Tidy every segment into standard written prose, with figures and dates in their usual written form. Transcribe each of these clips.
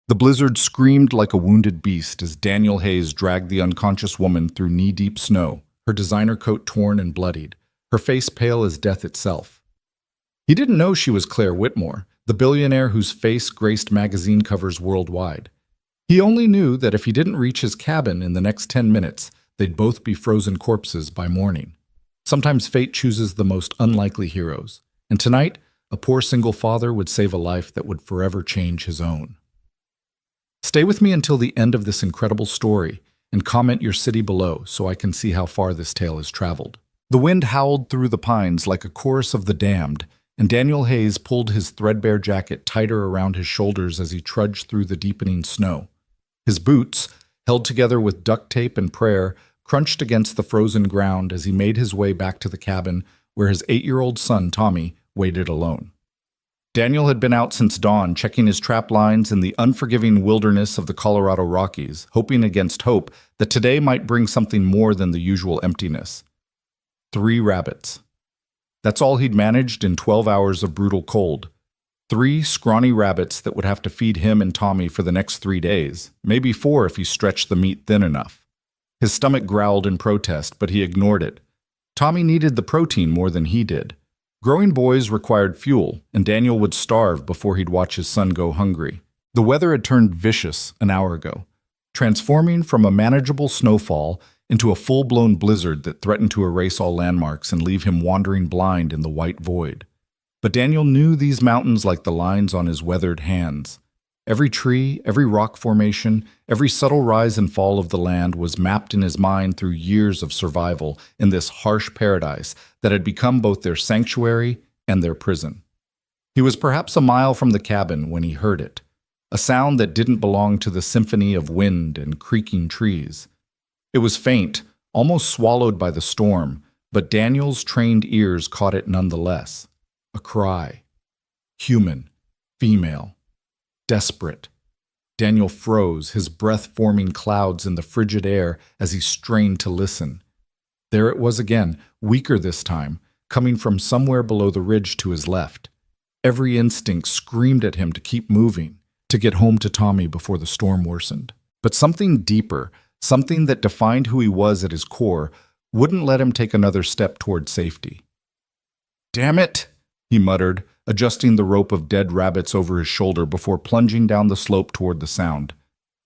The blizzard screamed like a wounded beast as Daniel Hayes dragged the unconscious woman through knee-deep snow, her designer coat torn and bloodied, her face pale as death itself. He didn't know she was Claire Whitmore, the billionaire whose face graced magazine covers worldwide. He only knew that if he didn't reach his cabin in the next 10 minutes, they'd both be frozen corpses by morning. Sometimes fate chooses the most unlikely heroes, and tonight, a poor single father would save a life that would forever change his own. Stay with me until the end of this incredible story, and comment your city below so I can see how far this tale has traveled. The wind howled through the pines like a chorus of the damned, and Daniel Hayes pulled his threadbare jacket tighter around his shoulders as he trudged through the deepening snow. His boots, held together with duct tape and prayer, crunched against the frozen ground as he made his way back to the cabin where his 8-year-old son, Tommy, waited alone. Daniel had been out since dawn, checking his trap lines in the unforgiving wilderness of the Colorado Rockies, hoping against hope that today might bring something more than the usual emptiness. 3 rabbits. That's all he'd managed in 12 hours of brutal cold. 3 scrawny rabbits that would have to feed him and Tommy for the next 3 days, maybe 4 if he stretched the meat thin enough. His stomach growled in protest, but he ignored it. Tommy needed the protein more than he did. Growing boys required fuel, and Daniel would starve before he'd watch his son go hungry. The weather had turned vicious an hour ago, transforming from a manageable snowfall into a full-blown blizzard that threatened to erase all landmarks and leave him wandering blind in the white void. But Daniel knew these mountains like the lines on his weathered hands. Every tree, every rock formation, every subtle rise and fall of the land was mapped in his mind through years of survival in this harsh paradise that had become both their sanctuary and their prison. He was perhaps a mile from the cabin when he heard it, a sound that didn't belong to the symphony of wind and creaking trees. It was faint, almost swallowed by the storm, but Daniel's trained ears caught it nonetheless. A cry. Human. Female. Desperate. Daniel froze, his breath forming clouds in the frigid air as he strained to listen. There it was again, weaker this time, coming from somewhere below the ridge to his left. Every instinct screamed at him to keep moving, to get home to Tommy before the storm worsened. But something deeper, something that defined who he was at his core, wouldn't let him take another step toward safety. "Damn it!" he muttered, adjusting the rope of dead rabbits over his shoulder before plunging down the slope toward the sound.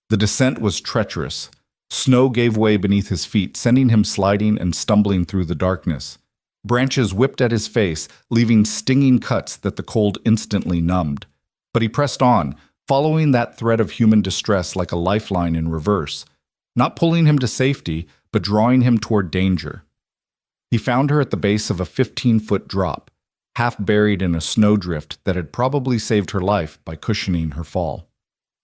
The descent was treacherous. Snow gave way beneath his feet, sending him sliding and stumbling through the darkness. Branches whipped at his face, leaving stinging cuts that the cold instantly numbed. But he pressed on, following that thread of human distress like a lifeline in reverse, not pulling him to safety, but drawing him toward danger. He found her at the base of a 15-foot drop, half buried in a snowdrift that had probably saved her life by cushioning her fall.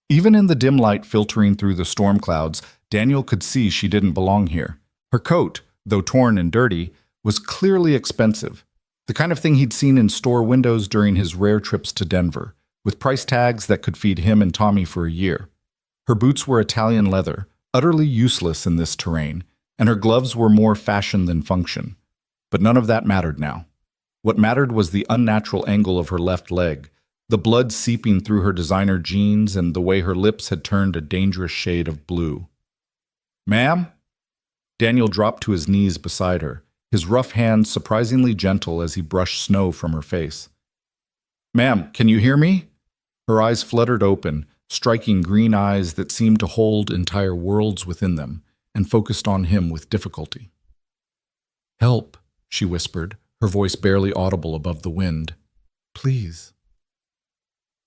Even in the dim light filtering through the storm clouds, Daniel could see she didn't belong here. Her coat, though torn and dirty, was clearly expensive, the kind of thing he'd seen in store windows during his rare trips to Denver, with price tags that could feed him and Tommy for a year. Her boots were Italian leather, utterly useless in this terrain, and her gloves were more fashion than function. But none of that mattered now. What mattered was the unnatural angle of her left leg, the blood seeping through her designer jeans and the way her lips had turned a dangerous shade of blue. "Ma'am?" Daniel dropped to his knees beside her, his rough hands surprisingly gentle as he brushed snow from her face. "Ma'am, can you hear me?" Her eyes fluttered open, striking green eyes that seemed to hold entire worlds within them, and focused on him with difficulty. "Help," she whispered, her voice barely audible above the wind. "Please."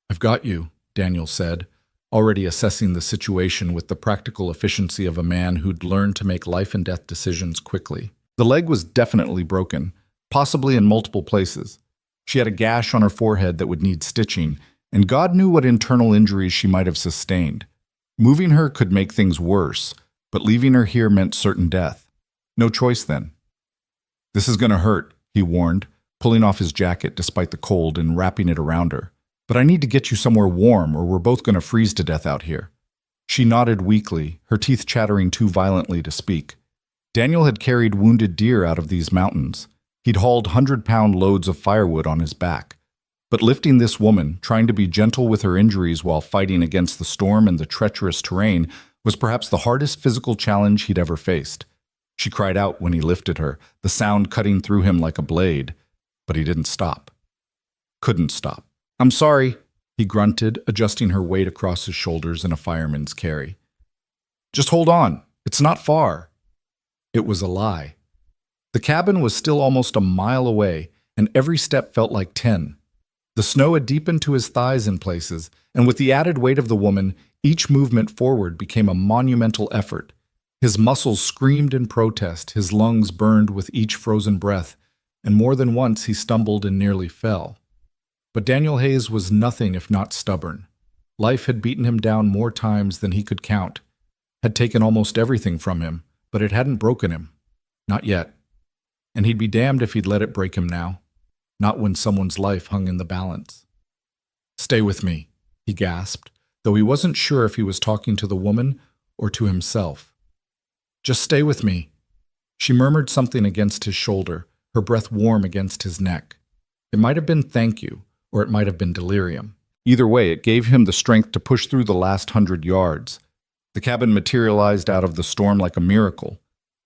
"I've got you," Daniel said, already assessing the situation with the practical efficiency of a man who'd learned to make life-and-death decisions quickly. The leg was definitely broken, possibly in multiple places. She had a gash on her forehead that would need stitching, and God knew what internal injuries she might have sustained. Moving her could make things worse, but leaving her here meant certain death. No choice then. "This is going to hurt," he warned, pulling off his jacket despite the cold and wrapping it around her. "But I need to get you somewhere warm or we're both going to freeze to death out here." She nodded weakly, her teeth chattering too violently to speak. Daniel had carried wounded deer out of these mountains. He'd hauled 100-pound loads of firewood on his back. But lifting this woman, trying to be gentle with her injuries while fighting against the storm and the treacherous terrain, was perhaps the hardest physical challenge he'd ever faced. She cried out when he lifted her, the sound cutting through him like a blade. But he didn't stop. Couldn't stop. "I'm sorry," he grunted, adjusting her weight across his shoulders in a fireman's carry. "Just hold on. It's not far." It was a lie. The cabin was still almost a mile away, and every step felt like 10. The snow had deepened to his thighs in places, and with the added weight of the woman, each movement forward became a monumental effort. His muscles screamed in protest, his lungs burned with each frozen breath, and more than once he stumbled and nearly fell. But Daniel Hayes was nothing if not stubborn. Life had beaten him down more times than he could count, had taken almost everything from him, but it hadn't broken him. Not yet. And he'd be damned if he'd let it break him now. Not when someone's life hung in the balance. "Stay with me," he gasped, though he wasn't sure if he was talking to the woman or to himself. "Just stay with me." She murmured something against his shoulder, her breath warm against his neck. It might have been thank you, or it might have been delirium. Either way, it gave him the strength to push through the last 100 yards. The cabin materialized out of the storm like a miracle.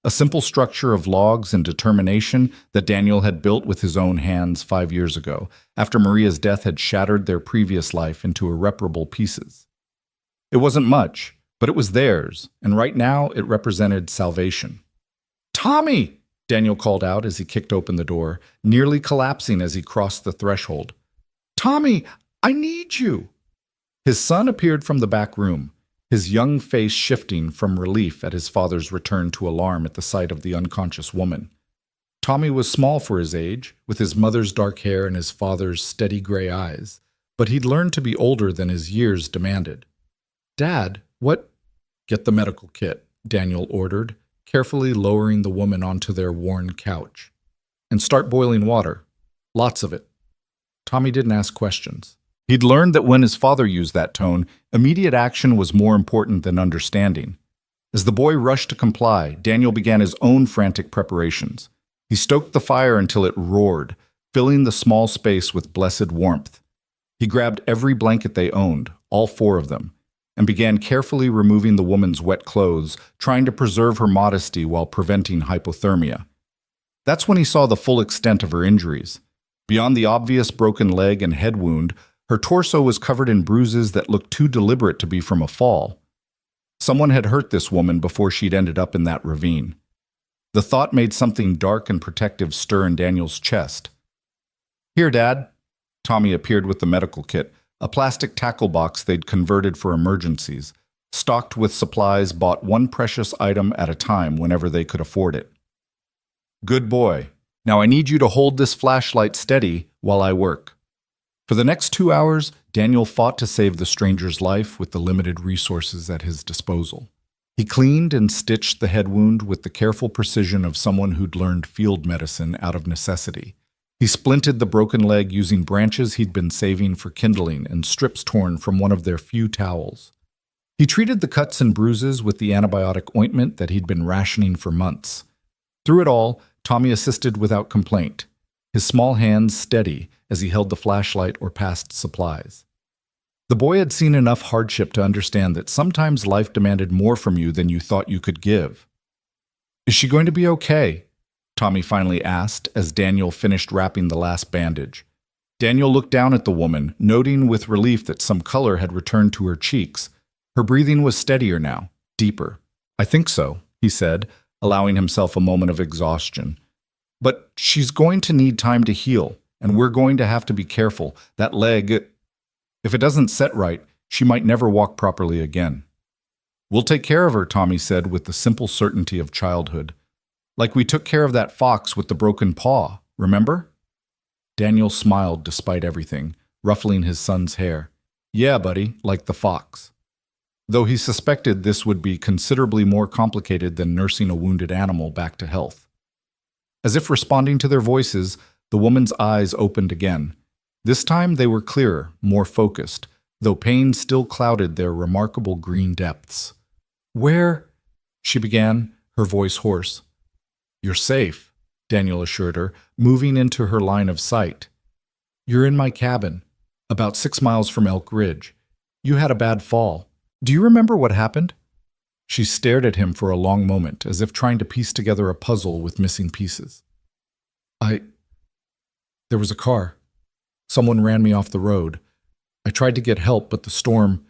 A simple structure of logs and determination that Daniel had built with his own hands 5 years ago, after Maria's death had shattered their previous life into irreparable pieces. It wasn't much, but it was theirs, and right now it represented salvation. "Tommy!" Daniel called out as he kicked open the door, nearly collapsing as he crossed the threshold. "Tommy, I need you!" His son appeared from the back room, his young face shifting from relief at his father's return to alarm at the sight of the unconscious woman. Tommy was small for his age, with his mother's dark hair and his father's steady gray eyes, but he'd learned to be older than his years demanded. "Dad, what—" "Get the medical kit," Daniel ordered, carefully lowering the woman onto their worn couch. "And start boiling water. Lots of it." Tommy didn't ask questions. He'd learned that when his father used that tone, immediate action was more important than understanding. As the boy rushed to comply, Daniel began his own frantic preparations. He stoked the fire until it roared, filling the small space with blessed warmth. He grabbed every blanket they owned, all 4 of them, and began carefully removing the woman's wet clothes, trying to preserve her modesty while preventing hypothermia. That's when he saw the full extent of her injuries. Beyond the obvious broken leg and head wound, her torso was covered in bruises that looked too deliberate to be from a fall. Someone had hurt this woman before she'd ended up in that ravine. The thought made something dark and protective stir in Daniel's chest. "Here, Dad." Tommy appeared with the medical kit, a plastic tackle box they'd converted for emergencies, stocked with supplies bought one precious item at a time whenever they could afford it. "Good boy. Now I need you to hold this flashlight steady while I work." For the next 2 hours, Daniel fought to save the stranger's life with the limited resources at his disposal. He cleaned and stitched the head wound with the careful precision of someone who'd learned field medicine out of necessity. He splinted the broken leg using branches he'd been saving for kindling and strips torn from one of their few towels. He treated the cuts and bruises with the antibiotic ointment that he'd been rationing for months. Through it all, Tommy assisted without complaint, his small hands steady as he held the flashlight or passed supplies. The boy had seen enough hardship to understand that sometimes life demanded more from you than you thought you could give. "Is she going to be okay?" Tommy finally asked as Daniel finished wrapping the last bandage. Daniel looked down at the woman, noting with relief that some color had returned to her cheeks. Her breathing was steadier now, deeper. "I think so," he said, allowing himself a moment of exhaustion. "But she's going to need time to heal, and we're going to have to be careful. That leg, if it doesn't set right, she might never walk properly again." "We'll take care of her," Tommy said with the simple certainty of childhood. "Like we took care of that fox with the broken paw, remember?" Daniel smiled despite everything, ruffling his son's hair. "Yeah, buddy, like the fox." Though he suspected this would be considerably more complicated than nursing a wounded animal back to health. As if responding to their voices, the woman's eyes opened again. This time they were clearer, more focused, though pain still clouded their remarkable green depths. "Where?" she began, her voice hoarse. "You're safe," Daniel assured her, moving into her line of sight. You're in my cabin, about 6 miles from Elk Ridge. You had a bad fall. Do you remember what happened?" She stared at him for a long moment, as if trying to piece together a puzzle with missing pieces. There was a car. Someone ran me off the road. I tried to get help, but the storm..."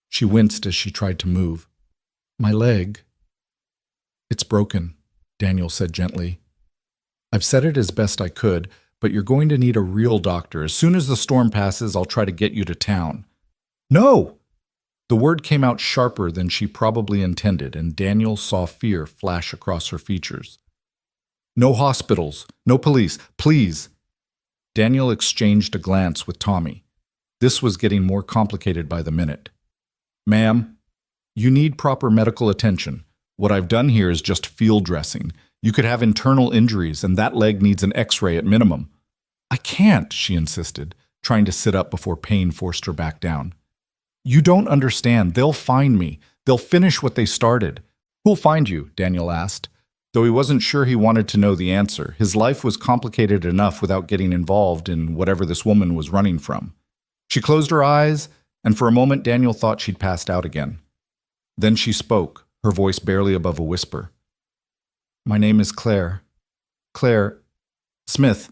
She winced as she tried to move. "My leg..." "It's broken," Daniel said gently. "I've set it as best I could, but you're going to need a real doctor. As soon as the storm passes, I'll try to get you to town." "No!" The word came out sharper than she probably intended, and Daniel saw fear flash across her features. "No hospitals, no police, please." Daniel exchanged a glance with Tommy. This was getting more complicated by the minute. "Ma'am, you need proper medical attention. What I've done here is just field dressing. You could have internal injuries, and that leg needs an X-ray at minimum." "I can't," she insisted, trying to sit up before pain forced her back down. "You don't understand. They'll find me. They'll finish what they started." "Who'll find you?" Daniel asked. Though he wasn't sure he wanted to know the answer, his life was complicated enough without getting involved in whatever this woman was running from. She closed her eyes, and for a moment Daniel thought she'd passed out again. Then she spoke, her voice barely above a whisper. "My name is Claire. Claire Smith.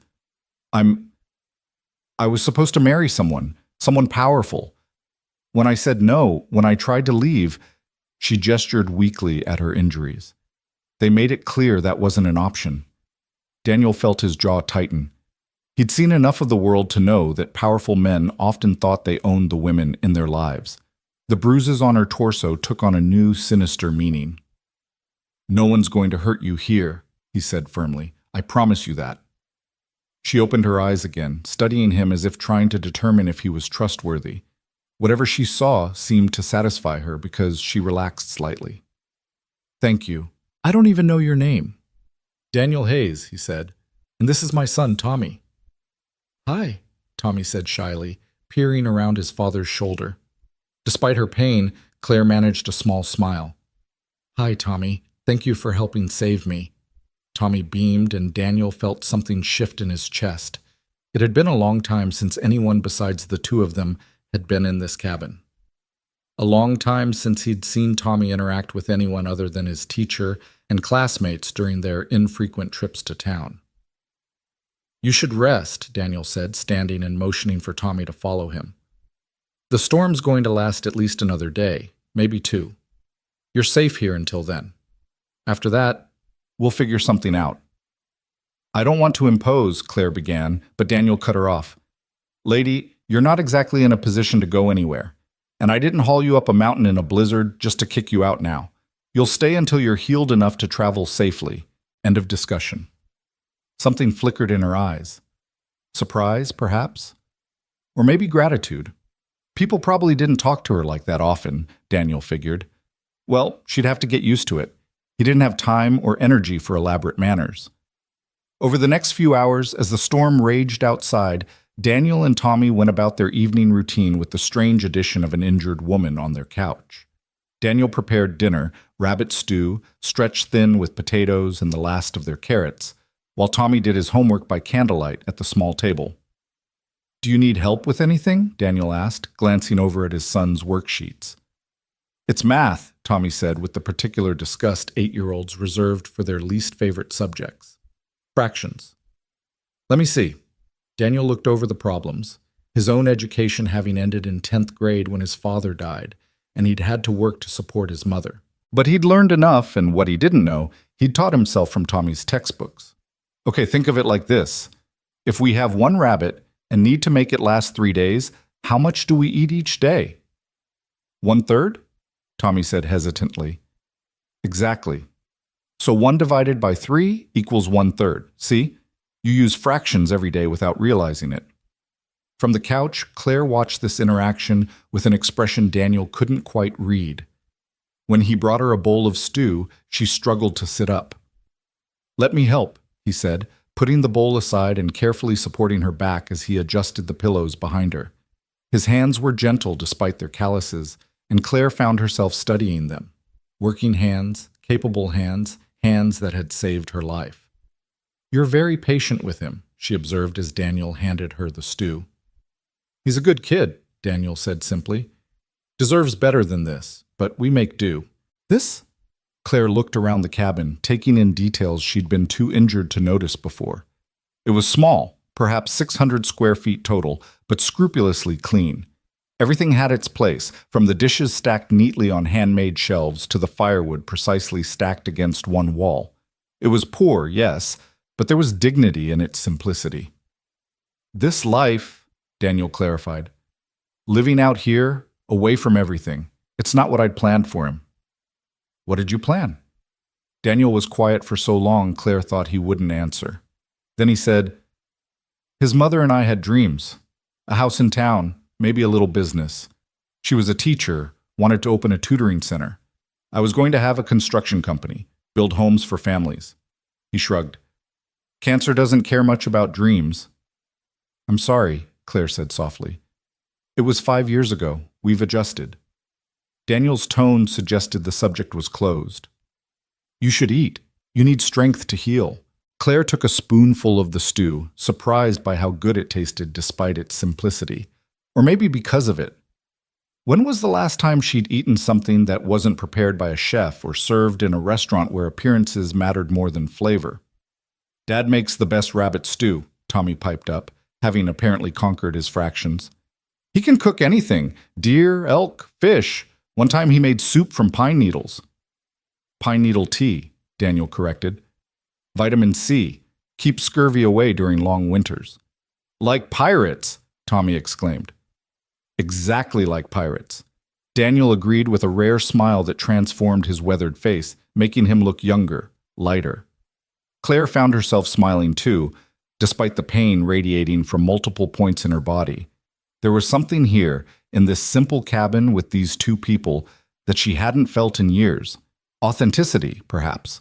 I was supposed to marry someone powerful. When I said no, when I tried to leave..." She gestured weakly at her injuries. "They made it clear that wasn't an option." Daniel felt his jaw tighten. He'd seen enough of the world to know that powerful men often thought they owned the women in their lives. The bruises on her torso took on a new, sinister meaning. "No one's going to hurt you here," he said firmly. "I promise you that." She opened her eyes again, studying him as if trying to determine if he was trustworthy. Whatever she saw seemed to satisfy her because she relaxed slightly. "Thank you. I don't even know your name." "Daniel Hayes," he said, "and this is my son, Tommy." "Hi," Tommy said shyly, peering around his father's shoulder. Despite her pain, Claire managed a small smile. "Hi, Tommy. Thank you for helping save me." Tommy beamed, and Daniel felt something shift in his chest. It had been a long time since anyone besides the two of them had been in this cabin. A long time since he'd seen Tommy interact with anyone other than his teacher and classmates during their infrequent trips to town. "You should rest," Daniel said, standing and motioning for Tommy to follow him. "The storm's going to last at least another day, maybe 2. You're safe here until then. After that, we'll figure something out." "I don't want to impose," Claire began, but Daniel cut her off. "Lady, you're not exactly in a position to go anywhere. And I didn't haul you up a mountain in a blizzard just to kick you out now. You'll stay until you're healed enough to travel safely." End of discussion. Something flickered in her eyes. Surprise, perhaps? Or maybe gratitude. People probably didn't talk to her like that often, Daniel figured. Well, she'd have to get used to it. He didn't have time or energy for elaborate manners. Over the next few hours, as the storm raged outside, Daniel and Tommy went about their evening routine with the strange addition of an injured woman on their couch. Daniel prepared dinner, rabbit stew, stretched thin with potatoes and the last of their carrots, while Tommy did his homework by candlelight at the small table. "Do you need help with anything?" Daniel asked, glancing over at his son's worksheets. "It's math," Tommy said with the particular disgust 8-year-olds reserved for their least favorite subjects. "Fractions." "Let me see." Daniel looked over the problems, his own education having ended in 10th grade when his father died, and he'd had to work to support his mother. But he'd learned enough, and what he didn't know, he'd taught himself from Tommy's textbooks. "Okay, think of it like this. If we have 1 rabbit and need to make it last 3 days, how much do we eat each day?" 1/3? Tommy said hesitantly. "Exactly. So 1 divided by 3 equals 1/3. See? You use fractions every day without realizing it." From the couch, Claire watched this interaction with an expression Daniel couldn't quite read. When he brought her a bowl of stew, she struggled to sit up. "Let me help," he said, putting the bowl aside and carefully supporting her back as he adjusted the pillows behind her. His hands were gentle despite their calluses, and Claire found herself studying them. Working hands, capable hands, hands that had saved her life. "You're very patient with him," she observed as Daniel handed her the stew. He's a good kid, Daniel said simply. Deserves better than this, but we make do. This? Claire looked around the cabin, taking in details she'd been too injured to notice before. It was small, perhaps 600 square feet total, but scrupulously clean. Everything had its place, from the dishes stacked neatly on handmade shelves to the firewood precisely stacked against one wall. It was poor, yes, but there was dignity in its simplicity. This life, Daniel clarified, living out here, away from everything, it's not what I'd planned for him. What did you plan? Daniel was quiet for so long Claire thought he wouldn't answer. Then he said, his mother and I had dreams. A house in town, maybe a little business. She was a teacher, wanted to open a tutoring center. I was going to have a construction company, build homes for families. He shrugged. Cancer doesn't care much about dreams. I'm sorry, Claire said softly. It was 5 years ago. We've adjusted. Daniel's tone suggested the subject was closed. You should eat. You need strength to heal. Claire took a spoonful of the stew, surprised by how good it tasted despite its simplicity. Or maybe because of it. When was the last time she'd eaten something that wasn't prepared by a chef or served in a restaurant where appearances mattered more than flavor? Dad makes the best rabbit stew, Tommy piped up, having apparently conquered his fractions. He can cook anything, deer, elk, fish. One time he made soup from pine needles. Pine needle tea, Daniel corrected. Vitamin C. Keeps scurvy away during long winters. Like pirates, Tommy exclaimed. Exactly like pirates. Daniel agreed with a rare smile that transformed his weathered face, making him look younger, lighter. Claire found herself smiling too, despite the pain radiating from multiple points in her body. There was something here, in this simple cabin with these two people, that she hadn't felt in years. Authenticity, perhaps.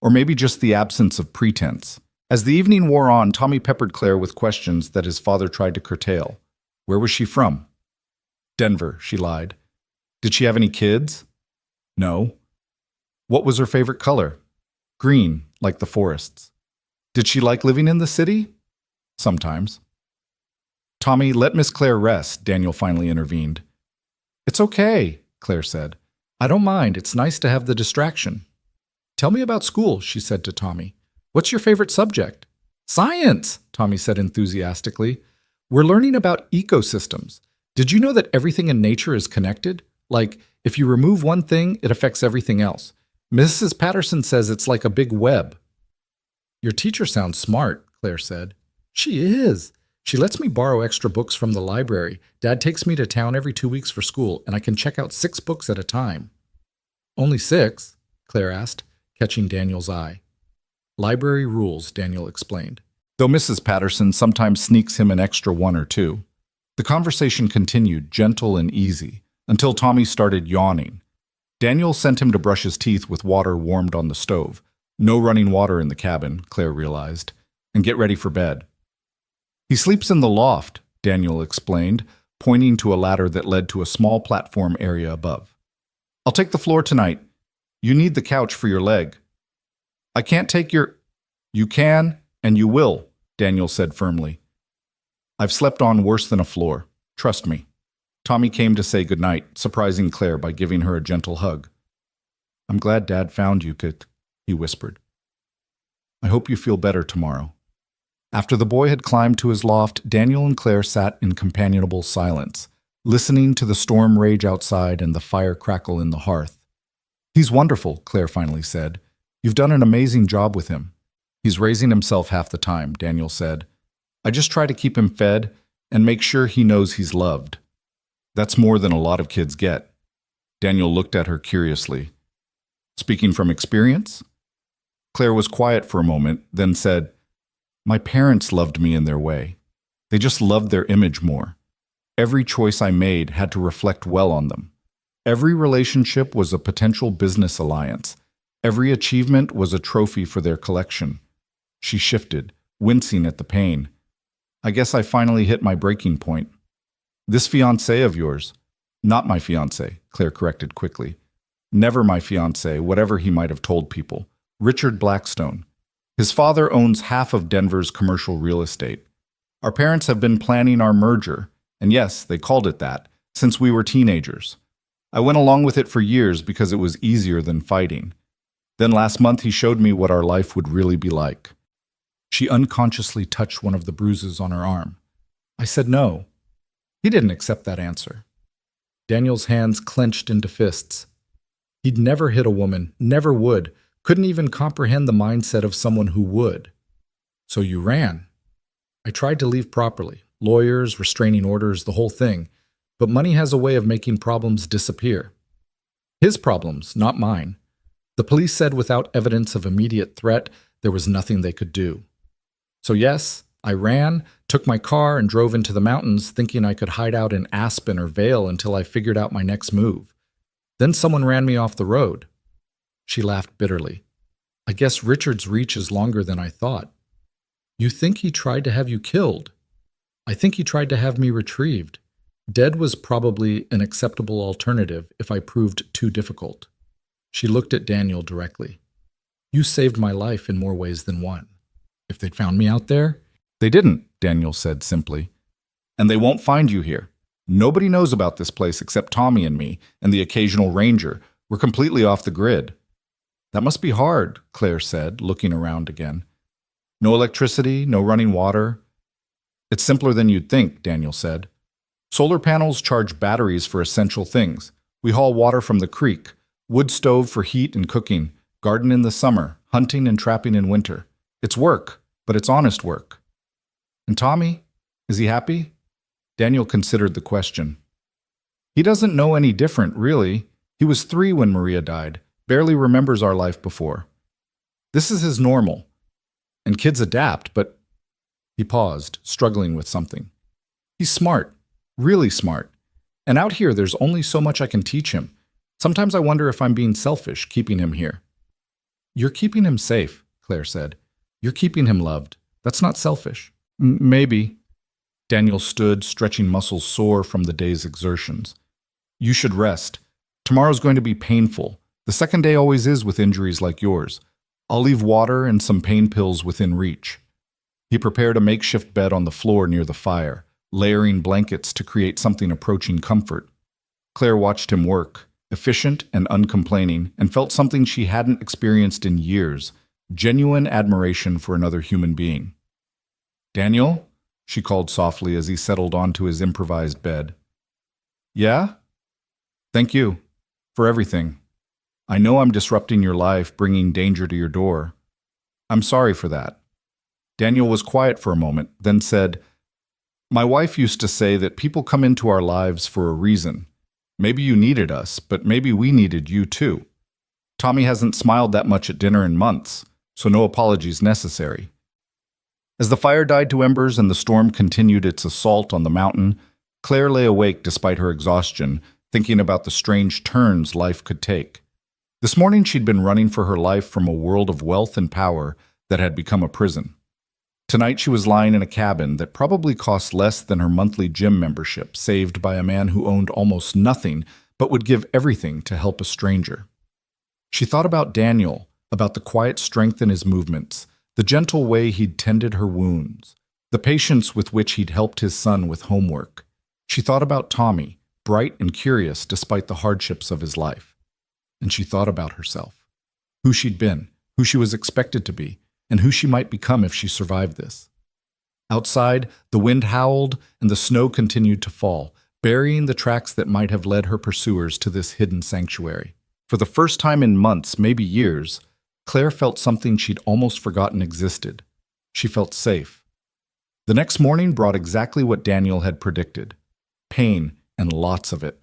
Or maybe just the absence of pretense. As the evening wore on, Tommy peppered Claire with questions that his father tried to curtail. Where was she from? Denver, she lied. Did she have any kids? No. What was her favorite color? Green, like the forests. Did she like living in the city? Sometimes. Tommy, let Miss Claire rest, Daniel finally intervened. It's okay, Claire said. I don't mind. It's nice to have the distraction. Tell me about school, she said to Tommy. What's your favorite subject? Science, Tommy said enthusiastically. We're learning about ecosystems. Did you know that everything in nature is connected? Like, if you remove one thing, it affects everything else. Mrs. Patterson says it's like a big web. Your teacher sounds smart, Claire said. She is. She lets me borrow extra books from the library. Dad takes me to town every 2 weeks for school, and I can check out 6 books at a time. Only 6? Claire asked, catching Daniel's eye. Library rules, Daniel explained. Though Mrs. Patterson sometimes sneaks him an extra 1 or 2. The conversation continued, gentle and easy, until Tommy started yawning. Daniel sent him to brush his teeth with water warmed on the stove. No running water in the cabin, Claire realized, and get ready for bed. He sleeps in the loft, Daniel explained, pointing to a ladder that led to a small platform area above. I'll take the floor tonight. You need the couch for your leg. I can't take your... You can, and you will, Daniel said firmly. I've slept on worse than a floor. Trust me. Tommy came to say goodnight, surprising Claire by giving her a gentle hug. I'm glad Dad found you, Kit, he whispered. I hope you feel better tomorrow. After the boy had climbed to his loft, Daniel and Claire sat in companionable silence, listening to the storm rage outside and the fire crackle in the hearth. He's wonderful, Claire finally said. You've done an amazing job with him. He's raising himself half the time, Daniel said. I just try to keep him fed and make sure he knows he's loved. That's more than a lot of kids get. Daniel looked at her curiously. Speaking from experience? Claire was quiet for a moment, then said, My parents loved me in their way. They just loved their image more. Every choice I made had to reflect well on them. Every relationship was a potential business alliance. Every achievement was a trophy for their collection. She shifted, wincing at the pain. I guess I finally hit my breaking point. This fiancé of yours. Not my fiancé, Claire corrected quickly. Never my fiancé, whatever he might have told people. Richard Blackstone. His father owns half of Denver's commercial real estate. Our parents have been planning our merger, and yes, they called it that, since we were teenagers. I went along with it for years because it was easier than fighting. Then last month he showed me what our life would really be like. She unconsciously touched one of the bruises on her arm. I said no. He didn't accept that answer. Daniel's hands clenched into fists. He'd never hit a woman, never would, couldn't even comprehend the mindset of someone who would. So you ran. I tried to leave properly. Lawyers, restraining orders, the whole thing. But money has a way of making problems disappear. His problems, not mine. The police said without evidence of immediate threat, there was nothing they could do. So yes, I ran, took my car, and drove into the mountains thinking I could hide out in Aspen or Vail until I figured out my next move. Then someone ran me off the road. She laughed bitterly. I guess Richard's reach is longer than I thought. You think he tried to have you killed? I think he tried to have me retrieved. Dead was probably an acceptable alternative if I proved too difficult. She looked at Daniel directly. You saved my life in more ways than one. If they'd found me out there? They didn't, Daniel said simply. And they won't find you here. Nobody knows about this place except Tommy and me, and the occasional ranger. We're completely off the grid. That must be hard, Claire said, looking around again. No electricity, no running water. It's simpler than you'd think, Daniel said. Solar panels charge batteries for essential things. We haul water from the creek, wood stove for heat and cooking, garden in the summer, hunting and trapping in winter. It's work, but it's honest work. And Tommy, is he happy? Daniel considered the question. He doesn't know any different, really. He was 3 when Maria died, barely remembers our life before. This is his normal. And kids adapt, but... He paused, struggling with something. He's smart, really smart. And out here, there's only so much I can teach him. Sometimes I wonder if I'm being selfish, keeping him here. You're keeping him safe, Claire said. You're keeping him loved. That's not selfish. Maybe. Daniel stood, stretching muscles sore from the day's exertions. You should rest. Tomorrow's going to be painful. The second day always is with injuries like yours. I'll leave water and some pain pills within reach. He prepared a makeshift bed on the floor near the fire, layering blankets to create something approaching comfort. Claire watched him work, efficient and uncomplaining, and felt something she hadn't experienced in years, genuine admiration for another human being. Daniel? She called softly as he settled onto his improvised bed. Yeah? Thank you. For everything. I know I'm disrupting your life, bringing danger to your door. I'm sorry for that. Daniel was quiet for a moment, then said, My wife used to say that people come into our lives for a reason. Maybe you needed us, but maybe we needed you too. Tommy hasn't smiled that much at dinner in months, so no apologies necessary. As the fire died to embers and the storm continued its assault on the mountain, Claire lay awake despite her exhaustion, thinking about the strange turns life could take. This morning she'd been running for her life from a world of wealth and power that had become a prison. Tonight she was lying in a cabin that probably cost less than her monthly gym membership, saved by a man who owned almost nothing but would give everything to help a stranger. She thought about Daniel, about the quiet strength in his movements, the gentle way he'd tended her wounds, the patience with which he'd helped his son with homework. She thought about Tommy, bright and curious despite the hardships of his life. And she thought about herself, who she'd been, who she was expected to be, and who she might become if she survived this. Outside, the wind howled and the snow continued to fall, burying the tracks that might have led her pursuers to this hidden sanctuary. For the first time in months, maybe years, Claire felt something she'd almost forgotten existed. She felt safe. The next morning brought exactly what Daniel had predicted. Pain, and lots of it.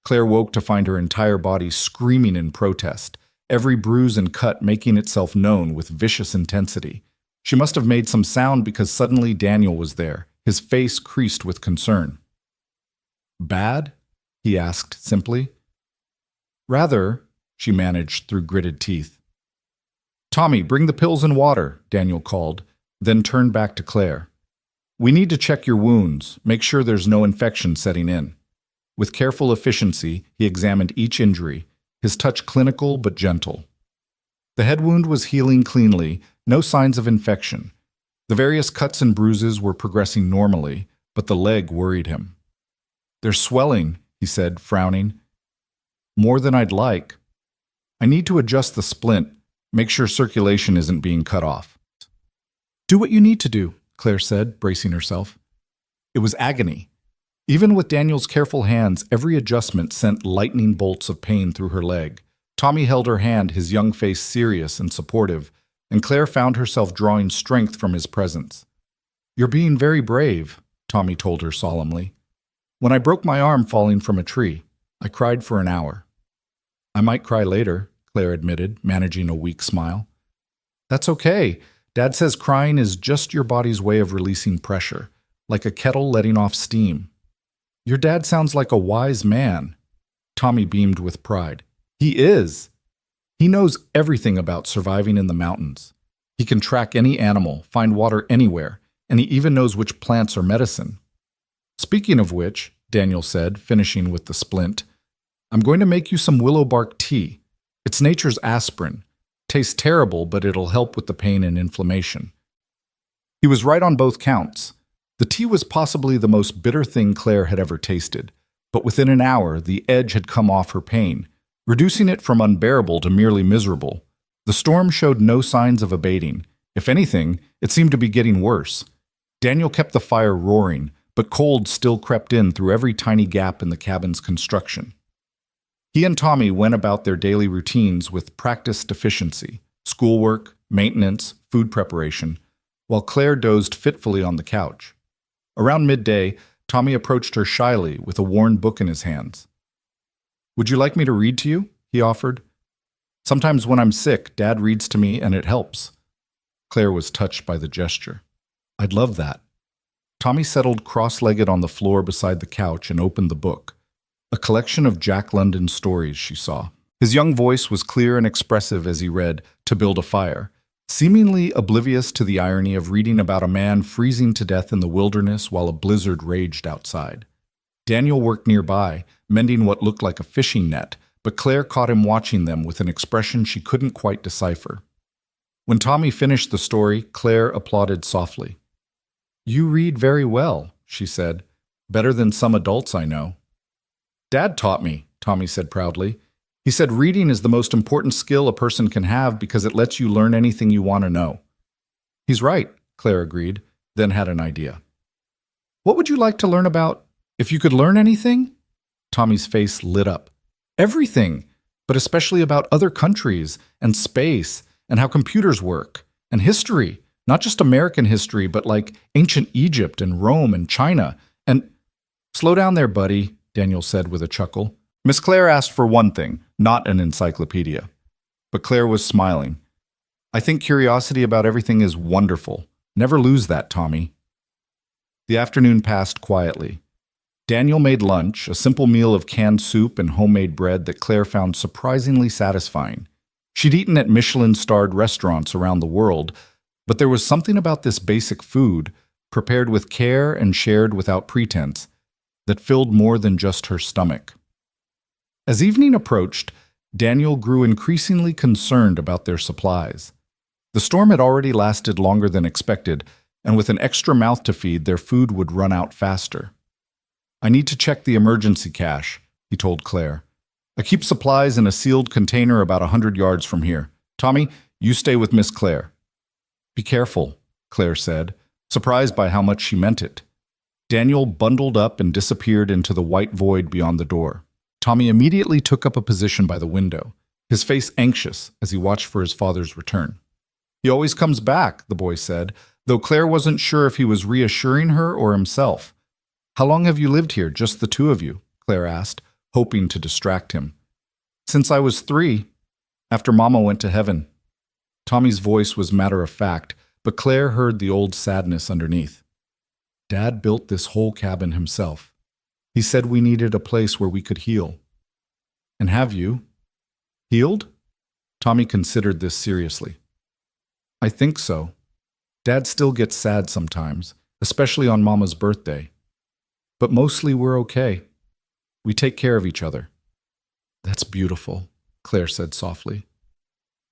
Claire woke to find her entire body screaming in protest, every bruise and cut making itself known with vicious intensity. She must have made some sound because suddenly Daniel was there, his face creased with concern. Bad? He asked simply. Rather, she managed through gritted teeth. Tommy, bring the pills and water, Daniel called, then turned back to Claire. We need to check your wounds, make sure there's no infection setting in. With careful efficiency, he examined each injury, his touch clinical but gentle. The head wound was healing cleanly, no signs of infection. The various cuts and bruises were progressing normally, but the leg worried him. "They're swelling," he said, frowning. "More than I'd like. I need to adjust the splint, make sure circulation isn't being cut off." "Do what you need to do," Claire said, bracing herself. It was agony. Even with Daniel's careful hands, every adjustment sent lightning bolts of pain through her leg. Tommy held her hand, his young face serious and supportive, and Claire found herself drawing strength from his presence. "You're being very brave," Tommy told her solemnly. "When I broke my arm falling from a tree, I cried for an hour." "I might cry later," Claire admitted, managing a weak smile. "That's okay. Dad says crying is just your body's way of releasing pressure, like a kettle letting off steam." "Your dad sounds like a wise man." Tommy beamed with pride. "He is. He knows everything about surviving in the mountains. He can track any animal, find water anywhere, and he even knows which plants are medicine." "Speaking of which," Daniel said, finishing with the splint, "I'm going to make you some willow bark tea. It's nature's aspirin. Tastes terrible, but it'll help with the pain and inflammation." He was right on both counts. The tea was possibly the most bitter thing Claire had ever tasted, but within an hour the edge had come off her pain, reducing it from unbearable to merely miserable. The storm showed no signs of abating. If anything, it seemed to be getting worse. Daniel kept the fire roaring, but cold still crept in through every tiny gap in the cabin's construction. He and Tommy went about their daily routines with practiced efficiency: schoolwork, maintenance, food preparation, while Claire dozed fitfully on the couch. Around midday, Tommy approached her shyly with a worn book in his hands. "Would you like me to read to you?" he offered. "Sometimes when I'm sick, Dad reads to me and it helps." Claire was touched by the gesture. "I'd love that." Tommy settled cross-legged on the floor beside the couch and opened the book. A collection of Jack London stories, she saw. His young voice was clear and expressive as he read "To Build a Fire," seemingly oblivious to the irony of reading about a man freezing to death in the wilderness while a blizzard raged outside. Daniel worked nearby, mending what looked like a fishing net, but Claire caught him watching them with an expression she couldn't quite decipher. When Tommy finished the story, Claire applauded softly. "You read very well," she said. "Better than some adults I know." "Dad taught me," Tommy said proudly. "He said reading is the most important skill a person can have because it lets you learn anything you want to know." "He's right," Claire agreed, then had an idea. "What would you like to learn about? If you could learn anything?" Tommy's face lit up. "Everything, but especially about other countries and space and how computers work and history, not just American history, but like ancient Egypt and Rome and China and—" "Slow down there, buddy," Daniel said with a chuckle. Miss Claire asked for one thing, not an encyclopedia. But Claire was smiling. "I think curiosity about everything is wonderful. Never lose that, Tommy." The afternoon passed quietly. Daniel made lunch, a simple meal of canned soup and homemade bread that Claire found surprisingly satisfying. She'd eaten at Michelin-starred restaurants around the world, but there was something about this basic food, prepared with care and shared without pretense, that filled more than just her stomach. As evening approached, Daniel grew increasingly concerned about their supplies. The storm had already lasted longer than expected, and with an extra mouth to feed, their food would run out faster. "I need to check the emergency cache," he told Claire. "I keep supplies in a sealed container about 100 yards from here. Tommy, you stay with Miss Claire." "Be careful," Claire said, surprised by how much she meant it. Daniel bundled up and disappeared into the white void beyond the door. Tommy immediately took up a position by the window, his face anxious as he watched for his father's return. "He always comes back," the boy said, though Claire wasn't sure if he was reassuring her or himself. "How long have you lived here, just the two of you?" Claire asked, hoping to distract him. "Since I was 3, after Mama went to heaven." Tommy's voice was matter-of-fact, but Claire heard the old sadness underneath. "Dad built this whole cabin himself. He said we needed a place where we could heal." "And have you? Healed?" Tommy considered this seriously. "I think so. Dad still gets sad sometimes, especially on Mama's birthday. But mostly we're okay. We take care of each other." "That's beautiful," Claire said softly.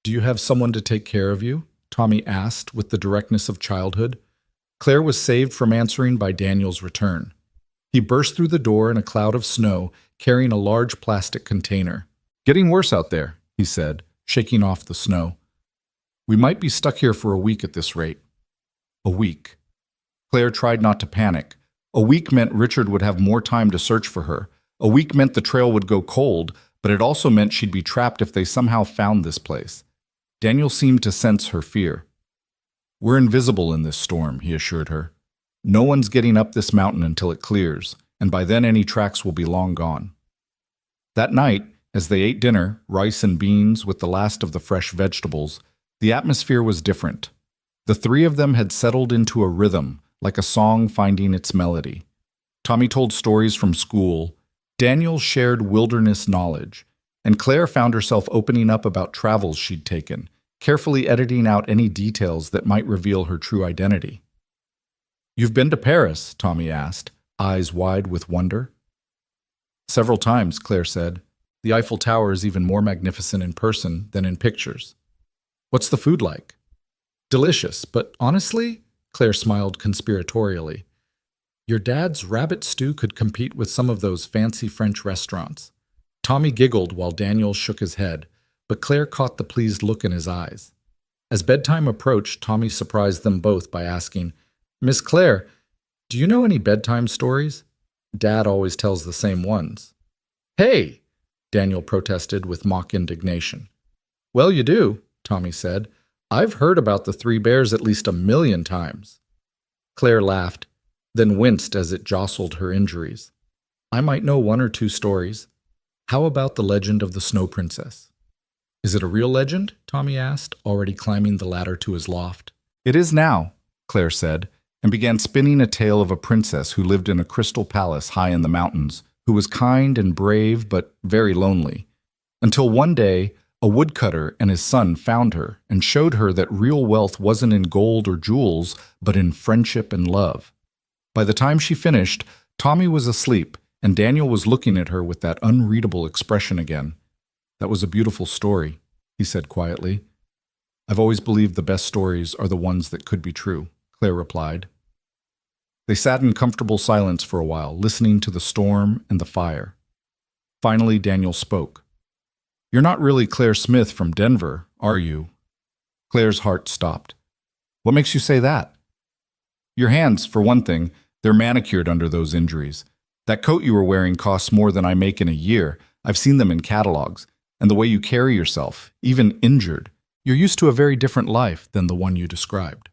Do you have someone to take care of you? Tommy asked with the directness of childhood. Claire was saved from answering by Daniel's return. He burst through the door in a cloud of snow, carrying a large plastic container. Getting worse out there, he said, shaking off the snow. We might be stuck here for a week at this rate. A week. Claire tried not to panic. A week meant Richard would have more time to search for her. A week meant the trail would go cold, but it also meant she'd be trapped if they somehow found this place. Daniel seemed to sense her fear. We're invisible in this storm, he assured her. No one's getting up this mountain until it clears, and by then any tracks will be long gone. That night, as they ate dinner, rice and beans with the last of the fresh vegetables, the atmosphere was different. The three of them had settled into a rhythm, like a song finding its melody. Tommy told stories from school, Daniel shared wilderness knowledge, and Claire found herself opening up about travels she'd taken, carefully editing out any details that might reveal her true identity. You've been to Paris? Tommy asked, eyes wide with wonder. Several times, Claire said. The Eiffel Tower is even more magnificent in person than in pictures. What's the food like? Delicious, but honestly, Claire smiled conspiratorially. Your dad's rabbit stew could compete with some of those fancy French restaurants. Tommy giggled while Daniel shook his head, but Claire caught the pleased look in his eyes. As bedtime approached, Tommy surprised them both by asking, Miss Claire, do you know any bedtime stories? Dad always tells the same ones. Hey! Daniel protested with mock indignation. Well, you do, Tommy said. I've heard about the three bears at least 1,000,000 times. Claire laughed, then winced as it jostled her injuries. I might know one or two stories. How about the legend of the Snow Princess? Is it a real legend? Tommy asked, already climbing the ladder to his loft. It is now, Claire said, and began spinning a tale of a princess who lived in a crystal palace high in the mountains, who was kind and brave but very lonely. Until one day, a woodcutter and his son found her and showed her that real wealth wasn't in gold or jewels, but in friendship and love. By the time she finished, Tommy was asleep, and Daniel was looking at her with that unreadable expression again. That was a beautiful story, he said quietly. I've always believed the best stories are the ones that could be true, Claire replied. They sat in comfortable silence for a while, listening to the storm and the fire. Finally, Daniel spoke. You're not really Claire Smith from Denver, are you? Claire's heart stopped. What makes you say that? Your hands, for one thing, they're manicured under those injuries. That coat you were wearing costs more than I make in a year. I've seen them in catalogs. And the way you carry yourself, even injured, you're used to a very different life than the one you described.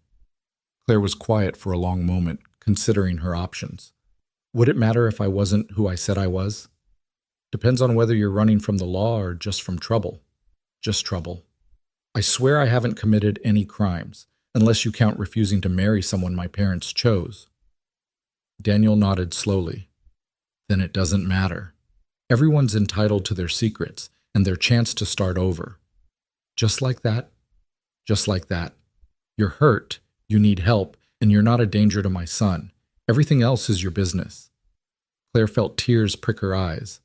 Claire was quiet for a long moment, considering her options. Would it matter if I wasn't who I said I was? Depends on whether you're running from the law or just from trouble. Just trouble. I swear I haven't committed any crimes, unless you count refusing to marry someone my parents chose. Daniel nodded slowly. Then it doesn't matter. Everyone's entitled to their secrets and their chance to start over. Just like that. Just like that. You're hurt, you need help, and you're not a danger to my son. Everything else is your business. Claire felt tears prick her eyes.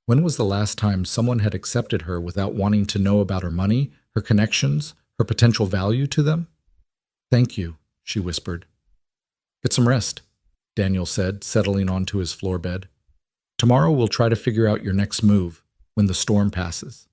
When was the last time someone had accepted her without wanting to know about her money, her connections, her potential value to them? Thank you, she whispered. Get some rest, Daniel said, settling onto his floor bed. Tomorrow we'll try to figure out your next move when the storm passes.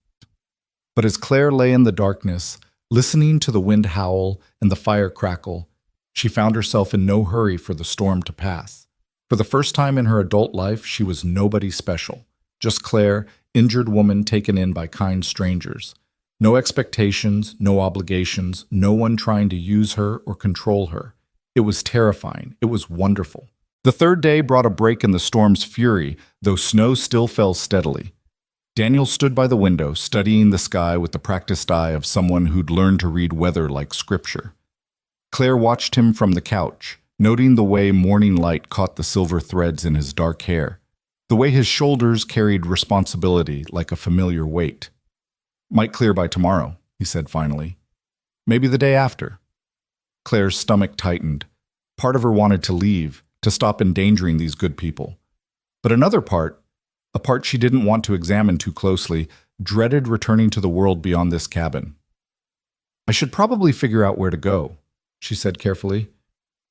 But as Claire lay in the darkness, listening to the wind howl and the fire crackle, she found herself in no hurry for the storm to pass. For the first time in her adult life, she was nobody special. Just Claire, injured woman taken in by kind strangers. No expectations, no obligations, no one trying to use her or control her. It was terrifying. It was wonderful. The third day brought a break in the storm's fury, though snow still fell steadily. Daniel stood by the window, studying the sky with the practiced eye of someone who'd learned to read weather like scripture. Claire watched him from the couch, noting the way morning light caught the silver threads in his dark hair, the way his shoulders carried responsibility like a familiar weight. Might clear by tomorrow, he said finally. Maybe the day after. Claire's stomach tightened. Part of her wanted to leave, to stop endangering these good people. But another part, a part she didn't want to examine too closely, dreaded returning to the world beyond this cabin. I should probably figure out where to go, she said carefully.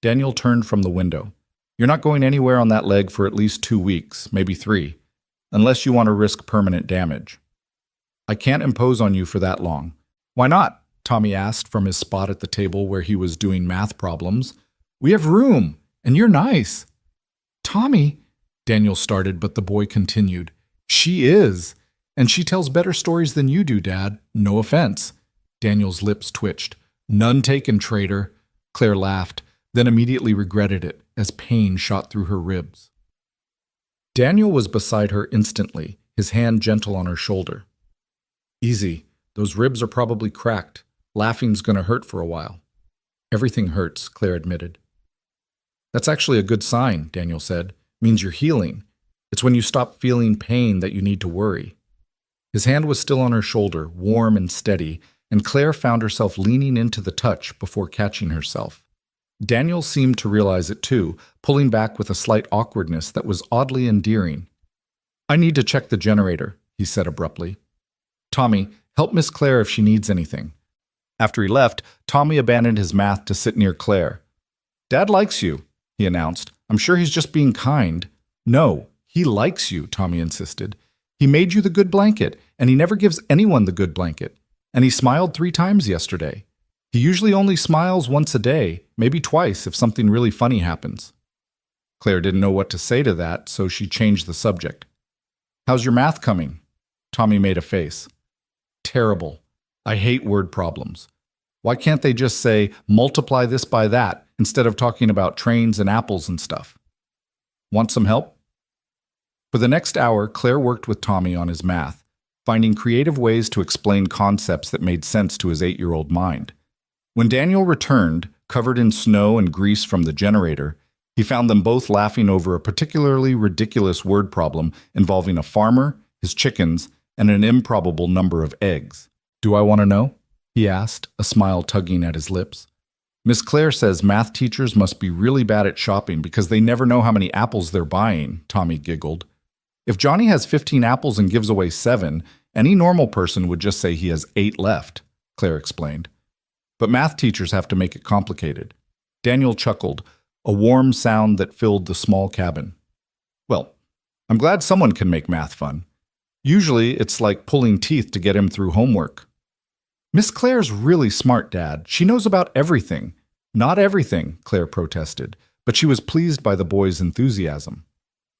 Daniel turned from the window. You're not going anywhere on that leg for at least 2 weeks, maybe 3, unless you want to risk permanent damage. I can't impose on you for that long. Why not? Tommy asked from his spot at the table where he was doing math problems. We have room, and you're nice. Tommy, Daniel started, but the boy continued. She is, and she tells better stories than you do, Dad. No offense. Daniel's lips twitched. None taken, traitor. Claire laughed, then immediately regretted it as pain shot through her ribs. Daniel was beside her instantly, his hand gentle on her shoulder. Easy. Those ribs are probably cracked. Laughing's gonna hurt for a while. Everything hurts, Claire admitted. That's actually a good sign, Daniel said. Means you're healing. It's when you stop feeling pain that you need to worry. His hand was still on her shoulder, warm and steady, and Claire found herself leaning into the touch before catching herself. Daniel seemed to realize it too, pulling back with a slight awkwardness that was oddly endearing. I need to check the generator, he said abruptly. Tommy, help Miss Claire if she needs anything. After he left, Tommy abandoned his math to sit near Claire. Dad likes you, he announced. I'm sure he's just being kind. No, he likes you, Tommy insisted. He made you the good blanket, and he never gives anyone the good blanket. And he smiled 3 times yesterday. He usually only smiles once a day, maybe twice if something really funny happens. Claire didn't know what to say to that, so she changed the subject. How's your math coming? Tommy made a face. Terrible. I hate word problems. Why can't they just say, multiply this by that, instead of talking about trains and apples and stuff? Want some help? For the next hour, Claire worked with Tommy on his math, finding creative ways to explain concepts that made sense to his 8-year-old mind. When Daniel returned, covered in snow and grease from the generator, he found them both laughing over a particularly ridiculous word problem involving a farmer, his chickens, and an improbable number of eggs. Do I want to know? He asked, a smile tugging at his lips. Miss Claire says math teachers must be really bad at shopping because they never know how many apples they're buying, Tommy giggled. If Johnny has 15 apples and gives away 7, any normal person would just say he has 8 left, Claire explained. But math teachers have to make it complicated. Daniel chuckled, a warm sound that filled the small cabin. Well, I'm glad someone can make math fun. Usually it's like pulling teeth to get him through homework. Miss Claire's really smart, Dad. She knows about everything. Not everything, Claire protested, but she was pleased by the boy's enthusiasm.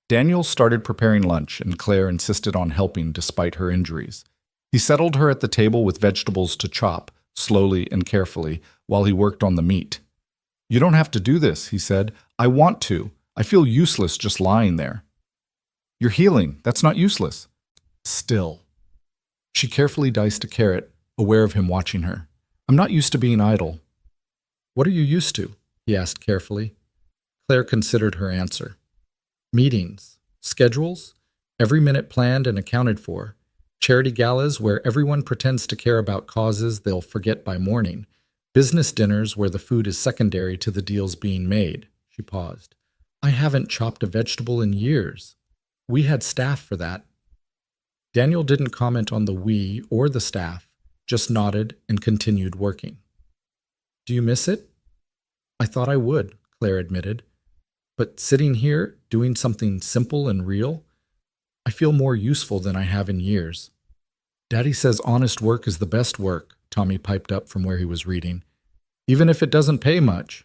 Daniel started preparing lunch, and Claire insisted on helping despite her injuries. He settled her at the table with vegetables to chop, slowly and carefully, while he worked on the meat. You don't have to do this, he said. I want to. I feel useless just lying there. You're healing. That's not useless. Still. She carefully diced a carrot, aware of him watching her. I'm not used to being idle. What are you used to? He asked carefully. Claire considered her answer. Meetings, schedules, every minute planned and accounted for, charity galas where everyone pretends to care about causes they'll forget by morning, business dinners where the food is secondary to the deals being made. She paused. I haven't chopped a vegetable in years. We had staff for that. Daniel didn't comment on the we or the staff, just nodded and continued working. Do you miss it? I thought I would, Claire admitted. But sitting here, doing something simple and real, I feel more useful than I have in years. Daddy says honest work is the best work, Tommy piped up from where he was reading, even if it doesn't pay much.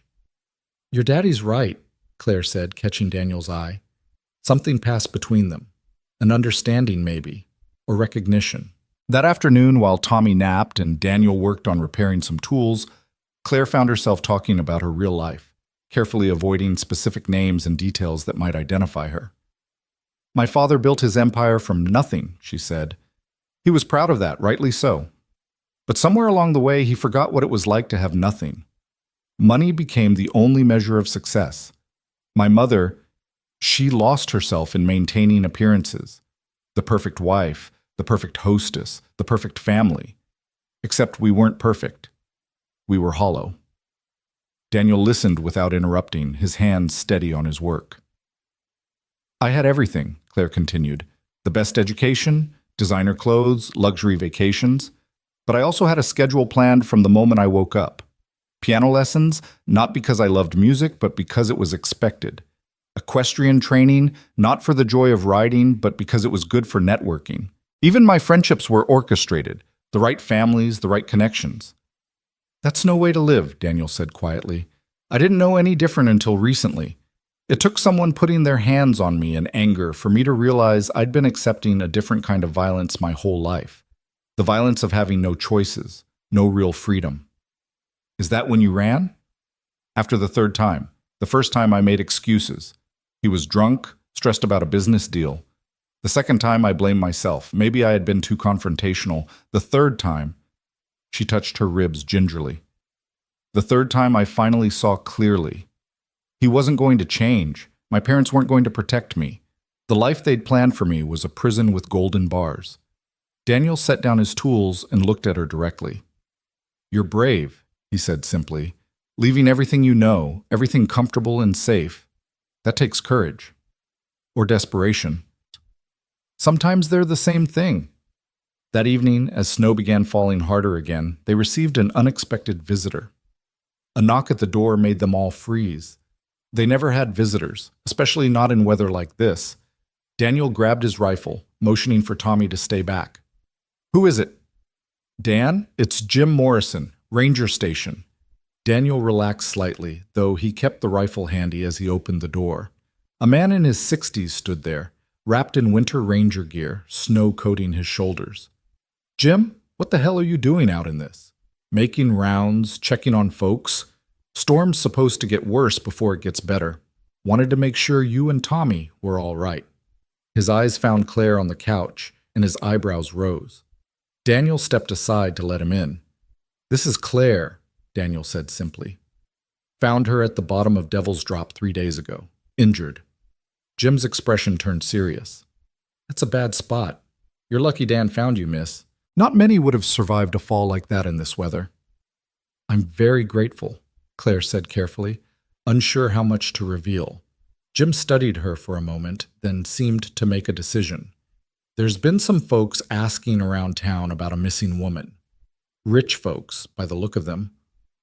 Your daddy's right, Claire said, catching Daniel's eye. Something passed between them, an understanding maybe, or recognition. That afternoon, while Tommy napped and Daniel worked on repairing some tools, Claire found herself talking about her real life, carefully avoiding specific names and details that might identify her. My father built his empire from nothing, she said. He was proud of that, rightly so. But somewhere along the way, he forgot what it was like to have nothing. Money became the only measure of success. My mother, she lost herself in maintaining appearances. The perfect wife, the perfect hostess, the perfect family. Except we weren't perfect. We were hollow. Daniel listened without interrupting, his hands steady on his work. I had everything, Claire continued. The best education, designer clothes, luxury vacations. But I also had a schedule planned from the moment I woke up. Piano lessons, not because I loved music, but because it was expected. Equestrian training, not for the joy of riding, but because it was good for networking. Even my friendships were orchestrated, the right families, the right connections. That's no way to live, Daniel said quietly. I didn't know any different until recently. It took someone putting their hands on me in anger for me to realize I'd been accepting a different kind of violence my whole life. The violence of having no choices, no real freedom. Is that when you ran? After the third time. The first time I made excuses. He was drunk, stressed about a business deal. The second time I blamed myself. Maybe I had been too confrontational. The third time, she touched her ribs gingerly. The third time I finally saw clearly. He wasn't going to change. My parents weren't going to protect me. The life they'd planned for me was a prison with golden bars. Daniel set down his tools and looked at her directly. You're brave, he said simply. Leaving everything you know, everything comfortable and safe. That takes courage. Or desperation. Sometimes they're the same thing. That evening, as snow began falling harder again, they received an unexpected visitor. A knock at the door made them all freeze. They never had visitors, especially not in weather like this. Daniel grabbed his rifle, motioning for Tommy to stay back. Who is it? Dan, it's Jim Morrison, Ranger Station. Daniel relaxed slightly, though he kept the rifle handy as he opened the door. A man in his 60s stood there, wrapped in winter ranger gear, snow coating his shoulders. Jim, what the hell are you doing out in this? Making rounds, checking on folks. Storm's supposed to get worse before it gets better. Wanted to make sure you and Tommy were all right. His eyes found Claire on the couch, and his eyebrows rose. Daniel stepped aside to let him in. This is Claire, Daniel said simply. Found her at the bottom of Devil's Drop 3 days ago, injured. Jim's expression turned serious. That's a bad spot. You're lucky Dan found you, miss. Not many would have survived a fall like that in this weather. I'm very grateful, Claire said carefully, unsure how much to reveal. Jim studied her for a moment, then seemed to make a decision. There's been some folks asking around town about a missing woman. Rich folks, by the look of them,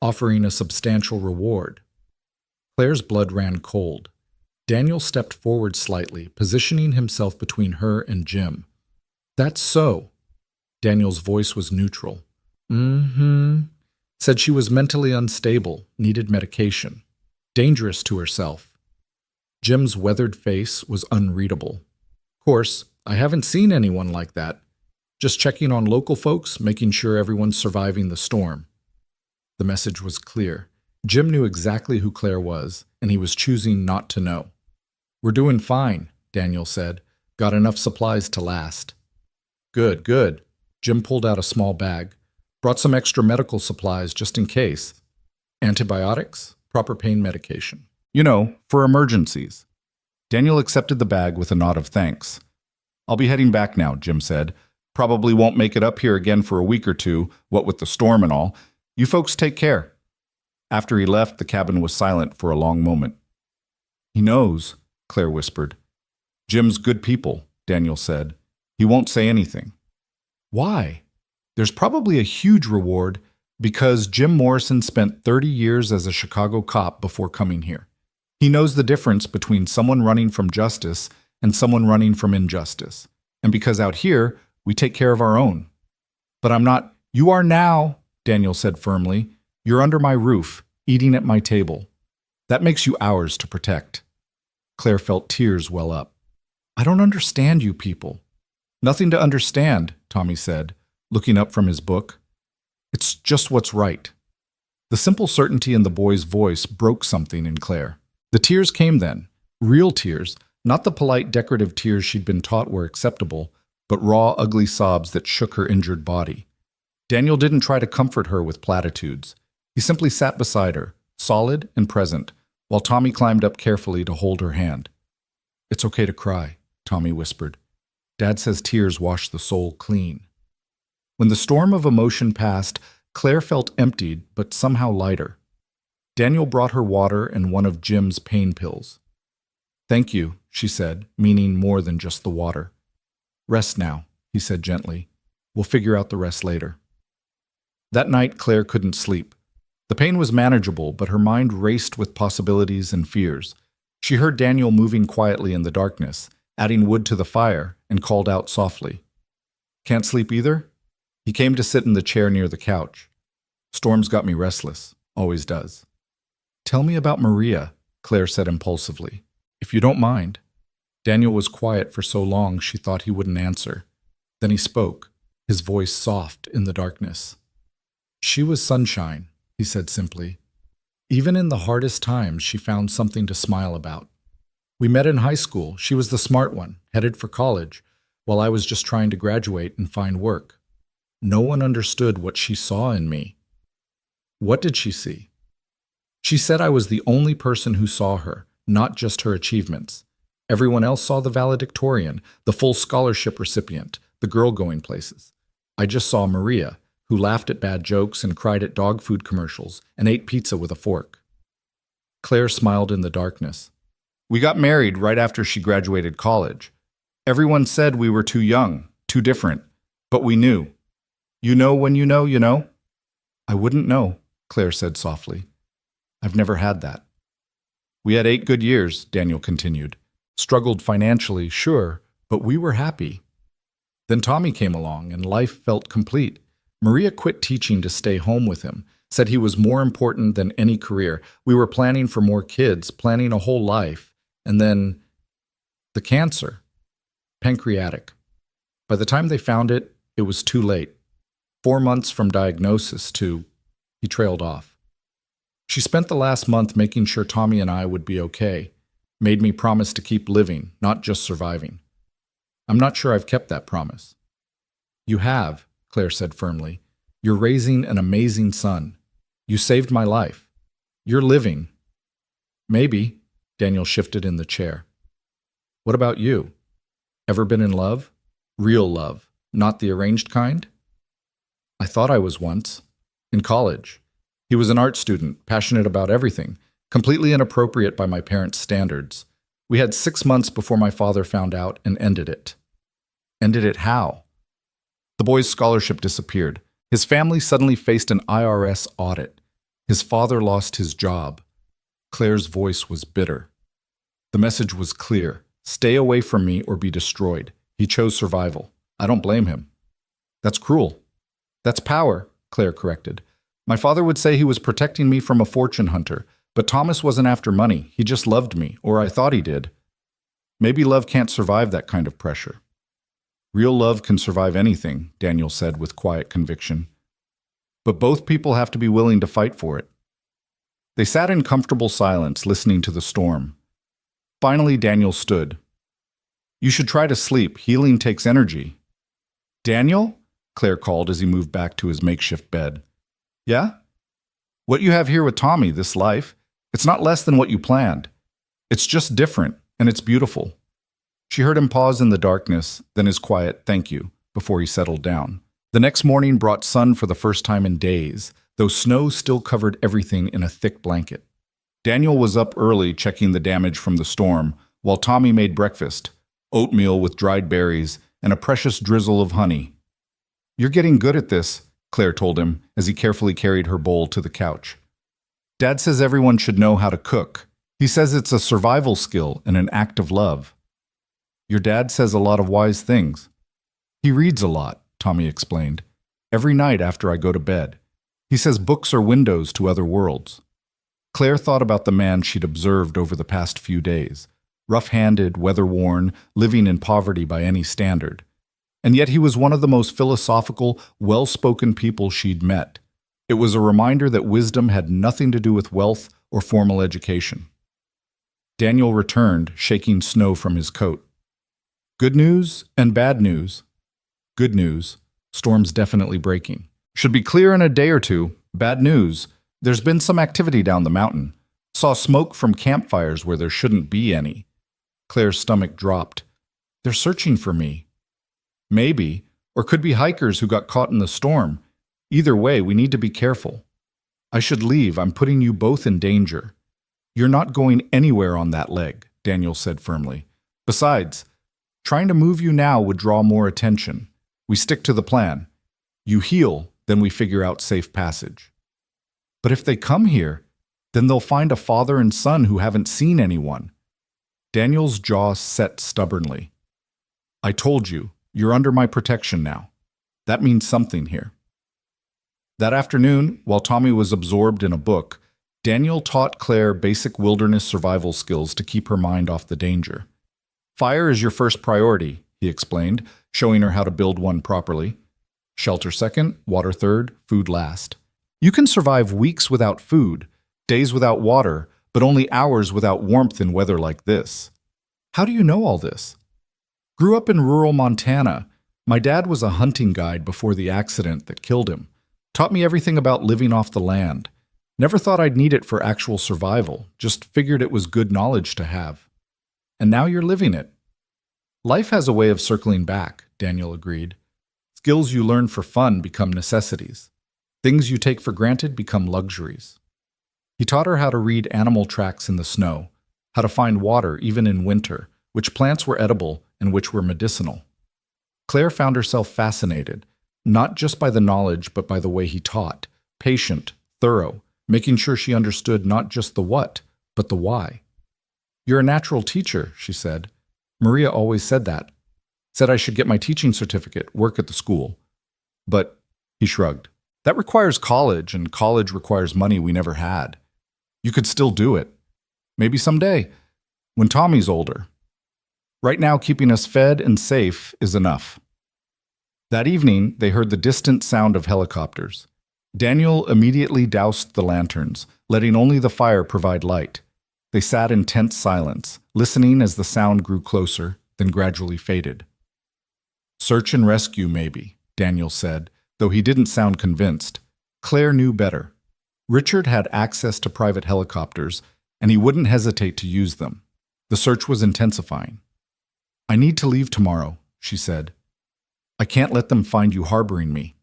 offering a substantial reward. Claire's blood ran cold. Daniel stepped forward slightly, positioning himself between her and Jim. That's so. Daniel's voice was neutral. Said she was mentally unstable, needed medication. Dangerous to herself. Jim's weathered face was unreadable. Of course, I haven't seen anyone like that. Just checking on local folks, making sure everyone's surviving the storm. The message was clear. Jim knew exactly who Claire was, and he was choosing not to know. We're doing fine, Daniel said. Got enough supplies to last. Good, good. Jim pulled out a small bag. Brought some extra medical supplies just in case. Antibiotics, proper pain medication. You know, for emergencies. Daniel accepted the bag with a nod of thanks. I'll be heading back now, Jim said. Probably won't make it up here again for a week or two, what with the storm and all. You folks take care. After he left, the cabin was silent for a long moment. He knows, Claire whispered. Jim's good people, Daniel said. He won't say anything. Why? There's probably a huge reward because Jim Morrison spent 30 years as a Chicago cop before coming here. He knows the difference between someone running from justice and someone running from injustice. And because out here, we take care of our own. But I'm not. You are now, Daniel said firmly. You're under my roof, eating at my table. That makes you ours to protect. Claire felt tears well up. I don't understand you people. Nothing to understand, Tommy said, looking up from his book. It's just what's right. The simple certainty in the boy's voice broke something in Claire. The tears came then, real tears, not the polite decorative tears she'd been taught were acceptable, but raw, ugly sobs that shook her injured body. Daniel didn't try to comfort her with platitudes. He simply sat beside her, solid and present, while Tommy climbed up carefully to hold her hand. It's okay to cry, Tommy whispered. Dad says tears wash the soul clean. When the storm of emotion passed, Claire felt emptied, but somehow lighter. Daniel brought her water and one of Jim's pain pills. Thank you, she said, meaning more than just the water. Rest now, he said gently. We'll figure out the rest later. That night, Claire couldn't sleep. The pain was manageable, but her mind raced with possibilities and fears. She heard Daniel moving quietly in the darkness, adding wood to the fire, and called out softly. "Can't sleep either?" He came to sit in the chair near the couch. "Storm's got me restless. Always does." "Tell me about Maria," Claire said impulsively. "If you don't mind." Daniel was quiet for so long she thought he wouldn't answer. Then he spoke, his voice soft in the darkness. "She was sunshine," he said simply. "Even in the hardest times, she found something to smile about. We met in high school. She was the smart one, headed for college, while I was just trying to graduate and find work. No one understood what she saw in me." "What did she see?" "She said I was the only person who saw her, not just her achievements. Everyone else saw the valedictorian, the full scholarship recipient, the girl going places. I just saw Maria, who laughed at bad jokes and cried at dog food commercials and ate pizza with a fork." Claire smiled in the darkness. "We got married right after she graduated college. Everyone said we were too young, too different, but we knew. You know when you know, you know?" "I wouldn't know," Claire said softly. "I've never had that." "We had 8 good years," Daniel continued. "Struggled financially, sure, but we were happy. Then Tommy came along and life felt complete. Maria quit teaching to stay home with him, said he was more important than any career. We were planning for more kids, planning a whole life. And then the cancer. Pancreatic. By the time they found it, it was too late. 4 months from diagnosis to..." He trailed off. "She spent the last month making sure Tommy and I would be okay. Made me promise to keep living, not just surviving. I'm not sure I've kept that promise." "You have," Claire said firmly. "You're raising an amazing son. You saved my life. You're living." "Maybe," Daniel shifted in the chair. "What about you? Ever been in love? Real love, not the arranged kind?" "I thought I was once. In college. He was an art student, passionate about everything, completely inappropriate by my parents' standards. We had 6 months before my father found out and ended it." "Ended it how?" "The boy's scholarship disappeared. His family suddenly faced an IRS audit. His father lost his job." Claire's voice was bitter. The message was clear. Stay away from me or be destroyed. He chose survival. I don't blame him. "That's cruel." "That's power," Claire corrected. "My father would say he was protecting me from a fortune hunter, but Thomas wasn't after money. He just loved me, or I thought he did." "Maybe love can't survive that kind of pressure." "Real love can survive anything," Daniel said with quiet conviction. "But both people have to be willing to fight for it." They sat in comfortable silence, listening to the storm. Finally, Daniel stood. "You should try to sleep. Healing takes energy." "Daniel?" Claire called as he moved back to his makeshift bed. "Yeah? What you have here with Tommy, this life, it's not less than what you planned. It's just different, and it's beautiful." She heard him pause in the darkness, then his quiet "thank you," before he settled down. The next morning brought sun for the first time in days, though snow still covered everything in a thick blanket. Daniel was up early checking the damage from the storm, while Tommy made breakfast, oatmeal with dried berries and a precious drizzle of honey. "You're getting good at this," Claire told him as he carefully carried her bowl to the couch. "Dad says everyone should know how to cook. He says it's a survival skill and an act of love." "Your dad says a lot of wise things." "He reads a lot," Tommy explained. "Every night after I go to bed. He says books are windows to other worlds." Claire thought about the man she'd observed over the past few days. Rough-handed, weather-worn, living in poverty by any standard. And yet he was one of the most philosophical, well-spoken people she'd met. It was a reminder that wisdom had nothing to do with wealth or formal education. Daniel returned, shaking snow from his coat. "Good news and bad news." "Good news. Storm's definitely breaking. Should be clear in a day or two. Bad news. There's been some activity down the mountain. Saw smoke from campfires where there shouldn't be any." Claire's stomach dropped. "They're searching for me." "Maybe, or could be hikers who got caught in the storm. Either way, we need to be careful." "I should leave. I'm putting you both in danger." "You're not going anywhere on that leg," Daniel said firmly. "Besides, trying to move you now would draw more attention. We stick to the plan. You heal, Then we figure out safe passage. But if they come here, then they'll find a father and son who haven't seen anyone. Daniel's jaw set stubbornly. I told you, you're under my protection now. That means something here. That afternoon, while Tommy was absorbed in a book, Daniel taught Claire basic wilderness survival skills to keep her mind off the danger. Fire is your first priority, he explained, showing her how to build one properly. Shelter second, water third, food last. You can survive weeks without food, days without water, but only hours without warmth in weather like this. How do you know all this? Grew up in rural Montana. My dad was a hunting guide before the accident that killed him. Taught me everything about living off the land. Never thought I'd need it for actual survival, just figured it was good knowledge to have. And now you're living it. Life has a way of circling back, Daniel agreed. Skills you learn for fun become necessities. Things you take for granted become luxuries. He taught her how to read animal tracks in the snow, how to find water even in winter, which plants were edible and which were medicinal. Claire found herself fascinated, not just by the knowledge but by the way he taught, patient, thorough, making sure she understood not just the what, but the why. You're a natural teacher, she said. Maria always said that. Said I should get my teaching certificate, work at the school. But, he shrugged, that requires college, and college requires money we never had. You could still do it. Maybe someday, when Tommy's older. Right now, keeping us fed and safe is enough. That evening, they heard the distant sound of helicopters. Daniel immediately doused the lanterns, letting only the fire provide light. They sat in tense silence, listening as the sound grew closer, then gradually faded. Search and rescue, maybe, Daniel said, though he didn't sound convinced. Claire knew better. Richard had access to private helicopters, and he wouldn't hesitate to use them. The search was intensifying. I need to leave tomorrow, she said. I can't let them find you harboring me.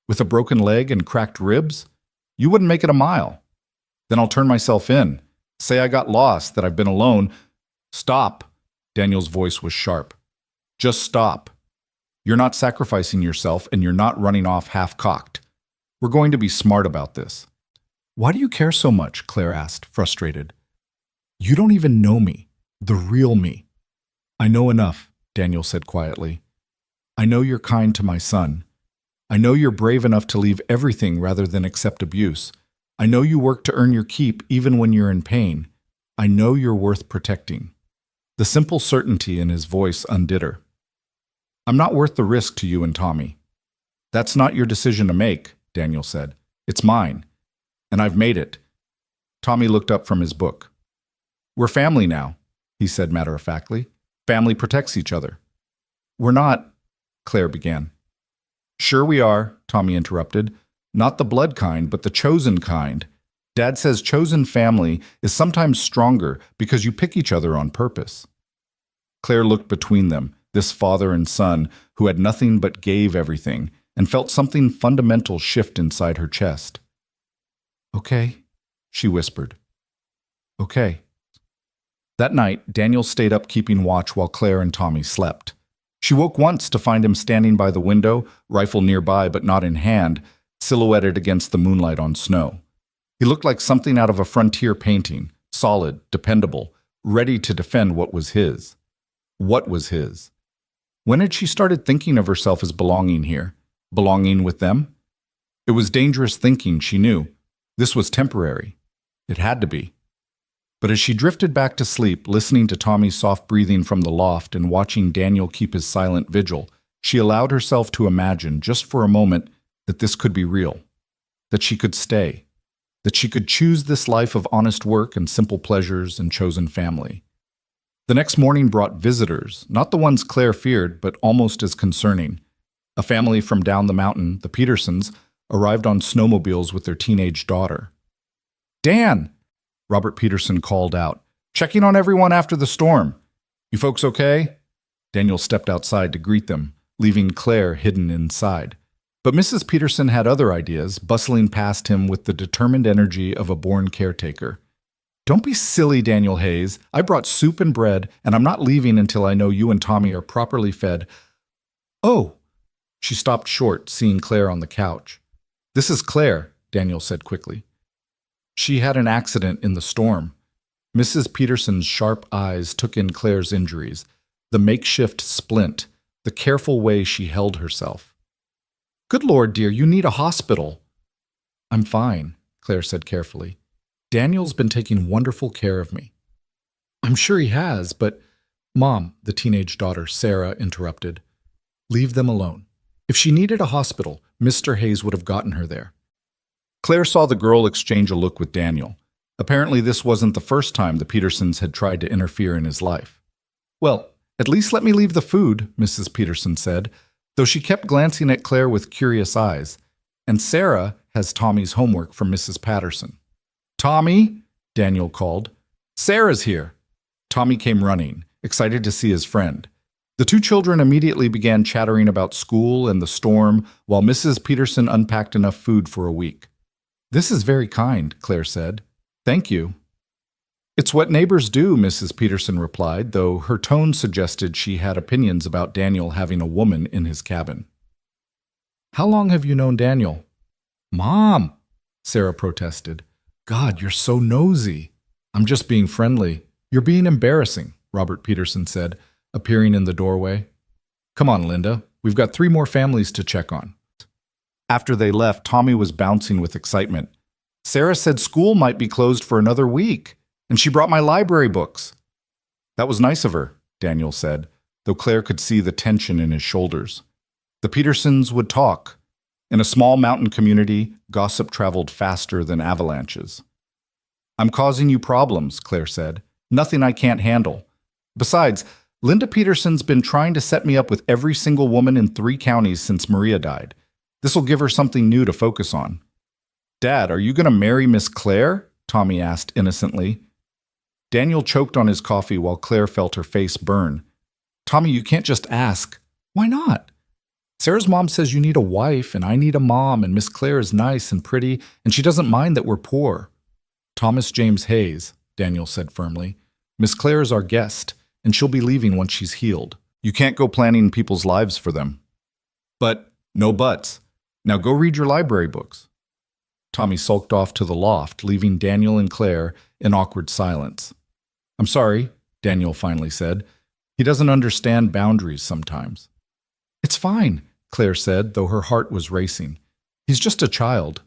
With a broken leg and cracked ribs? You wouldn't make it a mile. Then I'll turn myself in. Say I got lost, that I've been alone. Stop. Daniel's voice was sharp. Just stop. You're not sacrificing yourself, and you're not running off half-cocked. We're going to be smart about this. Why do you care so much? Claire asked, frustrated. You don't even know me, the real me. I know enough, Daniel said quietly. I know you're kind to my son. I know you're brave enough to leave everything rather than accept abuse. I know you work to earn your keep even when you're in pain. I know you're worth protecting. The simple certainty in his voice undid her. I'm not worth the risk to you and Tommy. That's not your decision to make, Daniel said. It's mine. And I've made it. Tommy looked up from his book. We're family now, he said matter-of-factly. Family protects each other. We're not, Claire began. Sure we are, Tommy interrupted. Not the blood kind, but the chosen kind. Dad says chosen family is sometimes stronger because you pick each other on purpose. Claire looked between them, this father and son who had nothing but gave everything, and felt something fundamental shift inside her chest. Okay, she whispered. Okay. That night, Daniel stayed up keeping watch while Claire and Tommy slept. She woke once to find him standing by the window, rifle nearby but not in hand, silhouetted against the moonlight on snow. He looked like something out of a frontier painting, solid, dependable, ready to defend what was his. What was his? When had she started thinking of herself as belonging here? Belonging with them? It was dangerous thinking, she knew. This was temporary. It had to be. But as she drifted back to sleep, listening to Tommy's soft breathing from the loft and watching Daniel keep his silent vigil, she allowed herself to imagine, just for a moment, that this could be real, that she could stay, that she could choose this life of honest work and simple pleasures and chosen family. The next morning brought visitors, not the ones Claire feared, but almost as concerning. A family from down the mountain, the Petersons, arrived on snowmobiles with their teenage daughter. Dan! Robert Peterson called out, checking on everyone after the storm. You folks okay? Daniel stepped outside to greet them, leaving Claire hidden inside. But Mrs. Peterson had other ideas, bustling past him with the determined energy of a born caretaker. Don't be silly, Daniel Hayes. I brought soup and bread, and I'm not leaving until I know you and Tommy are properly fed. Oh! She stopped short, seeing Claire on the couch. This is Claire, Daniel said quickly. She had an accident in the storm. Mrs. Peterson's sharp eyes took in Claire's injuries, the makeshift splint, the careful way she held herself. Good Lord, dear, you need a hospital. I'm fine, Claire said carefully. Daniel's been taking wonderful care of me. I'm sure he has, but... Mom, the teenage daughter, Sarah, interrupted. Leave them alone. If she needed a hospital, Mr. Hayes would have gotten her there. Claire saw the girl exchange a look with Daniel. Apparently this wasn't the first time the Petersons had tried to interfere in his life. Well, at least let me leave the food, Mrs. Peterson said, though she kept glancing at Claire with curious eyes. And Sarah has Tommy's homework from Mrs. Patterson. Tommy, Daniel called. Sarah's here. Tommy came running, excited to see his friend. The two children immediately began chattering about school and the storm while Mrs. Peterson unpacked enough food for a week. This is very kind, Claire said. Thank you. It's what neighbors do, Mrs. Peterson replied, though her tone suggested she had opinions about Daniel having a woman in his cabin. How long have you known Daniel? Mom, Sarah protested. God, you're so nosy. I'm just being friendly. You're being embarrassing, Robert Peterson said, appearing in the doorway. Come on, Linda. We've got 3 more families to check on. After they left, Tommy was bouncing with excitement. Sarah said school might be closed for another week, and she brought my library books. That was nice of her, Daniel said, though Claire could see the tension in his shoulders. The Petersons would talk. In a small mountain community, gossip traveled faster than avalanches. I'm causing you problems, Claire said. Nothing I can't handle. Besides, Linda Peterson's been trying to set me up with every single woman in 3 counties since Maria died. This will give her something new to focus on. Dad, are you going to marry Miss Claire? Tommy asked innocently. Daniel choked on his coffee while Claire felt her face burn. Tommy, you can't just ask. Why not? Sarah's mom says you need a wife, and I need a mom, and Miss Claire is nice and pretty, and she doesn't mind that we're poor. Thomas James Hayes, Daniel said firmly. Miss Claire is our guest, and she'll be leaving once she's healed. You can't go planning people's lives for them. But, no buts. Now go read your library books. Tommy sulked off to the loft, leaving Daniel and Claire in awkward silence. I'm sorry, Daniel finally said. He doesn't understand boundaries sometimes. It's fine, Claire said, though her heart was racing. He's just a child.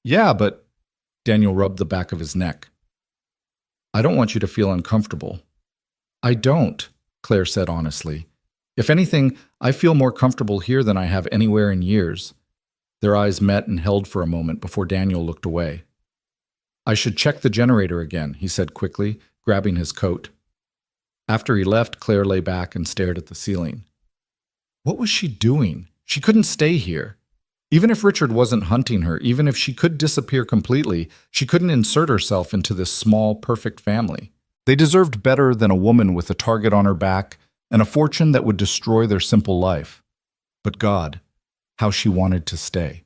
Yeah, but... Daniel rubbed the back of his neck. I don't want you to feel uncomfortable. I don't, Claire said honestly. If anything, I feel more comfortable here than I have anywhere in years. Their eyes met and held for a moment before Daniel looked away. I should check the generator again, he said quickly, grabbing his coat. After he left, Claire lay back and stared at the ceiling. What was she doing? She couldn't stay here. Even if Richard wasn't hunting her, even if she could disappear completely, she couldn't insert herself into this small, perfect family. They deserved better than a woman with a target on her back and a fortune that would destroy their simple life. But God, how she wanted to stay.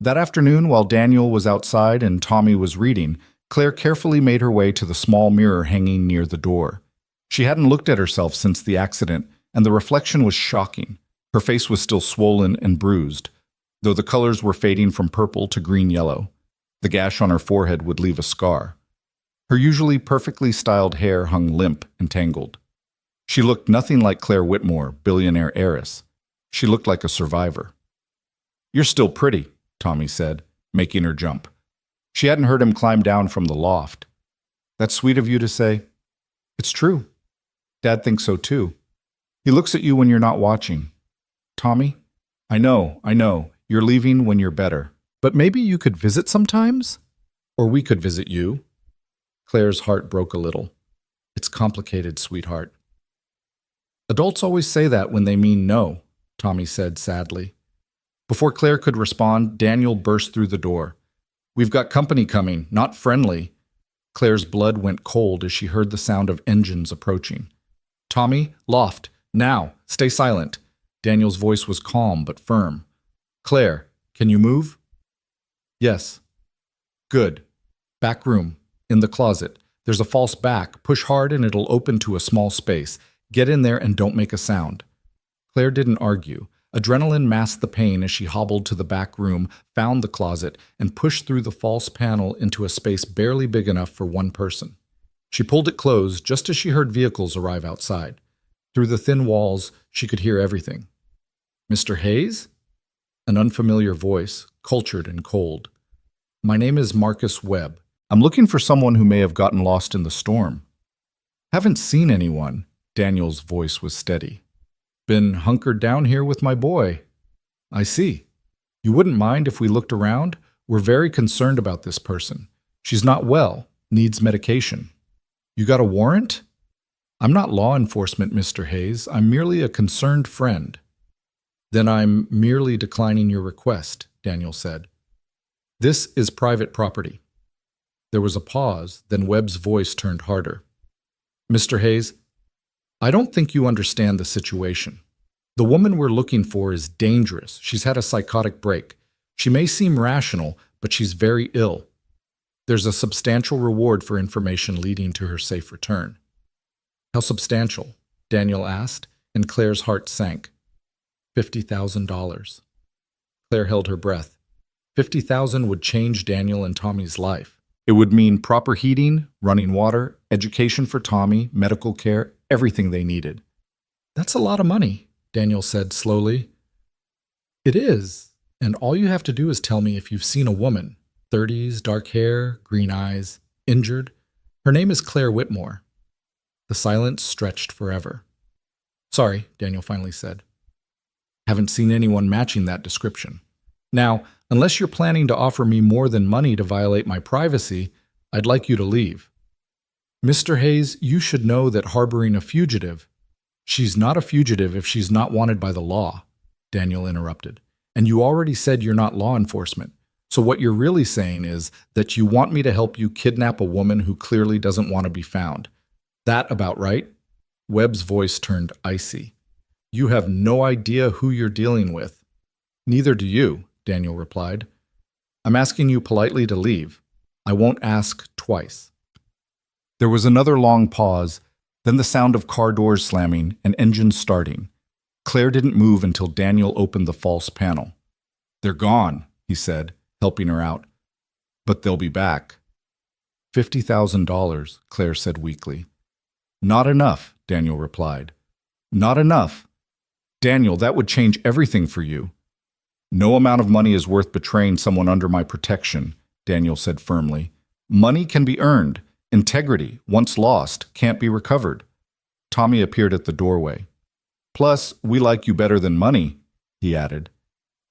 That afternoon, while Daniel was outside and Tommy was reading, Claire carefully made her way to the small mirror hanging near the door. She hadn't looked at herself since the accident, and the reflection was shocking. Her face was still swollen and bruised, though the colors were fading from purple to green-yellow. The gash on her forehead would leave a scar. Her usually perfectly styled hair hung limp and tangled. She looked nothing like Claire Whitmore, billionaire heiress. She looked like a survivor. You're still pretty, Tommy said, making her jump. She hadn't heard him climb down from the loft. That's sweet of you to say. It's true. Dad thinks so too. He looks at you when you're not watching. Tommy, I know. You're leaving when you're better. But maybe you could visit sometimes? Or we could visit you. Claire's heart broke a little. It's complicated, sweetheart. Adults always say that when they mean no, Tommy said sadly. Before Claire could respond, Daniel burst through the door. We've got company coming, not friendly. Claire's blood went cold as she heard the sound of engines approaching. Tommy, loft, now, stay silent. Daniel's voice was calm but firm. Claire, can you move? Yes. Good. Back room, in the closet. There's a false back. Push hard and it'll open to a small space. Get in there and don't make a sound. Claire didn't argue. Adrenaline masked the pain as she hobbled to the back room, found the closet, and pushed through the false panel into a space barely big enough for one person. She pulled it closed just as she heard vehicles arrive outside. Through the thin walls, she could hear everything. "Mr. Hayes?" An unfamiliar voice, cultured and cold. "My name is Marcus Webb. I'm looking for someone who may have gotten lost in the storm." "Haven't seen anyone." Daniel's voice was steady. "Been hunkered down here with my boy." "I see. You wouldn't mind if we looked around? We're very concerned about this person. She's not well, needs medication." "You got a warrant?" "I'm not law enforcement, Mr. Hayes. I'm merely a concerned friend." "Then I'm merely declining your request," Daniel said. "This is private property." There was a pause, then Webb's voice turned harder. "Mr. Hayes, I don't think you understand the situation. The woman we're looking for is dangerous. She's had a psychotic break. She may seem rational, but she's very ill. There's a substantial reward for information leading to her safe return." "How substantial?" Daniel asked, and Claire's heart sank. $50,000. Claire held her breath. $50,000 would change Daniel and Tommy's life. It would mean proper heating, running water, education for Tommy, medical care, everything they needed. "That's a lot of money," Daniel said slowly. "It is, and all you have to do is tell me if you've seen a woman, 30s, dark hair, green eyes, injured. Her name is Claire Whitmore." The silence stretched forever. "Sorry," Daniel finally said. "Haven't seen anyone matching that description. Now, unless you're planning to offer me more than money to violate my privacy, I'd like you to leave." "Mr. Hayes, you should know that harboring a fugitive—" "She's not a fugitive if she's not wanted by the law," Daniel interrupted. "And you already said you're not law enforcement. So what you're really saying is that you want me to help you kidnap a woman who clearly doesn't want to be found. That about right?" Webb's voice turned icy. "You have no idea who you're dealing with." "Neither do you," Daniel replied. "I'm asking you politely to leave. I won't ask twice." There was another long pause, then the sound of car doors slamming and engines starting. Claire didn't move until Daniel opened the false panel. "They're gone," he said, helping her out. "But they'll be back." $50,000, Claire said weakly. "Not enough," Daniel replied. "Not enough. Daniel, that would change everything for you." "No amount of money is worth betraying someone under my protection," Daniel said firmly. "Money can be earned. Integrity, once lost, can't be recovered." Tommy appeared at the doorway. "Plus, we like you better than money," he added.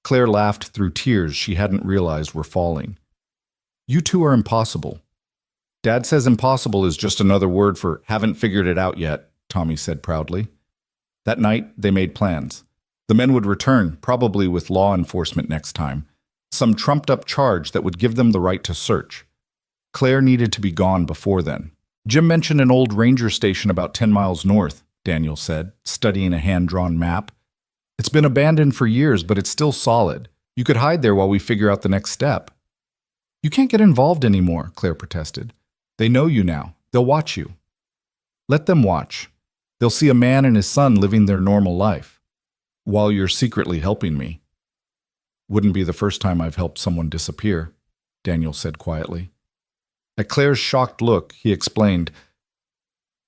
Claire laughed through tears she hadn't realized were falling. "You two are impossible." "Dad says impossible is just another word for haven't figured it out yet," Tommy said proudly. That night, they made plans. The men would return, probably with law enforcement next time. Some trumped-up charge that would give them the right to search. Claire needed to be gone before then. "Jim mentioned an old ranger station about 10 miles north," Daniel said, studying a hand-drawn map. "It's been abandoned for years, but it's still solid. You could hide there while we figure out the next step." "You can't get involved anymore," Claire protested. "They know you now. They'll watch you." "Let them watch. They'll see a man and his son living their normal life, while you're secretly helping me." "Wouldn't be the first time I've helped someone disappear," Daniel said quietly. At Claire's shocked look, he explained,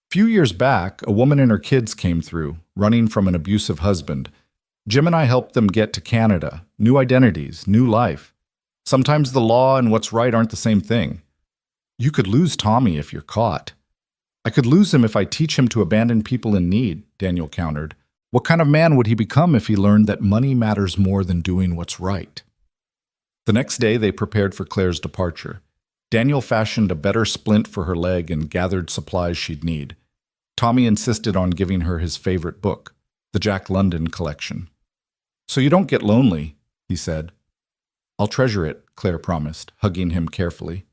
"Few years back, a woman and her kids came through, running from an abusive husband. Jim and I helped them get to Canada, new identities, new life. Sometimes the law and what's right aren't the same thing. You could lose Tommy if you're caught." "I could lose him if I teach him to abandon people in need," Daniel countered. "What kind of man would he become if he learned that money matters more than doing what's right?" The next day, they prepared for Claire's departure. Daniel fashioned a better splint for her leg and gathered supplies she'd need. Tommy insisted on giving her his favorite book, the Jack London collection. "So you don't get lonely," he said. "I'll treasure it," Claire promised, hugging him carefully.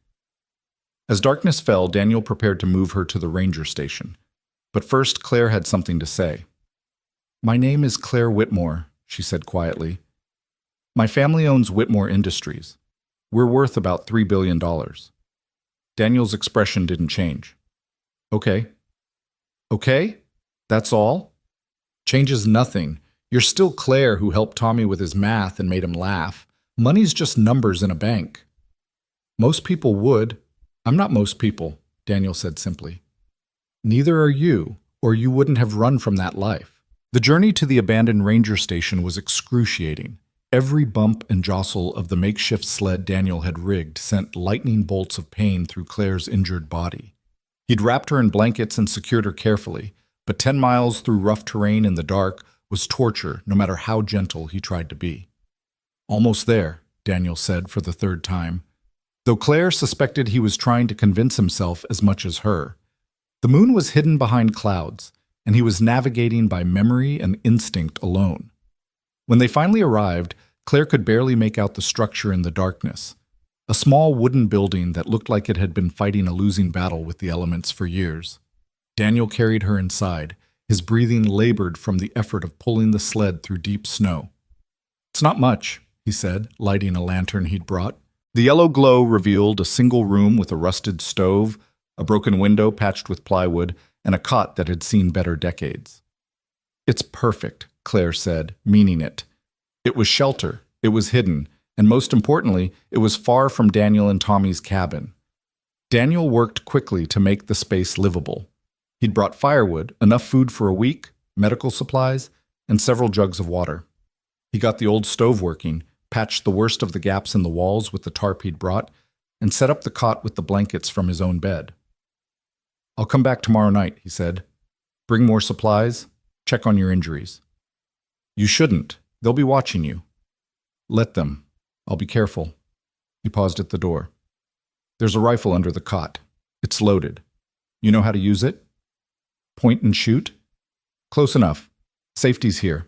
As darkness fell, Daniel prepared to move her to the ranger station. But first, Claire had something to say. "My name is Claire Whitmore," she said quietly. "My family owns Whitmore Industries. We're worth about $3 billion. Daniel's expression didn't change. "Okay." "Okay? That's all?" "Changes nothing. You're still Claire who helped Tommy with his math and made him laugh. Money's just numbers in a bank. Most people would. I'm not most people, Daniel said simply. Neither are you, or you wouldn't have run from that life. The journey to the abandoned ranger station was excruciating. Every bump and jostle of the makeshift sled Daniel had rigged sent lightning bolts of pain through Claire's injured body. He'd wrapped her in blankets and secured her carefully, but 10 miles through rough terrain in the dark was torture no matter how gentle he tried to be. Almost there, Daniel said for the third time, though Claire suspected he was trying to convince himself as much as her. The moon was hidden behind clouds, and he was navigating by memory and instinct alone. When they finally arrived, Claire could barely make out the structure in the darkness. A small wooden building that looked like it had been fighting a losing battle with the elements for years. Daniel carried her inside, his breathing labored from the effort of pulling the sled through deep snow. "It's not much," he said, lighting a lantern he'd brought. The yellow glow revealed a single room with a rusted stove, a broken window patched with plywood, and a cot that had seen better decades. "It's perfect," Claire said, meaning it. It was shelter, it was hidden, and most importantly, it was far from Daniel and Tommy's cabin. Daniel worked quickly to make the space livable. He'd brought firewood, enough food for a week, medical supplies, and several jugs of water. He got the old stove working, patched the worst of the gaps in the walls with the tarp he'd brought, and set up the cot with the blankets from his own bed. "I'll come back tomorrow night," he said. "Bring more supplies, check on your injuries." "You shouldn't. They'll be watching you." "Let them. I'll be careful." He paused at the door. "There's a rifle under the cot. It's loaded. You know how to use it? Point and shoot? Close enough. Safety's here.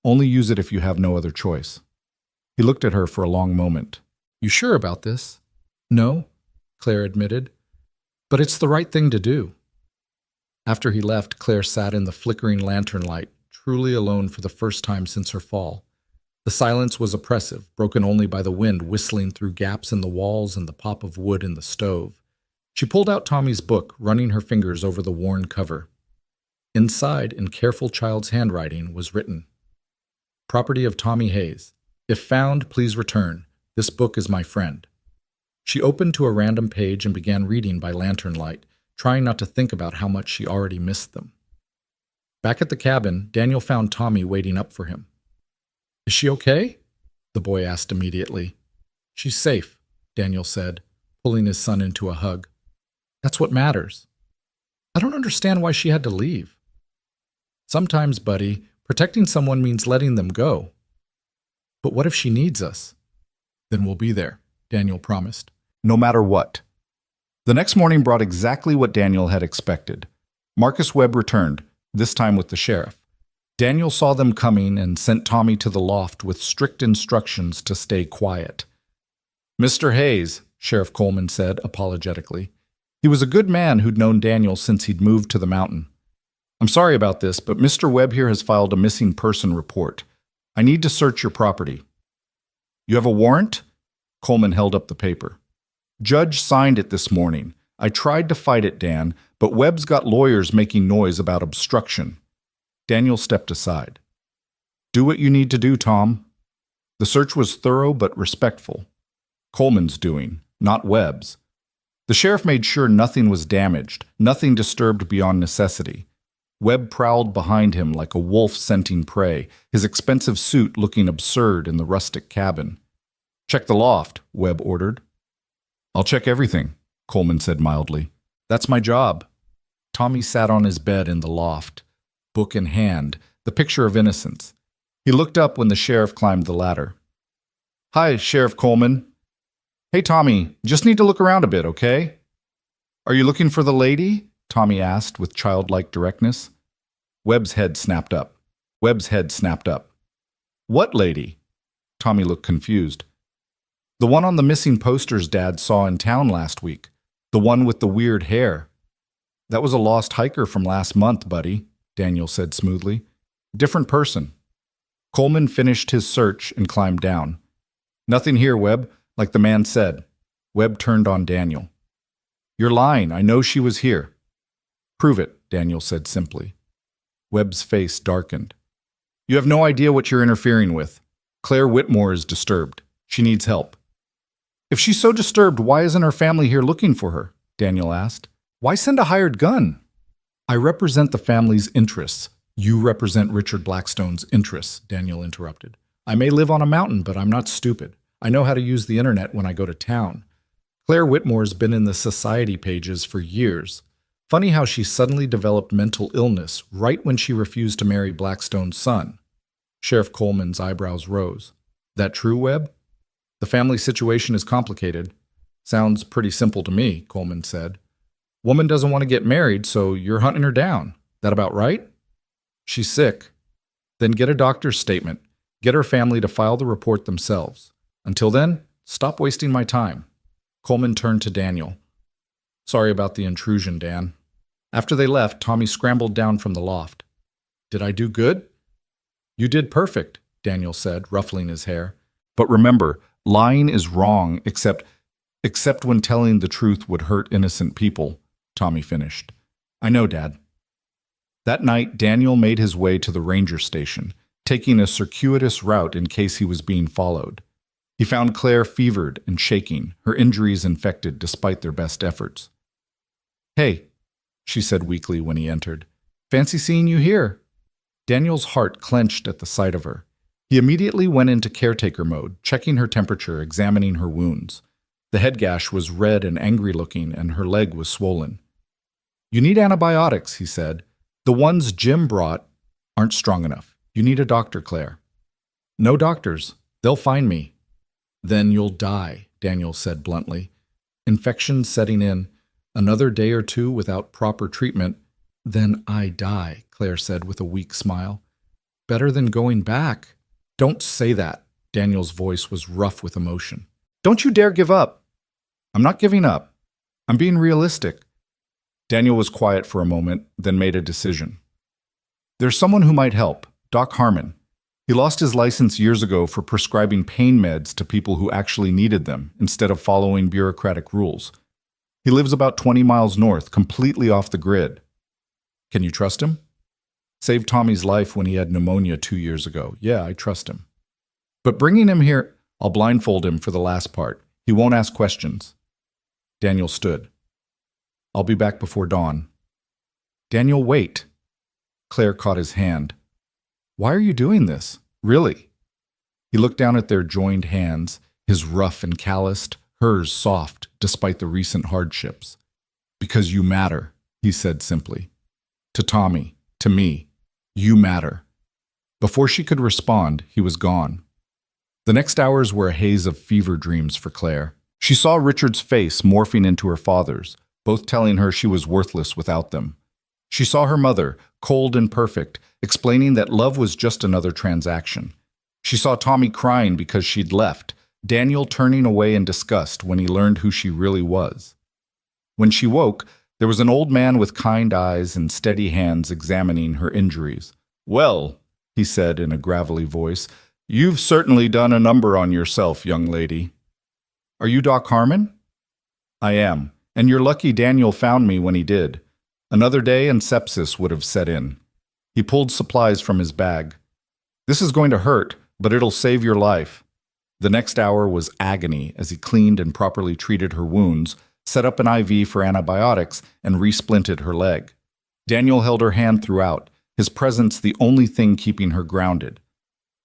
Only use it if you have no other choice." He looked at her for a long moment. "You sure about this?" "No," Claire admitted. "But it's the right thing to do." After he left, Claire sat in the flickering lantern light, truly alone for the first time since her fall. The silence was oppressive, broken only by the wind whistling through gaps in the walls and the pop of wood in the stove. She pulled out Tommy's book, running her fingers over the worn cover. Inside, in careful child's handwriting, was written, "Property of Tommy Hayes. If found, please return. This book is my friend." She opened to a random page and began reading by lantern light, trying not to think about how much she already missed them. Back at the cabin, Daniel found Tommy waiting up for him. "Is she okay?" the boy asked immediately. "She's safe," Daniel said, pulling his son into a hug. "That's what matters." "I don't understand why she had to leave." "Sometimes, buddy, protecting someone means letting them go." "But what if she needs us?" "Then we'll be there," Daniel promised. "No matter what." The next morning brought exactly what Daniel had expected. Marcus Webb returned, this time with the sheriff. Daniel saw them coming and sent Tommy to the loft with strict instructions to stay quiet. "Mr. Hayes," Sheriff Coleman said apologetically. He was a good man who'd known Daniel since he'd moved to the mountain. "I'm sorry about this, but Mr. Webb here has filed a missing person report. I need to search your property." "You have a warrant?" Coleman held up the paper. "Judge signed it this morning. I tried to fight it, Dan, but Webb's got lawyers making noise about obstruction." Daniel stepped aside. "Do what you need to do, Tom." The search was thorough but respectful. Coleman's doing, not Webb's. The sheriff made sure nothing was damaged, nothing disturbed beyond necessity. Webb prowled behind him like a wolf scenting prey, his expensive suit looking absurd in the rustic cabin. "Check the loft," Webb ordered. "I'll check everything," Coleman said mildly. "That's my job." Tommy sat on his bed in the loft, book in hand, the picture of innocence. He looked up when the sheriff climbed the ladder. "Hi, Sheriff Coleman." "Hey, Tommy, just need to look around a bit, okay?" "Are you looking for the lady?" Tommy asked with childlike directness. Webb's head snapped up. "What lady?" Tommy looked confused. "The one on the missing posters Dad saw in town last week. The one with the weird hair." "That was a lost hiker from last month, buddy," Daniel said smoothly. "Different person." Coleman finished his search and climbed down. "Nothing here, Webb, like the man said." Webb turned on Daniel. "You're lying. I know she was here." "Prove it," Daniel said simply. Webb's face darkened. You have no idea what you're interfering with. Claire Whitmore is disturbed. She needs help. If she's so disturbed, why isn't her family here looking for her? Daniel asked. Why send a hired gun? I represent the family's interests. You represent Richard Blackstone's interests, Daniel interrupted. I may live on a mountain, but I'm not stupid. I know how to use the internet when I go to town. Claire Whitmore's been in the society pages for years. Funny how she suddenly developed mental illness right when she refused to marry Blackstone's son. Sheriff Coleman's eyebrows rose. That true, Webb? The family situation is complicated. Sounds pretty simple to me, Coleman said. Woman doesn't want to get married, so you're hunting her down. That about right? She's sick. Then get a doctor's statement. Get her family to file the report themselves. Until then, stop wasting my time. Coleman turned to Daniel. Sorry about the intrusion, Dan. After they left, Tommy scrambled down from the loft. Did I do good? You did perfect, Daniel said, ruffling his hair. But remember, lying is wrong except when telling the truth would hurt innocent people, Tommy finished. I know, Dad. That night, Daniel made his way to the ranger station, taking a circuitous route in case he was being followed. He found Claire fevered and shaking, her injuries infected despite their best efforts. Hey, she said weakly when he entered. Fancy seeing you here. Daniel's heart clenched at the sight of her. He immediately went into caretaker mode, checking her temperature, examining her wounds. The head gash was red and angry-looking, and her leg was swollen. You need antibiotics, he said. The ones Jim brought aren't strong enough. You need a doctor, Claire. No doctors. They'll find me. Then you'll die, Daniel said bluntly. Infection setting in. Another day or two without proper treatment. Then I die, Claire said with a weak smile. Better than going back. Don't say that. Daniel's voice was rough with emotion. Don't you dare give up. I'm not giving up. I'm being realistic. Daniel was quiet for a moment, then made a decision. There's someone who might help, Doc Harmon. He lost his license years ago for prescribing pain meds to people who actually needed them, instead of following bureaucratic rules. He lives about 20 miles north, completely off the grid. Can you trust him? Saved Tommy's life when he had pneumonia 2 years ago. Yeah, I trust him. But bringing him here, I'll blindfold him for the last part. He won't ask questions. Daniel stood. I'll be back before dawn. Daniel, wait. Claire caught his hand. Why are you doing this? Really? He looked down at their joined hands, his rough and calloused, hers soft, despite the recent hardships. Because you matter, he said simply. To Tommy, to me, you matter. Before she could respond, he was gone. The next hours were a haze of fever dreams for Claire. She saw Richard's face morphing into her father's, both telling her she was worthless without them. She saw her mother, cold and perfect, explaining that love was just another transaction. She saw Tommy crying because she'd left, Daniel turning away in disgust when he learned who she really was. When she woke, there was an old man with kind eyes and steady hands examining her injuries. Well, he said in a gravelly voice, you've certainly done a number on yourself, young lady. Are you Doc Harmon? I am, and you're lucky Daniel found me when he did. Another day and sepsis would have set in. He pulled supplies from his bag. This is going to hurt, but it'll save your life. The next hour was agony as he cleaned and properly treated her wounds, set up an IV for antibiotics, and resplinted her leg. Daniel held her hand throughout, his presence the only thing keeping her grounded.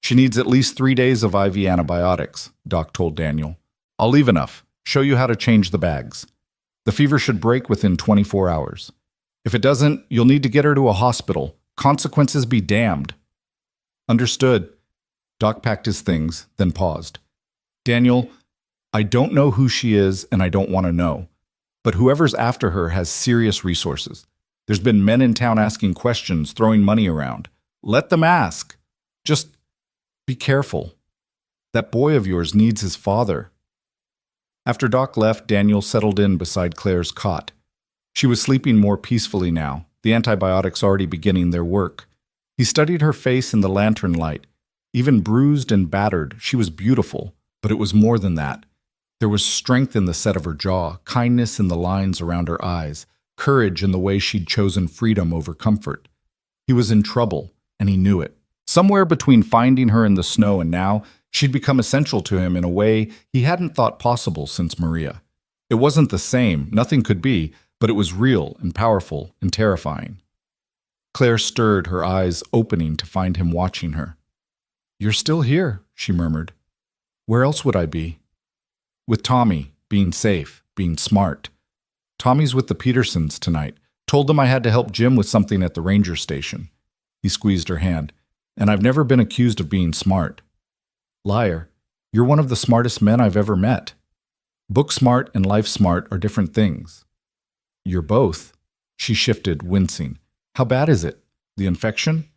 She needs at least 3 days of IV antibiotics, Doc told Daniel. I'll leave enough. Show you how to change the bags. The fever should break within 24 hours. If it doesn't, you'll need to get her to a hospital. Consequences be damned. Understood. Doc packed his things, then paused. Daniel, I don't know who she is and I don't want to know. But whoever's after her has serious resources. There's been men in town asking questions, throwing money around. Let them ask. Just be careful. That boy of yours needs his father. After Doc left, Daniel settled in beside Claire's cot. She was sleeping more peacefully now, the antibiotics already beginning their work. He studied her face in the lantern light. Even bruised and battered, she was beautiful, but it was more than that. There was strength in the set of her jaw, kindness in the lines around her eyes, courage in the way she'd chosen freedom over comfort. He was in trouble, and he knew it. Somewhere between finding her in the snow and now, she'd become essential to him in a way he hadn't thought possible since Maria. It wasn't the same, nothing could be, but it was real and powerful and terrifying. Claire stirred, her eyes opening to find him watching her. "You're still here," she murmured. "Where else would I be?" "With Tommy, being safe, being smart. Tommy's with the Petersons tonight. Told them I had to help Jim with something at the ranger station." He squeezed her hand. "And I've never been accused of being smart." "Liar. You're one of the smartest men I've ever met." "Book smart and life smart are different things." "You're both." She shifted, wincing. "How bad is it? The infection?"